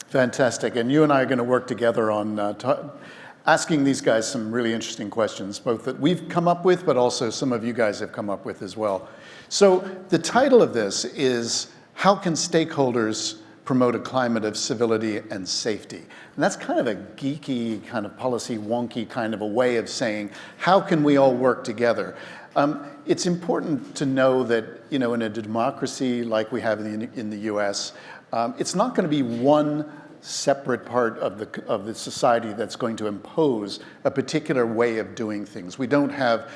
Fantastic. And you and I are going to work together on asking these guys some really interesting questions, both that we've come up with, but also some of you guys have come up with as well. So the title of this is, How Can Stakeholders Promote a Climate of Civility and Safety? And that's kind of a geeky, kind of policy wonky kind of a way of saying, how can we all work together? It's important to know that, you know, in a democracy like we have in the US, it's not going to be one separate part of the society that's going to impose a particular way of doing things. We don't have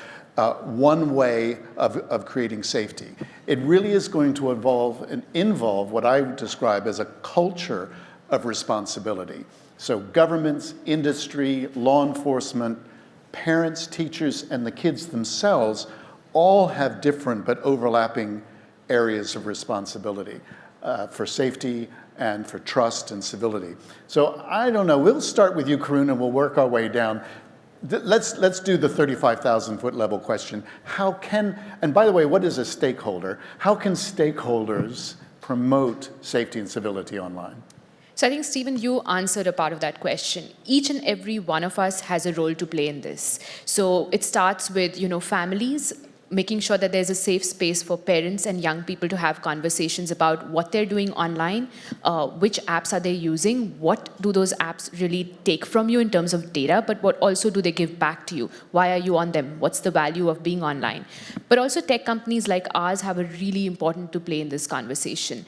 one way of creating safety. It really is going to involve what I would describe as a culture of responsibility. So governments, industry, law enforcement, parents, teachers, and the kids themselves all have different but overlapping areas of responsibility for safety and for trust and civility. So I don't know, we'll start with you, Karuna, and we'll work our way down. Let's do the 35,000-foot level question. How can, and by the way, what is a stakeholder? How can stakeholders promote safety and civility online? So I think, Stephen, you answered a part of that question. Each and every one of us has a role to play in this. So it starts with, families, making sure that there's a safe space for parents and young people to have conversations about what they're doing online, which apps are they using, what do those apps really take from you in terms of data, but what also do they give back to you? Why are you on them? What's the value of being online? But also tech companies like ours have a really important to play in this conversation.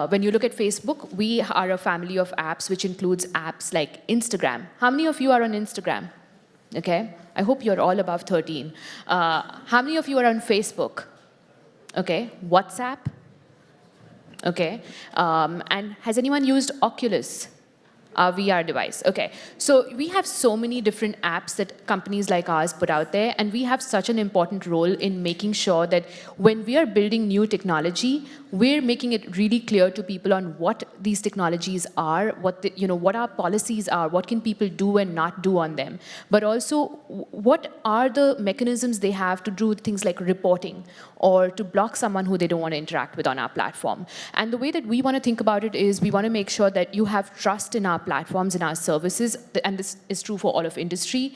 When you look at Facebook, we are a family of apps which includes apps like Instagram. How many of you are on Instagram? Okay, I hope you're all above 13. How many of you are on Facebook? Okay, WhatsApp? Okay, and has anyone used Oculus, our VR device? Okay, so we have so many different apps that companies like ours put out there, and we have such an important role in making sure that when we are building new technology, we're making it really clear to people on what these technologies are, what our policies are, what can people do and not do on them, but also what are the mechanisms they have to do things like reporting or to block someone who they don't want to interact with on our platform. And the way that we want to think about it is we want to make sure that you have trust in our platforms and our services, and this is true for all of industry.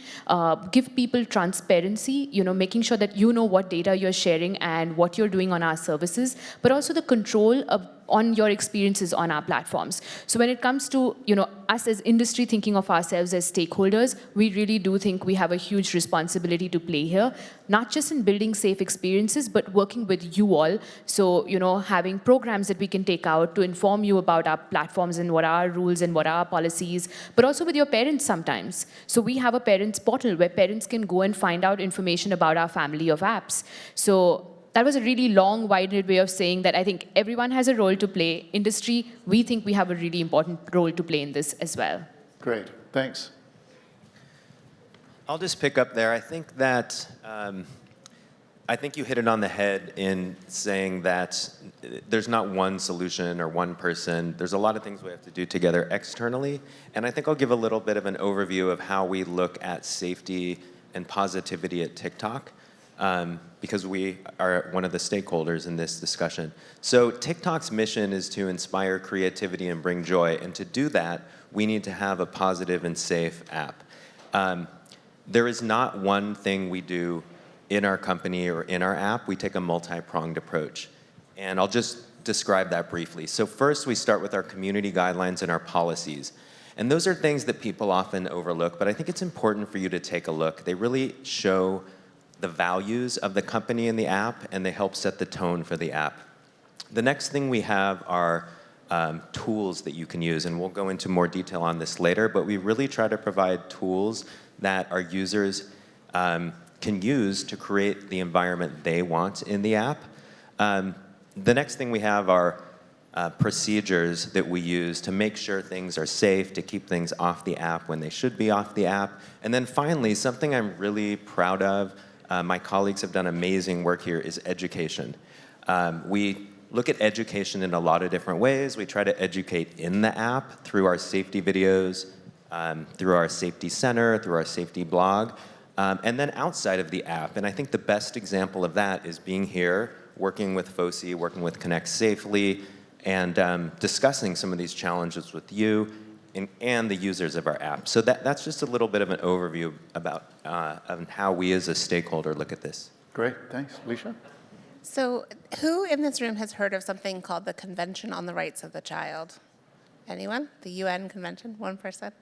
Give people transparency, making sure that you know what data you're sharing and what you're doing on our services, but also the control on your experiences on our platforms. So when it comes to us as industry thinking of ourselves as stakeholders, we really do think we have a huge responsibility to play here, not just in building safe experiences, but working with you all. So having programs that we can take out to inform you about our platforms and what are our rules and what are our policies, but also with your parents sometimes. So we have a parents portal where parents can go and find out information about our family of apps. So that was a really long-winded way of saying that I think everyone has a role to play. Industry, we think we have a really important role to play in this as well. Great, thanks. I'll just pick up there. I think that I think you hit it on the head in saying that there's not one solution or one person. There's a lot of things we have to do together externally, and I think I'll give a little bit of an overview of how we look at safety and positivity at TikTok. Because we are one of the stakeholders in this discussion. So TikTok's mission is to inspire creativity and bring joy, and to do that, we need to have a positive and safe app. There is not one thing we do in our company or in our app. We take a multi-pronged approach, and I'll just describe that briefly. So first, we start with our community guidelines and our policies. And those are things that people often overlook, but I think it's important for you to take a look. They really show the values of the company and the app, and they help set the tone for the app. The next thing we have are tools that you can use, and we'll go into more detail on this later, but we really try to provide tools that our users can use to create the environment they want in the app. The next thing we have are procedures that we use to make sure things are safe, to keep things off the app when they should be off the app. And then finally, something I'm really proud of, my colleagues have done amazing work here, is education. We look at education in a lot of different ways. We try to educate in the app through our safety videos, through our safety center, through our safety blog, and then outside of the app. And I think the best example of that is being here, working with FOSI, working with ConnectSafely, and discussing some of these challenges with you and the users of our app. So that's just a little bit of an overview about how we as a stakeholder look at this. Great, thanks. Alicia? So who in this room has heard of something called the Convention on the Rights of the Child? Anyone? The UN Convention? One person?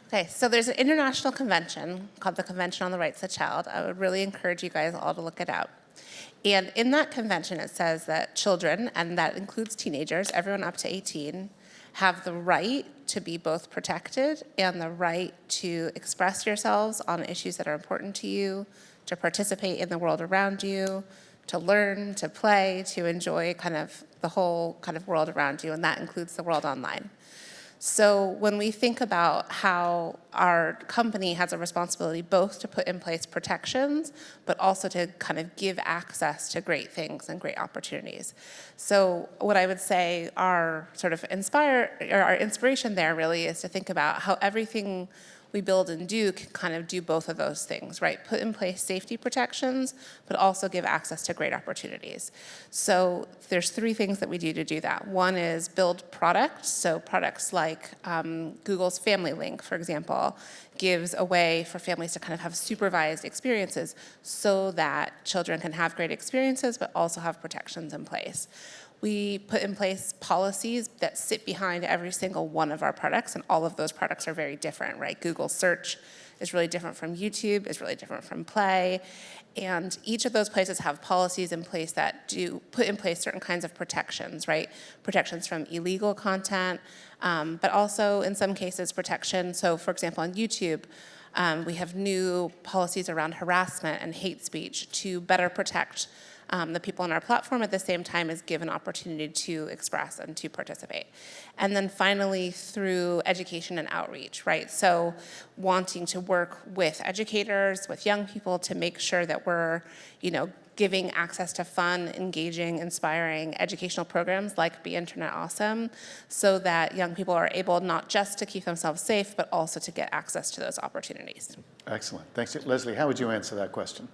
Okay, so there's an international convention called the Convention on the Rights of the Child. I would really encourage you guys all to look it out. And in that convention, it says that children, and that includes teenagers, everyone up to 18, have the right to be both protected and the right to express yourselves on issues that are important to you, to participate in the world around you, to learn, to play, to enjoy kind of the whole kind of world around you, and that includes the world online. So when we think about how our company has a responsibility both to put in place protections, but also to kind of give access to great things and great opportunities. So what I would say our sort of our inspiration there really is to think about how everything we build and do can kind of do both of those things, right? Put in place safety protections, but also give access to great opportunities. So there's three things that we do that. One is build products. So products like Google's Family Link, for example, gives a way for families to kind of have supervised experiences so that children can have great experiences, but also have protections in place. We put in place policies that sit behind every single one of our products, and all of those products are very different, right? Google Search is really different from YouTube, is really different from Play, and each of those places have policies in place that do put in place certain kinds of protections, right? Protections from illegal content, but also in some cases protection. So for example, on YouTube, we have new policies around harassment and hate speech to better protect the people on our platform at the same time as give an opportunity to express and to participate. And then finally, through education and outreach, right? So wanting to work with educators, with young people to make sure that we're, giving access to fun, engaging, inspiring educational programs like Be Internet Awesome, so that young people are able not just to keep themselves safe, but also to get access to those opportunities. Excellent. Thanks. Leslie, how would you answer that question?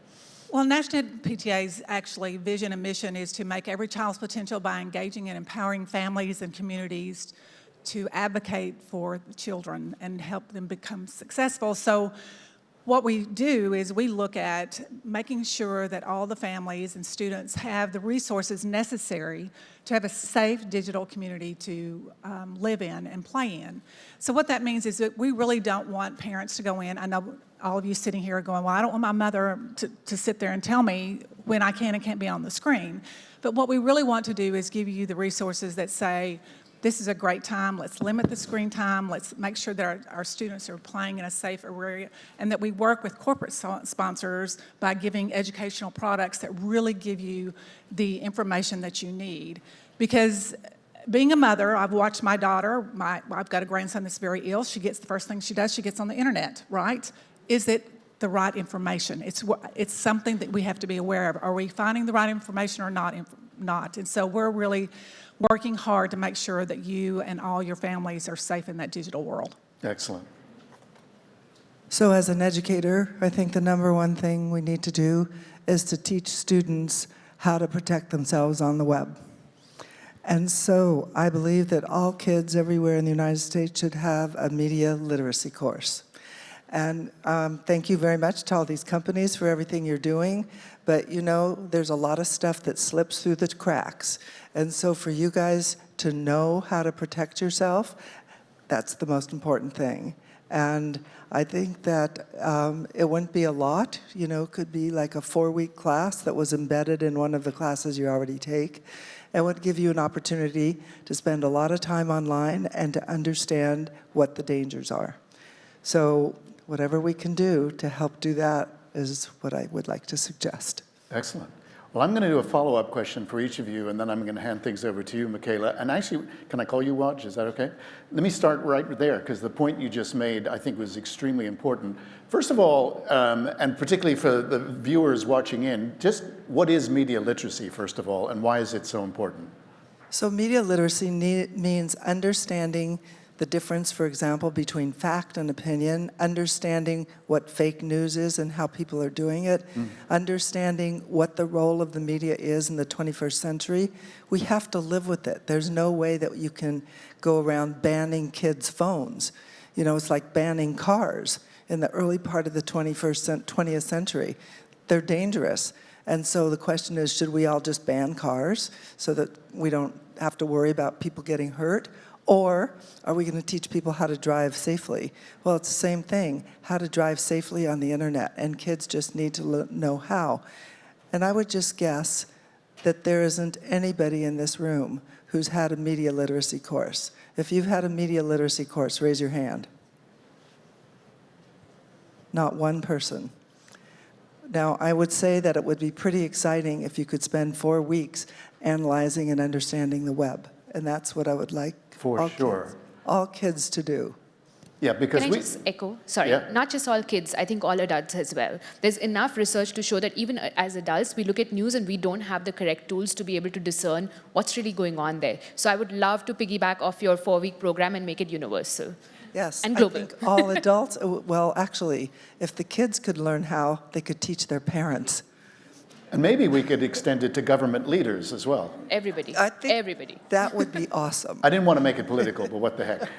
Well, National PTA's actually vision and mission is to make every child's potential by engaging and empowering families and communities to advocate for the children and help them become successful. So what we do is we look at making sure that all the families and students have the resources necessary to have a safe digital community to live in and play in. So what that means is that we really don't want parents to go in. I know all of you sitting here are going, well, I don't want my mother to sit there and tell me when I can and can't be on the screen. But what we really want to do is give you the resources that say, this is a great time, let's limit the screen time, let's make sure that our students are playing in a safe area, and that we work with corporate sponsors by giving educational products that really give you the information that you need. Because being a mother, I've watched my daughter, I've got a grandson that's very ill, the first thing she does, she gets on the internet, right? Is it the right information? It's something that we have to be aware of. Are we finding the right information or not? And so we're really working hard to make sure that you and all your families are safe in that digital world. Excellent. So as an educator, I think the number one thing we need to do is to teach students how to protect themselves on the web. And so I believe that all kids everywhere in the United States should have a media literacy course. And thank you very much to all these companies for everything you're doing. But you know, there's a lot of stuff that slips through the cracks. And so for you guys to know how to protect yourself, that's the most important thing. And I think that it wouldn't be a lot, you know, it could be like a 4-week class that was embedded in one of the classes you already take. It would give you an opportunity to spend a lot of time online and to understand what the dangers are. So whatever we can do to help do that is what I would like to suggest. Excellent. Well, I'm going to do a follow-up question for each of you, and then I'm going to hand things over to you, Michaela. And actually, can I call you Waj? Is that okay? Let me start right there, because the point you just made, I think, was extremely important. First of all, and particularly for the viewers watching in, just what is media literacy, first of all, and why is it so important? So media literacy means understanding the difference, for example, between fact and opinion, understanding what fake news is and how people are doing it, understanding what the role of the media is in the 21st century. We have to live with it. There's no way that you can go around banning kids' phones. You know, it's like banning cars in the early part of the 20th century. They're dangerous. And so the question is, should we all just ban cars so that we don't have to worry about people getting hurt? Or are we going to teach people how to drive safely? Well, it's the same thing, how to drive safely on the internet, and kids just need to know how. And I would just guess that there isn't anybody in this room who's had a media literacy course. If you've had a media literacy course, raise your hand. Not one person. Now, I would say that it would be pretty exciting if you could spend 4 weeks analyzing and understanding the web. And that's what I would like all kids to do. Yeah, because Can I just echo? Sorry, not just all kids, I think all adults as well. There's enough research to show that even as adults, we look at news and we don't have the correct tools to be able to discern what's really going on there. So I would love to piggyback off your 4-week program and make it universal. Yes, and global. I think all adults, well, actually, if the kids could learn how, they could teach their parents. And maybe we could extend it to government leaders as well. Everybody. I think everybody. That would be awesome. I didn't want to make it political, but what the heck.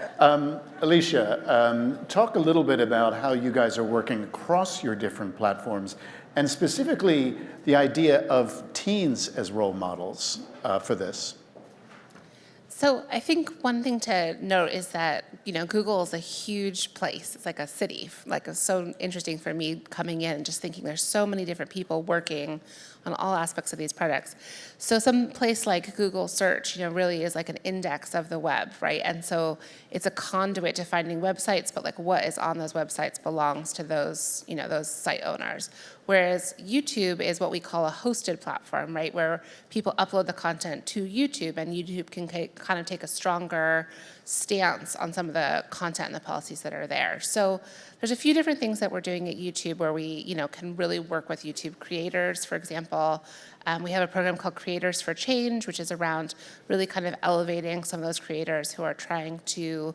Alicia, talk a little bit about how you guys are working across your different platforms, and specifically the idea of teens as role models for this. So I think one thing to note is that, you know, Google is a huge place. It's like a city. Like, it's so interesting for me coming in and just thinking there's so many different people working on all aspects of these products. So some place like Google search, you know, really is like an index of the web, right? And so it's a conduit to finding websites, but like what is on those websites belongs to those, you know, those site owners. Whereas YouTube is what we call a hosted platform, right? Where people upload the content to YouTube, and YouTube can kind of take a stronger stance on some of the content and the policies that are there. So there's a few different things that we're doing at YouTube where we, you know, can really work with YouTube creators, for example, We have a program called Creators for Change, which is around really kind of elevating some of those creators who are trying to,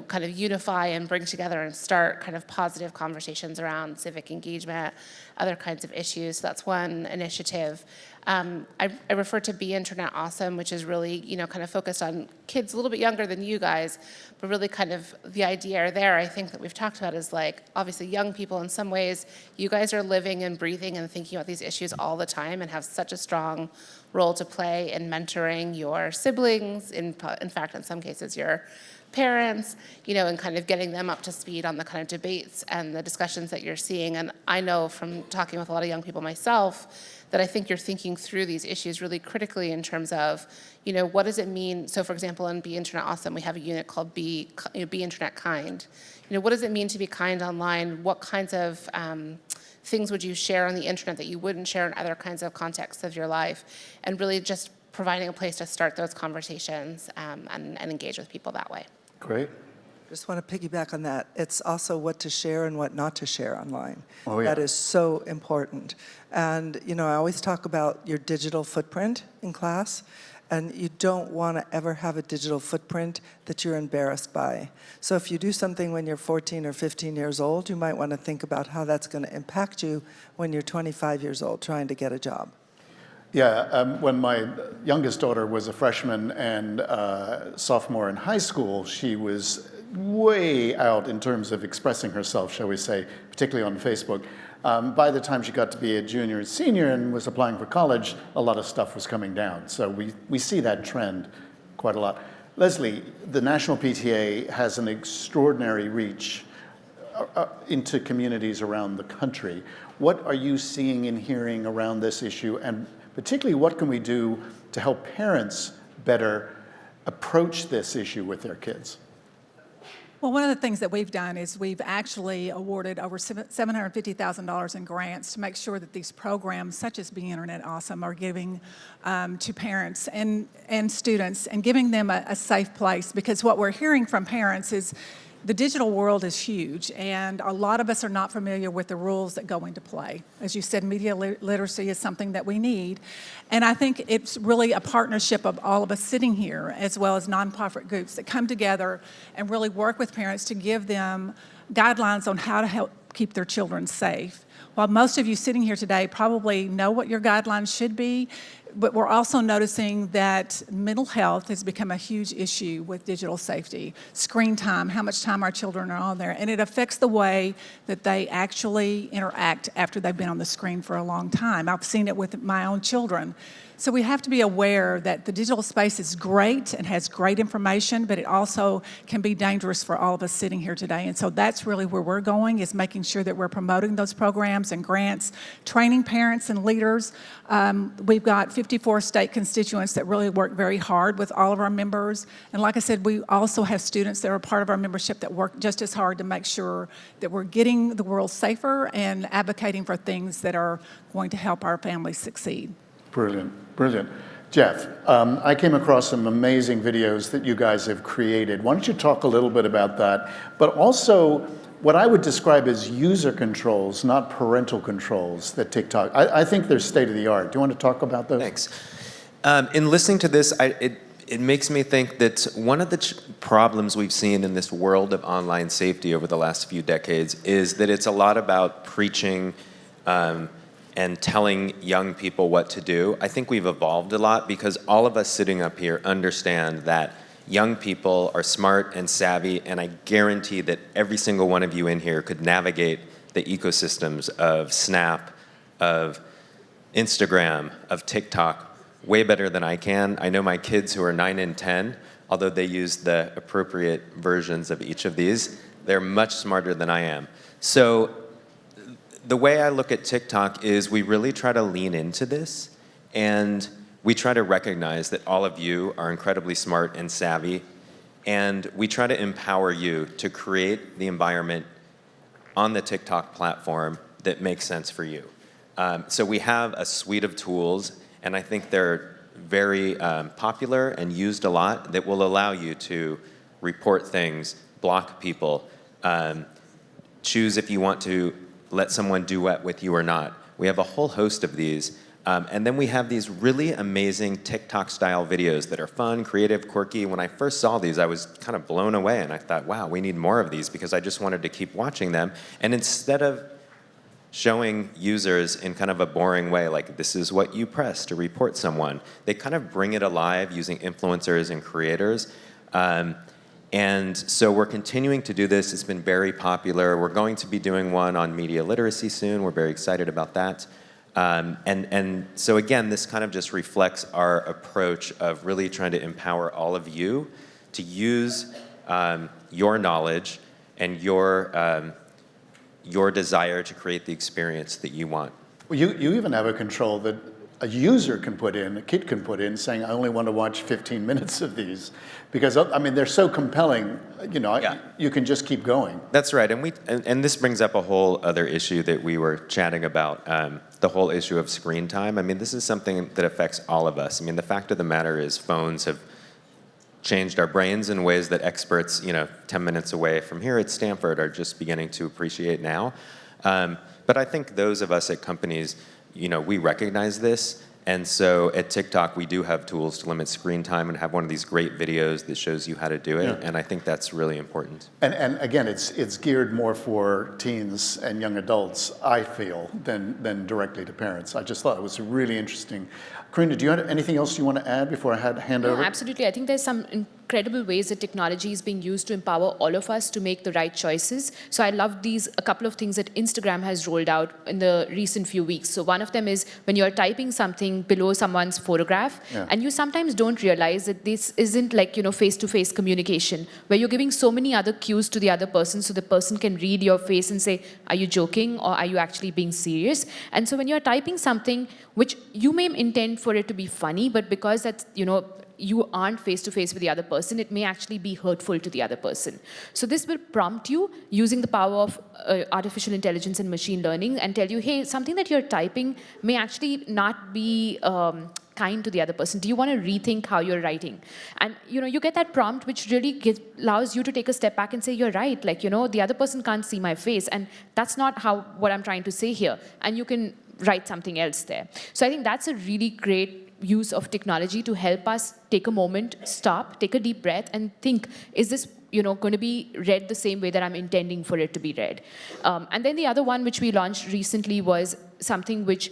kind of unify and bring together and start kind of positive conversations around civic engagement, other kinds of issues. So that's one initiative. I refer to Be Internet Awesome, which is really, kind of focused on kids a little bit younger than you guys, but really kind of the idea there, I think that we've talked about is like, obviously young people in some ways, you guys are living and breathing and thinking about these issues all the time and have such a strong role to play in mentoring your siblings, in fact, in some cases, your parents, and kind of getting them up to speed on the kind of debates and the discussions that you're seeing. And I know from talking with a lot of young people myself that I think you're thinking through these issues really critically in terms of, what does it mean? So for example, in Be Internet Awesome, we have a unit called Be Internet Kind. What does it mean to be kind online? What kinds of things would you share on the internet that you wouldn't share in other kinds of contexts of your life? And really just providing a place to start those conversations and engage with people that way. Great. Just want to piggyback on that. It's also what to share and what not to share online. Oh, yeah. That is so important. And, I always talk about your digital footprint in class, and you don't want to ever have a digital footprint that you're embarrassed by. So if you do something when you're 14 or 15 years old, you might want to think about how that's going to impact you when you're 25 years old trying to get a job. Yeah, when my youngest daughter was a freshman and sophomore in high school, she was way out in terms of expressing herself, shall we say, particularly on Facebook. By the time she got to be a junior and senior and was applying for college, a lot of stuff was coming down. So we see that trend quite a lot. Leslie, the National PTA has an extraordinary reach into communities around the country. What are you seeing and hearing around this issue? And particularly, what can we do to help parents better approach this issue with their kids? Well, one of the things that we've done is we've actually awarded over $750,000 in grants to make sure that these programs, such as Be Internet Awesome, are giving to parents and students and giving them a safe place. Because what we're hearing from parents is the digital world is huge, and a lot of us are not familiar with the rules that go into play. As you said, media literacy is something that we need, and I think it's really a partnership of all of us sitting here, as well as nonprofit groups that come together and really work with parents to give them guidelines on how to help keep their children safe. While most of you sitting here today probably know what your guidelines should be, but we're also noticing that mental health has become a huge issue with digital safety. Screen time, how much time our children are on there, and it affects the way that they actually interact after they've been on the screen for a long time. I've seen it with my own children. So we have to be aware that the digital space is great and has great information, but it also can be dangerous for all of us sitting here today. And so that's really where we're going, is making sure that we're promoting those programs and grants, training parents and leaders. We've got 54 state constituents that really work very hard with all of our members. And like I said, we also have students that are part of our membership that work just as hard to make sure that we're getting the world safer and advocating for things that are going to help our families succeed. Brilliant, brilliant. Jeff, I came across some amazing videos that you guys have created. Why don't you talk a little bit about that, but also what I would describe as user controls, not parental controls, that TikTok, I think they're state of the art. Do you want to talk about those? Thanks. In listening to this, it makes me think that one of the problems we've seen in this world of online safety over the last few decades is that it's a lot about preaching and telling young people what to do. I think we've evolved a lot because all of us sitting up here understand that young people are smart and savvy, and I guarantee that every single one of you in here could navigate the ecosystems of Snap, of Instagram, of TikTok way better than I can. I know my kids who are 9 and 10, although they use the appropriate versions of each of these, they're much smarter than I am. So the way I look at TikTok is we really try to lean into this, and we try to recognize that all of you are incredibly smart and savvy, and we try to empower you to create the environment on the TikTok platform that makes sense for you. So we have a suite of tools, and I think they're very popular and used a lot, that will allow you to report things, block people, choose if you want to let someone duet with you or not. We have a whole host of these. And then we have these really amazing TikTok-style videos that are fun, creative, quirky. When I first saw these, I was kind of blown away, and I thought, wow, we need more of these, because I just wanted to keep watching them. And instead of showing users in kind of a boring way, like this is what you press to report someone, they kind of bring it alive using influencers and creators. And so we're continuing to do this. It's been very popular. We're going to be doing one on media literacy soon. We're very excited about that. And so again, this kind of just reflects our approach of really trying to empower all of you to use your knowledge and your desire to create the experience that you want. Well, you even have a control that a user can put in, a kid can put in, saying, I only want to watch 15 minutes of these. Because, I mean, they're so compelling, you know, you can just keep going. That's right, and this brings up a whole other issue that we were chatting about, the whole issue of screen time. I mean, this is something that affects all of us. I mean, the fact of the matter is phones have changed our brains in ways that experts, 10 minutes away from here at Stanford are just beginning to appreciate now. But I think those of us at companies, we recognize this. And so at TikTok, we do have tools to limit screen time and have one of these great videos that shows you how to do it. Yeah. And I think that's really important. And again, it's geared more for teens and young adults, I feel, than directly to parents. I just thought it was really interesting. Karina, do you have anything else you want to add before I hand over? Absolutely. I think there's some incredible ways that technology is being used to empower all of us to make the right choices. So I love a couple of things that Instagram has rolled out in the recent few weeks. So one of them is when you're typing something below someone's photograph, and you sometimes don't realize that this isn't like, face-to-face communication, where you're giving so many other cues to the other person so the person can read your face and say, are you joking or are you actually being serious? And so when you're typing something which you may intend for it to be funny, but because that's, you aren't face-to-face with the other person, it may actually be hurtful to the other person. So this will prompt you using the power of artificial intelligence and machine learning and tell you, hey, something that you're typing may actually not be kind to the other person. Do you want to rethink how you're writing? And you get that prompt, which really allows you to take a step back and say, you're right. Like, the other person can't see my face, and that's not what I'm trying to say here. And you can write something else there. So I think that's a really great use of technology to help us take a moment, stop, take a deep breath, and think, is this going to be read the same way that I'm intending for it to be read? And then the other one which we launched recently was something which,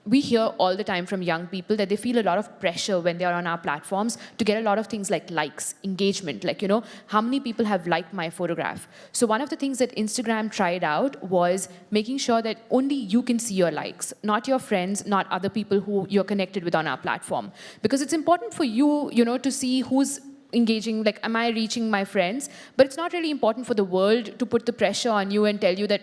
we hear all the time from young people that they feel a lot of pressure when they're on our platforms to get a lot of things like likes, engagement, like, how many people have liked my photograph? So one of the things that Instagram tried out was making sure that only you can see your likes, not your friends, not other people who you're connected with on our platform. Because it's important for you, to see who's engaging, like, am I reaching my friends? But it's not really important for the world to put the pressure on you and tell you that,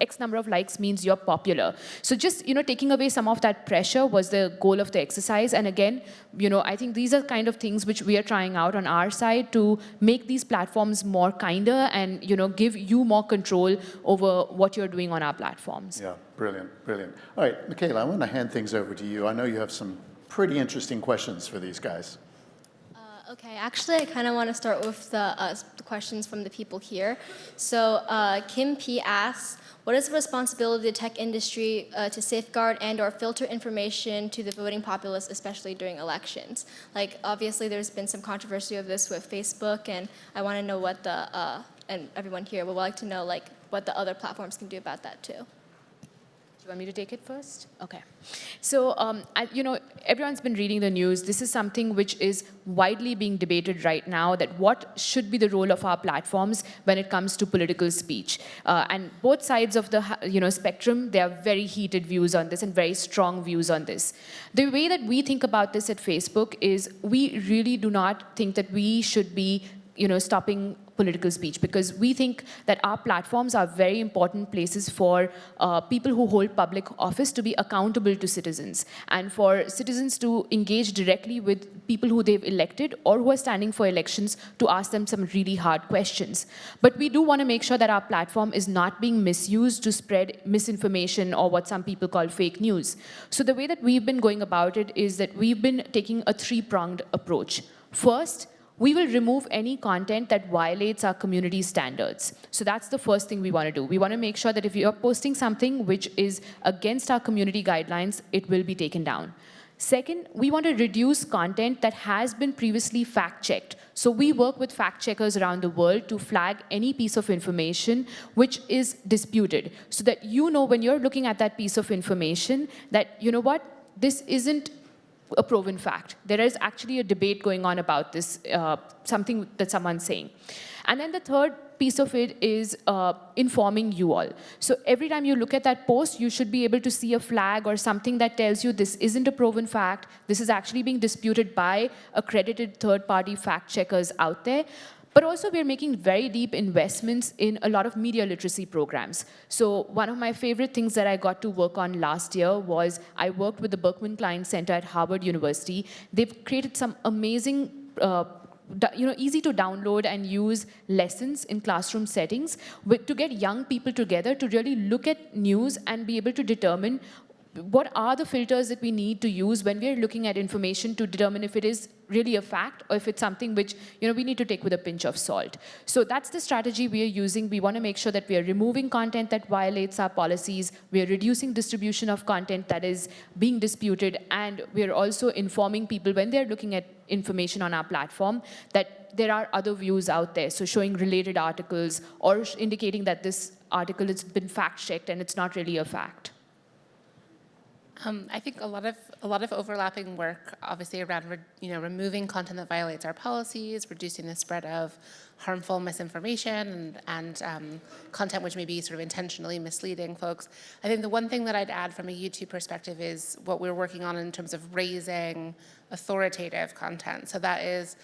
X number of likes means you're popular. So just, taking away some of that pressure was the goal of the exercise. And again, I think these are kind of things which we are trying out on our side to make these platforms more kinder and, give you more control over what you're doing on our platforms. Yeah, brilliant, brilliant. All right, Michaela, I want to hand things over to you. I know you have some pretty interesting questions for these guys. Okay, actually, I kind of want to start with the questions from the people here. So Kim P. asks, what is the responsibility of the tech industry to safeguard and or filter information to the voting populace, especially during elections? Like, obviously, there's been some controversy of this with Facebook, and I want to know what and everyone here would like to know, like, what the other platforms can do about that, too. You want me to take it first? Okay. So, everyone's been reading the news. This is something which is widely being debated right now, that what should be the role of our platforms when it comes to political speech. And both sides of the spectrum, there are very heated views on this and very strong views on this. The way that we think about this at Facebook is we really do not think that we should be stopping political speech, because we think that our platforms are very important places for people who hold public office to be accountable to citizens, and for citizens to engage directly with people who they've elected or who are standing for elections to ask them some really hard questions. But we do want to make sure that our platform is not being misused to spread misinformation or what some people call fake news. So the way that we've been going about it is that we've been taking a three-pronged approach. First, we will remove any content that violates our community standards. So that's the first thing we want to do. We want to make sure that if you're posting something which is against our community guidelines, it will be taken down. Second, we want to reduce content that has been previously fact-checked. So we work with fact-checkers around the world to flag any piece of information which is disputed, so that you know when you're looking at that piece of information that, you know what, this isn't a proven fact. There is actually a debate going on about this, something that someone's saying. And then the third piece of it is informing you all. So every time you look at that post, you should be able to see a flag or something that tells you this isn't a proven fact, this is actually being disputed by accredited third-party fact checkers out there. But also we're making very deep investments in a lot of media literacy programs. So one of my favorite things that I got to work on last year was I worked with the Berkman Klein Center at Harvard University. They've created some amazing easy to download and use lessons in classroom settings to get young people together to really look at news and be able to determine what are the filters that we need to use when we're looking at information to determine if it is really a fact or if it's something which we need to take with a pinch of salt. So that's the strategy we are using. We want to make sure that we are removing content that violates our policies, we are reducing distribution of content that is being disputed, and we are also informing people when they're looking at information on our platform that there are other views out there, so showing related articles or indicating that this article has been fact-checked and it's not really a fact. I think a lot of overlapping work, obviously around removing content that violates our policies, reducing the spread of harmful misinformation and content which may be sort of intentionally misleading folks. I think the one thing that I'd add from a YouTube perspective is what we're working on in terms of raising authoritative content. So that is,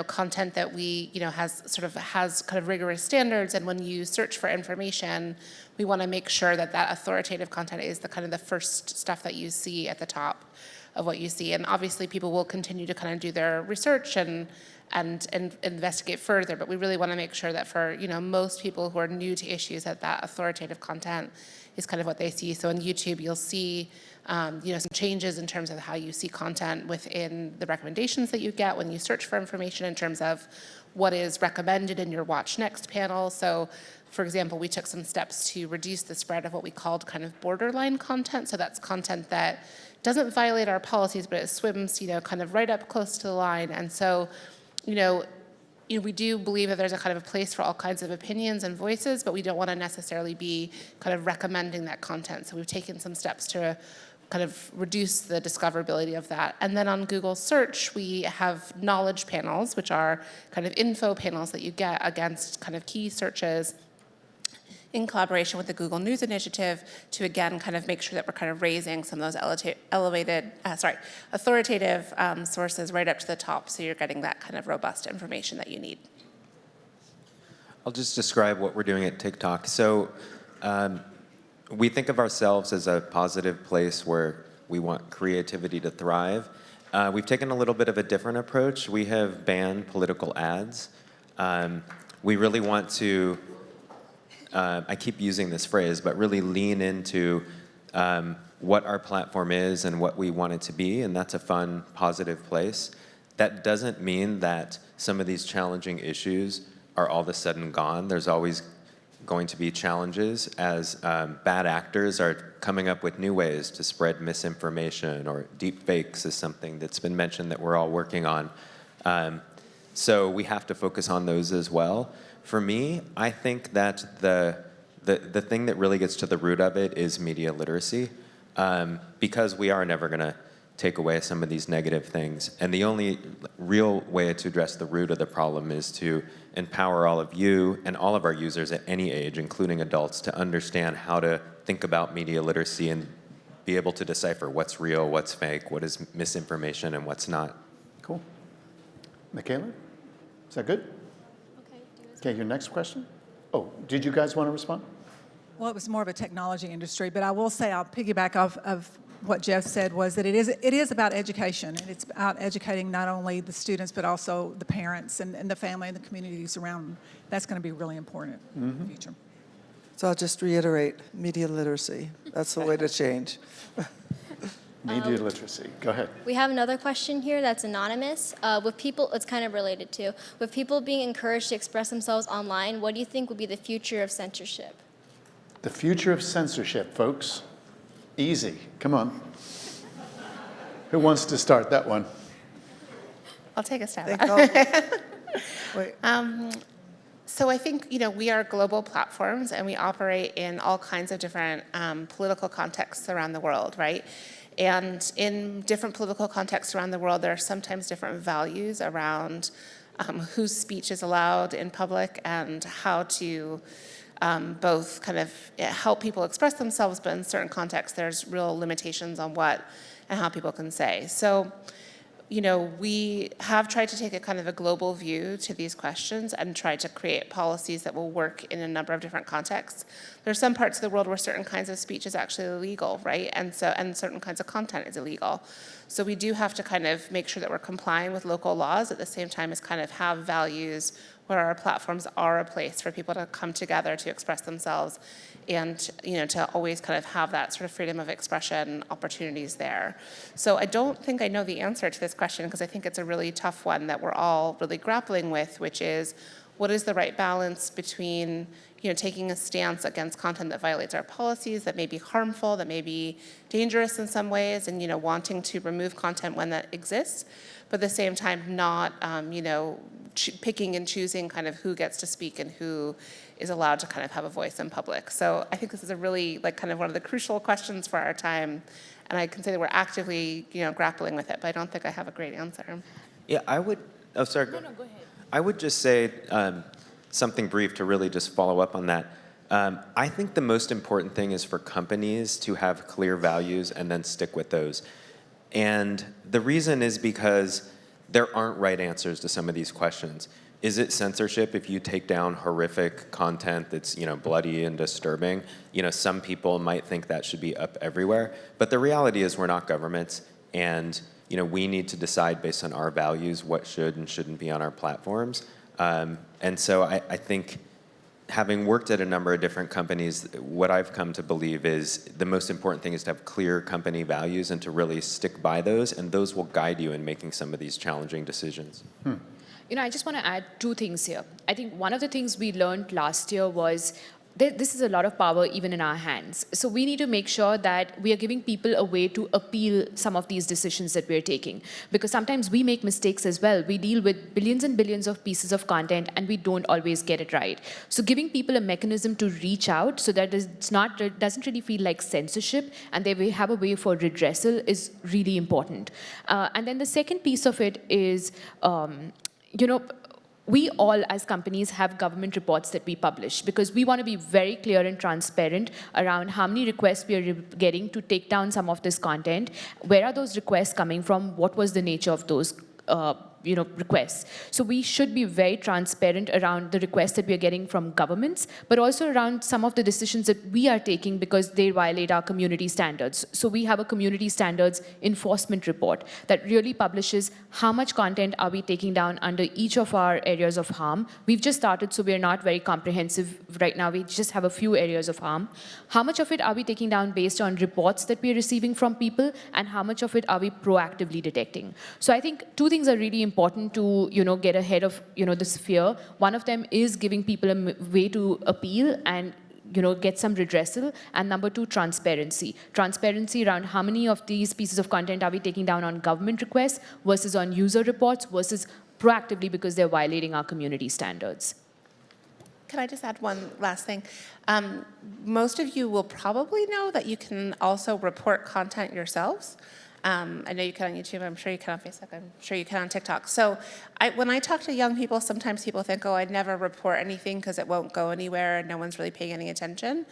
content that we, has kind of rigorous standards, and when you search for information, we want to make sure that that authoritative content is the first stuff that you see at the top of what you see. And obviously people will continue to kind of do their research and investigate further, but we really want to make sure that for most people who are new to issues that authoritative content is kind of what they see. So on YouTube you'll see some changes in terms of how you see content within the recommendations that you get when you search for information in terms of what is recommended in your Watch Next panel. So for example, we took some steps to reduce the spread of what we called kind of borderline content. So that's content that doesn't violate our policies, but it swims, kind of right up close to the line. And so, we do believe that there's a kind of a place for all kinds of opinions and voices, but we don't want to necessarily be kind of recommending that content. So we've taken some steps to kind of reduce the discoverability of that. And then on Google search, we have knowledge panels, which are kind of info panels that you get against kind of key searches in collaboration with the Google News Initiative to, again, kind of make sure that we're kind of raising some of those authoritative sources right up to the top, so you're getting that kind of robust information that you need. I'll just describe what we're doing at TikTok. So we think of ourselves as a positive place where we want creativity to thrive. We've taken a little bit of a different approach. We have banned political ads. We really want to I keep using this phrase, but really lean into what our platform is and what we want it to be, and that's a fun, positive place. That doesn't mean that some of these challenging issues are all of a sudden gone. There's always going to be challenges as bad actors are coming up with new ways to spread misinformation, or deep fakes is something that's been mentioned that we're all working on. So we have to focus on those as well. For me, I think that the thing that really gets to the root of it is media literacy, because we are never going to take away some of these negative things. And the only real way to address the root of the problem is to empower all of you and all of our users at any age, including adults, to understand how to think about media literacy and be able to decipher what's real, what's fake, what is misinformation, and what's not. Cool. Michaela, is that good? Okay, your next question? Oh, did you guys want to respond? Well, it was more of a technology industry, but I will say, I'll piggyback off of what Jeff said, was that it is about education, and it's about educating not only the students, but also the parents and the family and the communities around them. That's going to be really important in the future. So I'll just reiterate, media literacy. That's the way to change. Media literacy. Go ahead. We have another question here that's anonymous. With people, it's kind of related to, with people being encouraged to express themselves online, what do you think would be the future of censorship? The future of censorship, folks. Easy. Come on. Who wants to start that one? I'll take a stab. Wait. So I think, we are global platforms and we operate in all kinds of different political contexts around the world, right? And in different political contexts around the world, there are sometimes different values around whose speech is allowed in public and how to both kind of help people express themselves, but in certain contexts, there's real limitations on what and how people can say. So, we have tried to take a kind of a global view to these questions and try to create policies that will work in a number of different contexts. There are some parts of the world where certain kinds of speech is actually illegal, right? And certain kinds of content is illegal. So we do have to kind of make sure that we're complying with local laws at the same time as kind of have values where our platforms are a place for people to come together to express themselves and to always kind of have that sort of freedom of expression opportunities there. So I don't think I know the answer to this question because I think it's a really tough one that we're all really grappling with, which is what is the right balance between taking a stance against content that violates our policies, that may be harmful, that may be dangerous in some ways, and wanting to remove content when that exists, but at the same time not picking and choosing kind of who gets to speak and who is allowed to kind of have a voice in public. So I think this is a really kind of one of the crucial questions for our time, and I can say that we're actively grappling with it, but I don't think I have a great answer. Yeah, I would. Oh, sorry. No, go ahead. I would just say something brief to really just follow up on that. I think the most important thing is for companies to have clear values and then stick with those. And the reason is because there aren't right answers to some of these questions. Is it censorship if you take down horrific content that's bloody and disturbing? Some people might think that should be up everywhere, but the reality is we're not governments, and we need to decide based on our values what should and shouldn't be on our platforms. And so I think, having worked at a number of different companies, what I've come to believe is the most important thing is to have clear company values and to really stick by those, and those will guide you in making some of these challenging decisions. I just want to add two things here. I think one of the things we learned last year was this is a lot of power even in our hands. So we need to make sure that we are giving people a way to appeal some of these decisions that we're taking. Because sometimes we make mistakes as well. We deal with billions and billions of pieces of content and we don't always get it right. So giving people a mechanism to reach out so that it doesn't really feel like censorship and they have a way for redressal is really important. And then the second piece of it is, we all as companies have government reports that we publish because we want to be very clear and transparent around how many requests we are getting to take down some of this content, where are those requests coming from, what was the nature of those requests. So we should be very transparent around the requests that we are getting from governments, but also around some of the decisions that we are taking because they violate our community standards. So we have a community standards enforcement report that really publishes how much content are we taking down under each of our areas of harm. We've just started, so we're not very comprehensive right now. We just have a few areas of harm. How much of it are we taking down based on reports that we're receiving from people, and how much of it are we proactively detecting? So I think two things are really important to get ahead of this fear. One of them is giving people a way to appeal and get some redressal, and number two, transparency around how many of these pieces of content are we taking down on government requests versus on user reports versus proactively because they're violating our community standards. Can I just add one last thing? Most of you will probably know that you can also report content yourselves. I know you can on YouTube, I'm sure you can on Facebook, I'm sure you can on TikTok. So when I talk to young people, sometimes people think, oh, I'd never report anything because it won't go anywhere and no one's really paying any attention.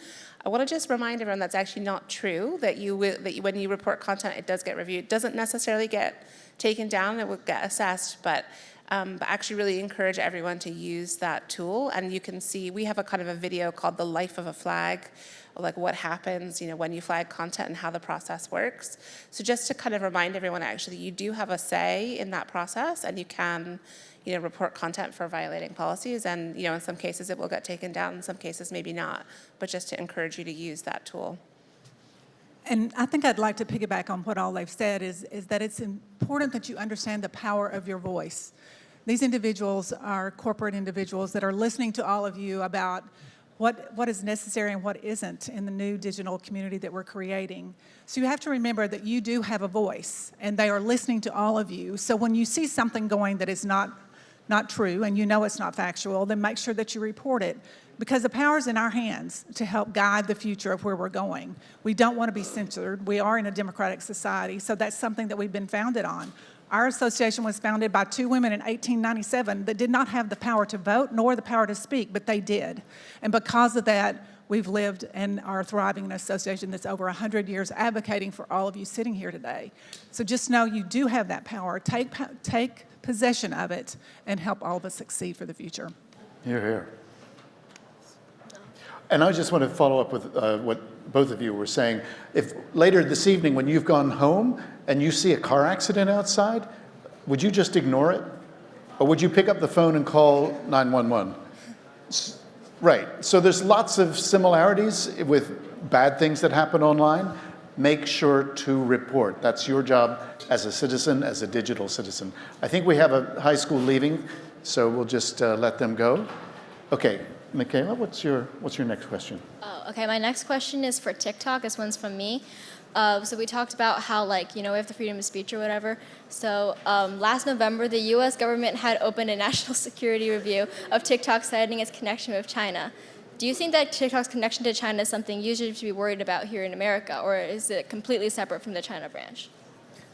I want to just remind everyone that's actually not true, that when you report content, it does get reviewed. It doesn't necessarily get taken down, it will get assessed, but actually really encourage everyone to use that tool. And you can see, we have a kind of a video called The Life of a Flag, like what happens, when you flag content and how the process works. So just to kind of remind everyone, actually, you do have a say in that process, and you can, report content for violating policies. And, in some cases it will get taken down, in some cases maybe not, but just to encourage you to use that tool. And I think I'd like to piggyback on what all they've said is that it's important that you understand the power of your voice. These individuals are corporate individuals that are listening to all of you about what is necessary and what isn't in the new digital community that we're creating. So you have to remember that you do have a voice, and they are listening to all of you. So when you see something going that is not true, and you know it's not factual, then make sure that you report it, because the power's in our hands to help guide the future of where we're going. We don't want to be censored. We are in a democratic society, so that's something that we've been founded on. Our association was founded by 2 women in 1897 that did not have the power to vote nor the power to speak, but they did. And because of that, we've lived and are thriving in an association that's over 100 years advocating for all of you sitting here today. So just know you do have that power. Take possession of it and help all of us succeed for the future. Hear, hear. And I just want to follow up with what both of you were saying. If later this evening when you've gone home and you see a car accident outside, would you just ignore it? Or would you pick up the phone and call 911? Right, so there's lots of similarities with bad things that happen online. Make sure to report. That's your job as a citizen, as a digital citizen. I think we have a high school leaving, so we'll just let them go. Okay, Michaela, what's your next question? Oh, okay, my next question is for TikTok. This one's from me. So we talked about how, like, we have the freedom of speech or whatever. So last November, the U.S. government had opened a national security review of TikTok, citing its connection with China. Do you think that TikTok's connection to China is something you should be worried about here in America, or is it completely separate from the China branch?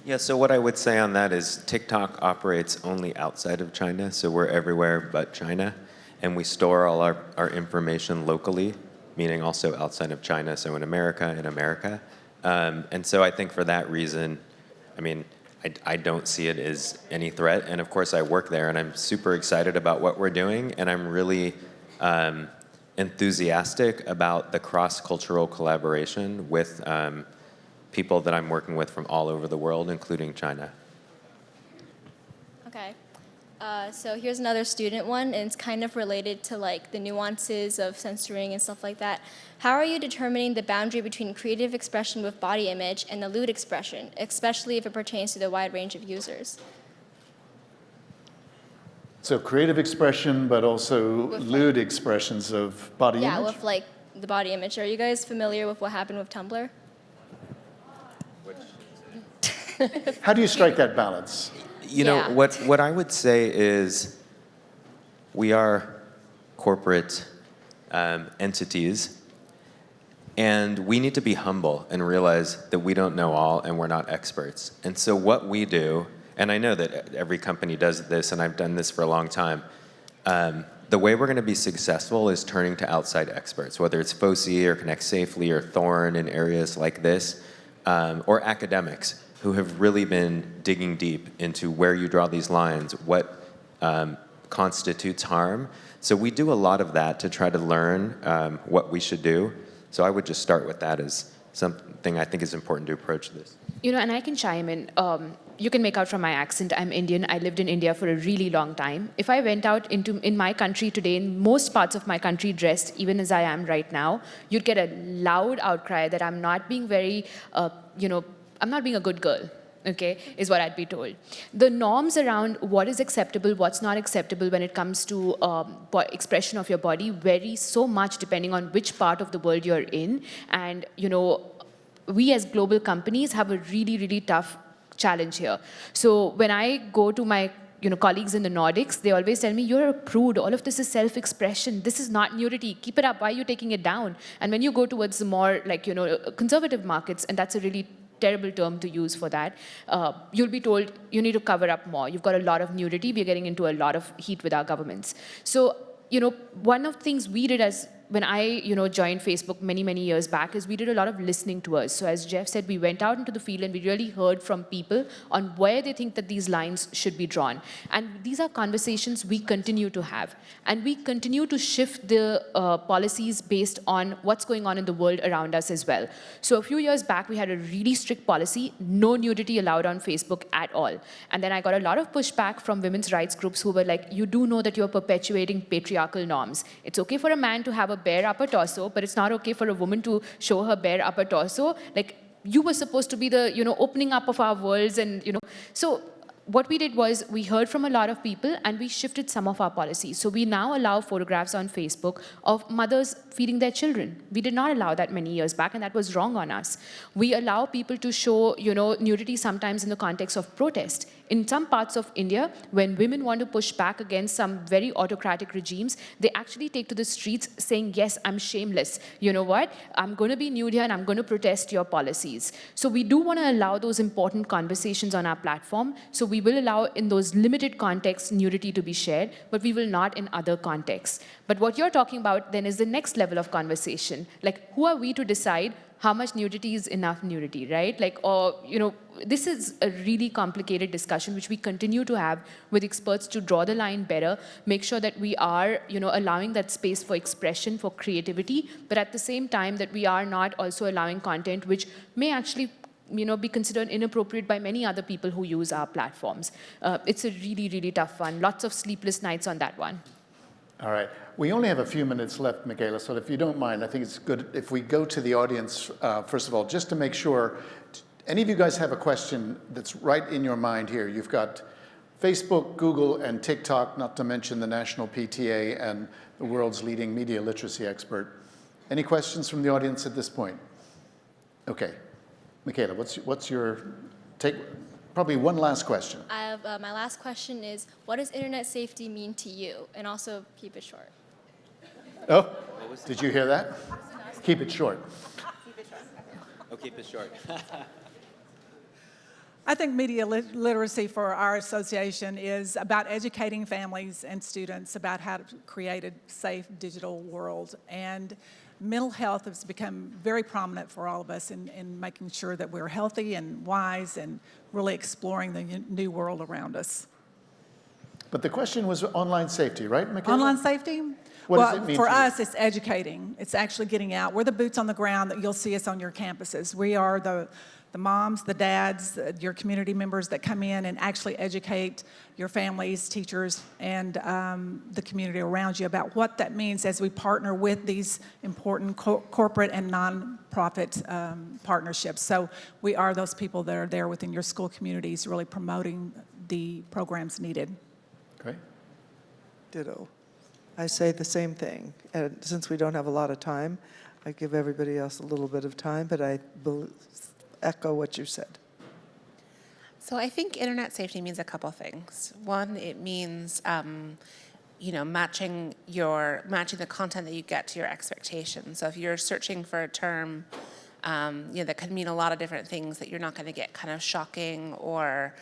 Yeah, so what I would say on that is TikTok operates only outside of China, so we're everywhere but China. And we store all our information locally, meaning also outside of China, so in America. And so I think for that reason, I mean, I don't see it as any threat. And of course, I work there, and I'm super excited about what we're doing, and I'm really enthusiastic about the cross-cultural collaboration with people that I'm working with from all over the world, including China. Okay. So here's another student one, and it's kind of related to like the nuances of censoring and stuff like that. How are you determining the boundary between creative expression with body image and the lewd expression, especially if it pertains to the wide range of users? So creative expression, but also lewd expressions of body image? Yeah, with like the body image. Are you guys familiar with what happened with Tumblr? How do you strike that balance? You know, what I would say is we are corporate entities, and we need to be humble and realize that we don't know all and we're not experts. And so what we do, and I know that every company does this, and I've done this for a long time, the way we're going to be successful is turning to outside experts, whether it's FOSI or ConnectSafely or Thorn in areas like this, or academics who have really been digging deep into where you draw these lines, what constitutes harm. So we do a lot of that to try to learn what we should do. So I would just start with that as something I think is important to approach this. And I can chime in. You can make out from my accent, I'm Indian. I lived in India for a really long time. If I went out in my country today, in most parts of my country dressed, even as I am right now, you'd get a loud outcry that I'm not being very, I'm not being a good girl, okay, is what I'd be told. The norms around what is acceptable, what's not acceptable when it comes to expression of your body vary so much depending on which part of the world you're in. And, we as global companies have a really, really tough challenge here. So when I go to my colleagues in the Nordics, they always tell me, you're a prude, all of this is self-expression, this is not nudity, keep it up, why are you taking it down? And when you go towards the more conservative markets, and that's a really terrible term to use for that, you'll be told you need to cover up more. You've got a lot of nudity, we're getting into a lot of heat with our governments. So, one of the things we did when I joined Facebook many years back is we did a lot of listening tours. So as Jeff said, we went out into the field and we really heard from people on where they think that these lines should be drawn. And these are conversations we continue to have. And we continue to shift the policies based on what's going on in the world around us as well. So a few years back, we had a really strict policy, no nudity allowed on Facebook at all. And then I got a lot of pushback from women's rights groups who were like, you do know that you're perpetuating patriarchal norms. It's okay for a man to have a bare upper torso, but it's not okay for a woman to show her bare upper torso. Like, you were supposed to be the, opening up of our worlds and, So what we did was we heard from a lot of people and we shifted some of our policies. So we now allow photographs on Facebook of mothers feeding their children. We did not allow that many years back, and that was wrong on us. We allow people to show, nudity sometimes in the context of protest. In some parts of India, when women want to push back against some very autocratic regimes, they actually take to the streets saying, yes, I'm shameless. You know what? I'm going to be nude here and I'm going to protest your policies. So we do want to allow those important conversations on our platform. So we will allow in those limited contexts nudity to be shared, but we will not in other contexts. But what you're talking about then is the next level of conversation. Like, who are we to decide how much nudity is enough nudity, right? This is a really complicated discussion which we continue to have with experts to draw the line better, make sure that we are, allowing that space for expression, for creativity, but at the same time that we are not also allowing content which may actually be considered inappropriate by many other people who use our platforms. It's a really, really tough one. Lots of sleepless nights on that one. All right. We only have a few minutes left, Michaela, so if you don't mind, I think it's good if we go to the audience, first of all, just to make sure, any of you guys have a question that's right in your mind here. You've got Facebook, Google, and TikTok, not to mention the National PTA and the world's leading media literacy expert. Any questions from the audience at this point? Okay. Michaela, what's your take? Probably one last question. I have, my last question is, what does internet safety mean to you? And also, keep it short. Oh, did you hear that? Keep it short. Oh, keep it short. I think media literacy for our association is about educating families and students about how to create a safe digital world. And mental health has become very prominent for all of us in making sure that we're healthy and wise and really exploring the new world around us. But the question was online safety, right, Michaela? Online safety? What does it mean for to you? us, it's educating. It's actually getting out. We're the boots on the ground that you'll see us on your campuses. We are the moms, the dads, your community members that come in and actually educate your families, teachers, and the community around you about what that means as we partner with these important corporate and nonprofit partnerships. So we are those people that are there within your school communities really promoting the programs needed. Great. Ditto. I say the same thing. And since we don't have a lot of time, I give everybody else a little bit of time, but I echo what you said. So I think internet safety means a couple things. One, it means matching the content that you get to your expectations. So if you're searching for a term, that could mean a lot of different things, that you're not going to get kind of shocking or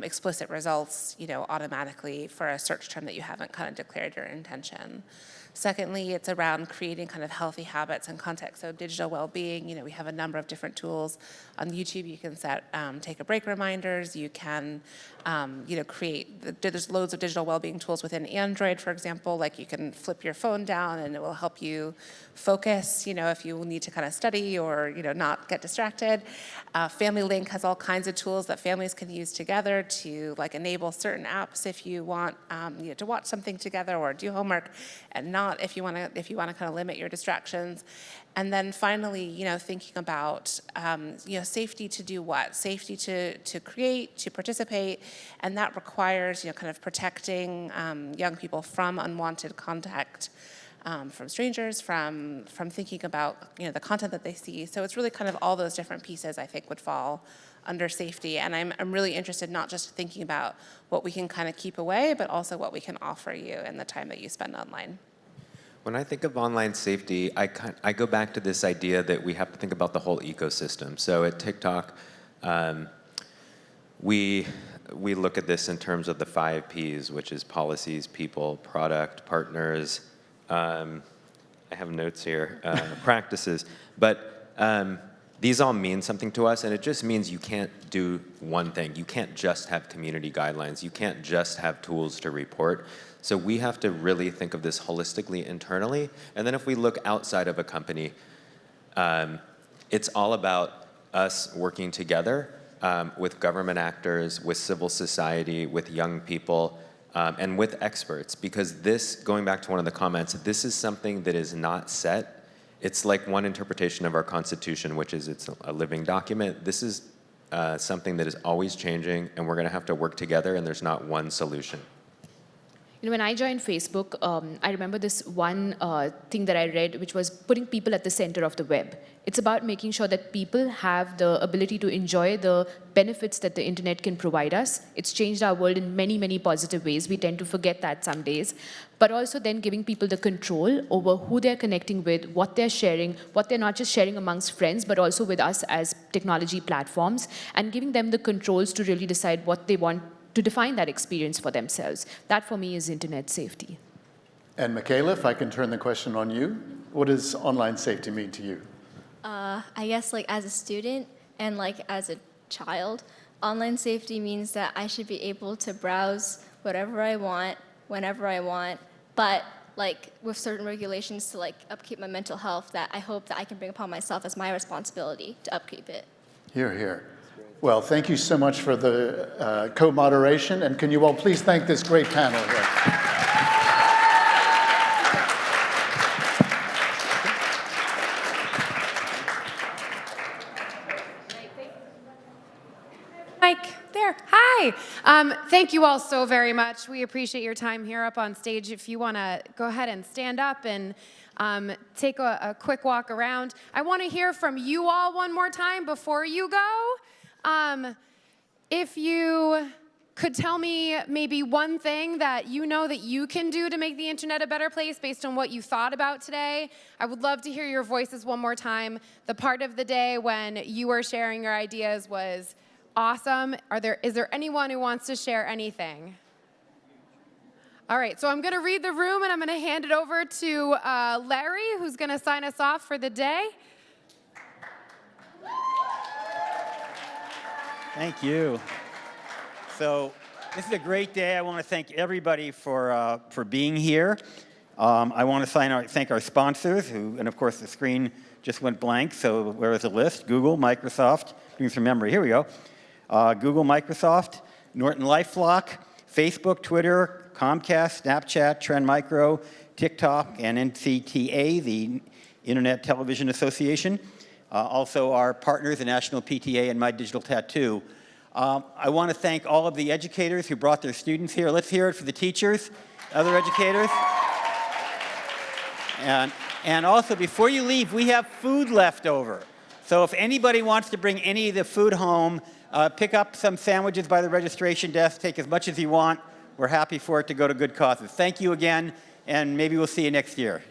explicit results, automatically for a search term that you haven't kind of declared your intention. Secondly, it's around creating kind of healthy habits and context. So digital well-being, we have a number of different tools. On YouTube, you can set take a break reminders. You can, there's loads of digital well-being tools within Android, for example. Like you can flip your phone down and it will help you focus, if you need to kind of study or, not get distracted. Family Link has all kinds of tools that families can use together to enable certain apps if you want to watch something together or do homework, and not if you want to kind of limit your distractions. And then finally, thinking about safety to do what? Safety to create, to participate, and that requires kind of protecting young people from unwanted contact. From strangers, from thinking about the content that they see. So it's really kind of all those different pieces I think would fall under safety. And I'm really interested not just thinking about what we can kind of keep away, but also what we can offer you in the time that you spend online. When I think of online safety, I go back to this idea that we have to think about the whole ecosystem. So at TikTok, we look at this in terms of the 5 Ps, which is policies, people, product, partners. I have notes here, practices, but these all mean something to us, and it just means you can't do one thing. You can't just have community guidelines. You can't just have tools to report. So we have to really think of this holistically internally, and then if we look outside of a company, it's all about us working together with government actors, with civil society, with young people, and with experts, because this, going back to one of the comments, this is something that is not set It's like one interpretation of our Constitution, which is it's a living document. This is something that is always changing, and we're going to have to work together, and there's not one solution. You know, when I joined Facebook, I remember this one thing that I read, which was putting people at the center of the web. It's about making sure that people have the ability to enjoy the benefits that the internet can provide us. It's changed our world in many, many positive ways. We tend to forget that some days. But also then giving people the control over who they're connecting with, what they're sharing, what they're not just sharing amongst friends, but also with us as technology platforms, and giving them the controls to really decide what they want to define that experience for themselves. That, for me, is internet safety. And Michaela, if I can turn the question on you, what does online safety mean to you? I guess like as a student and like as a child, online safety means that I should be able to browse whatever I want, whenever I want, but like with certain regulations to like upkeep my mental health that I hope that I can bring upon myself as my responsibility to upkeep it. Hear, hear. Well, thank you so much for the co-moderation, and can you all please thank this great panel here. Mike, there. Hi. Thank you all so very much. We appreciate your time here up on stage. If you want to go ahead and stand up and take a quick walk around. I want to hear from you all one more time before you go. If you could tell me maybe one thing that you know that you can do to make the internet a better place based on what you thought about today, I would love to hear your voices one more time. The part of the day when you were sharing your ideas was awesome. Is there anyone who wants to share anything? All right, so I'm going to read the room, and I'm going to hand it over to Larry, who's going to sign us off for the day. Thank you. So this is a great day. I want to thank everybody for being here. I want to thank our sponsors, and of course the screen just went blank, so where is the list? Google, Microsoft, doing some memory, here we go. Google, Microsoft, Norton LifeLock, Facebook, Twitter, Comcast, Snapchat, Trend Micro, TikTok, and NCTA, the Internet Television Association. Also our partners, the National PTA and My Digital Tattoo. I want to thank all of the educators who brought their students here. Let's hear it for the teachers, other educators. And also, before you leave, we have food left over. So if anybody wants to bring any of the food home, pick up some sandwiches by the registration desk, take as much as you want. We're happy for it to go to good causes. Thank you again, and maybe we'll see you next year.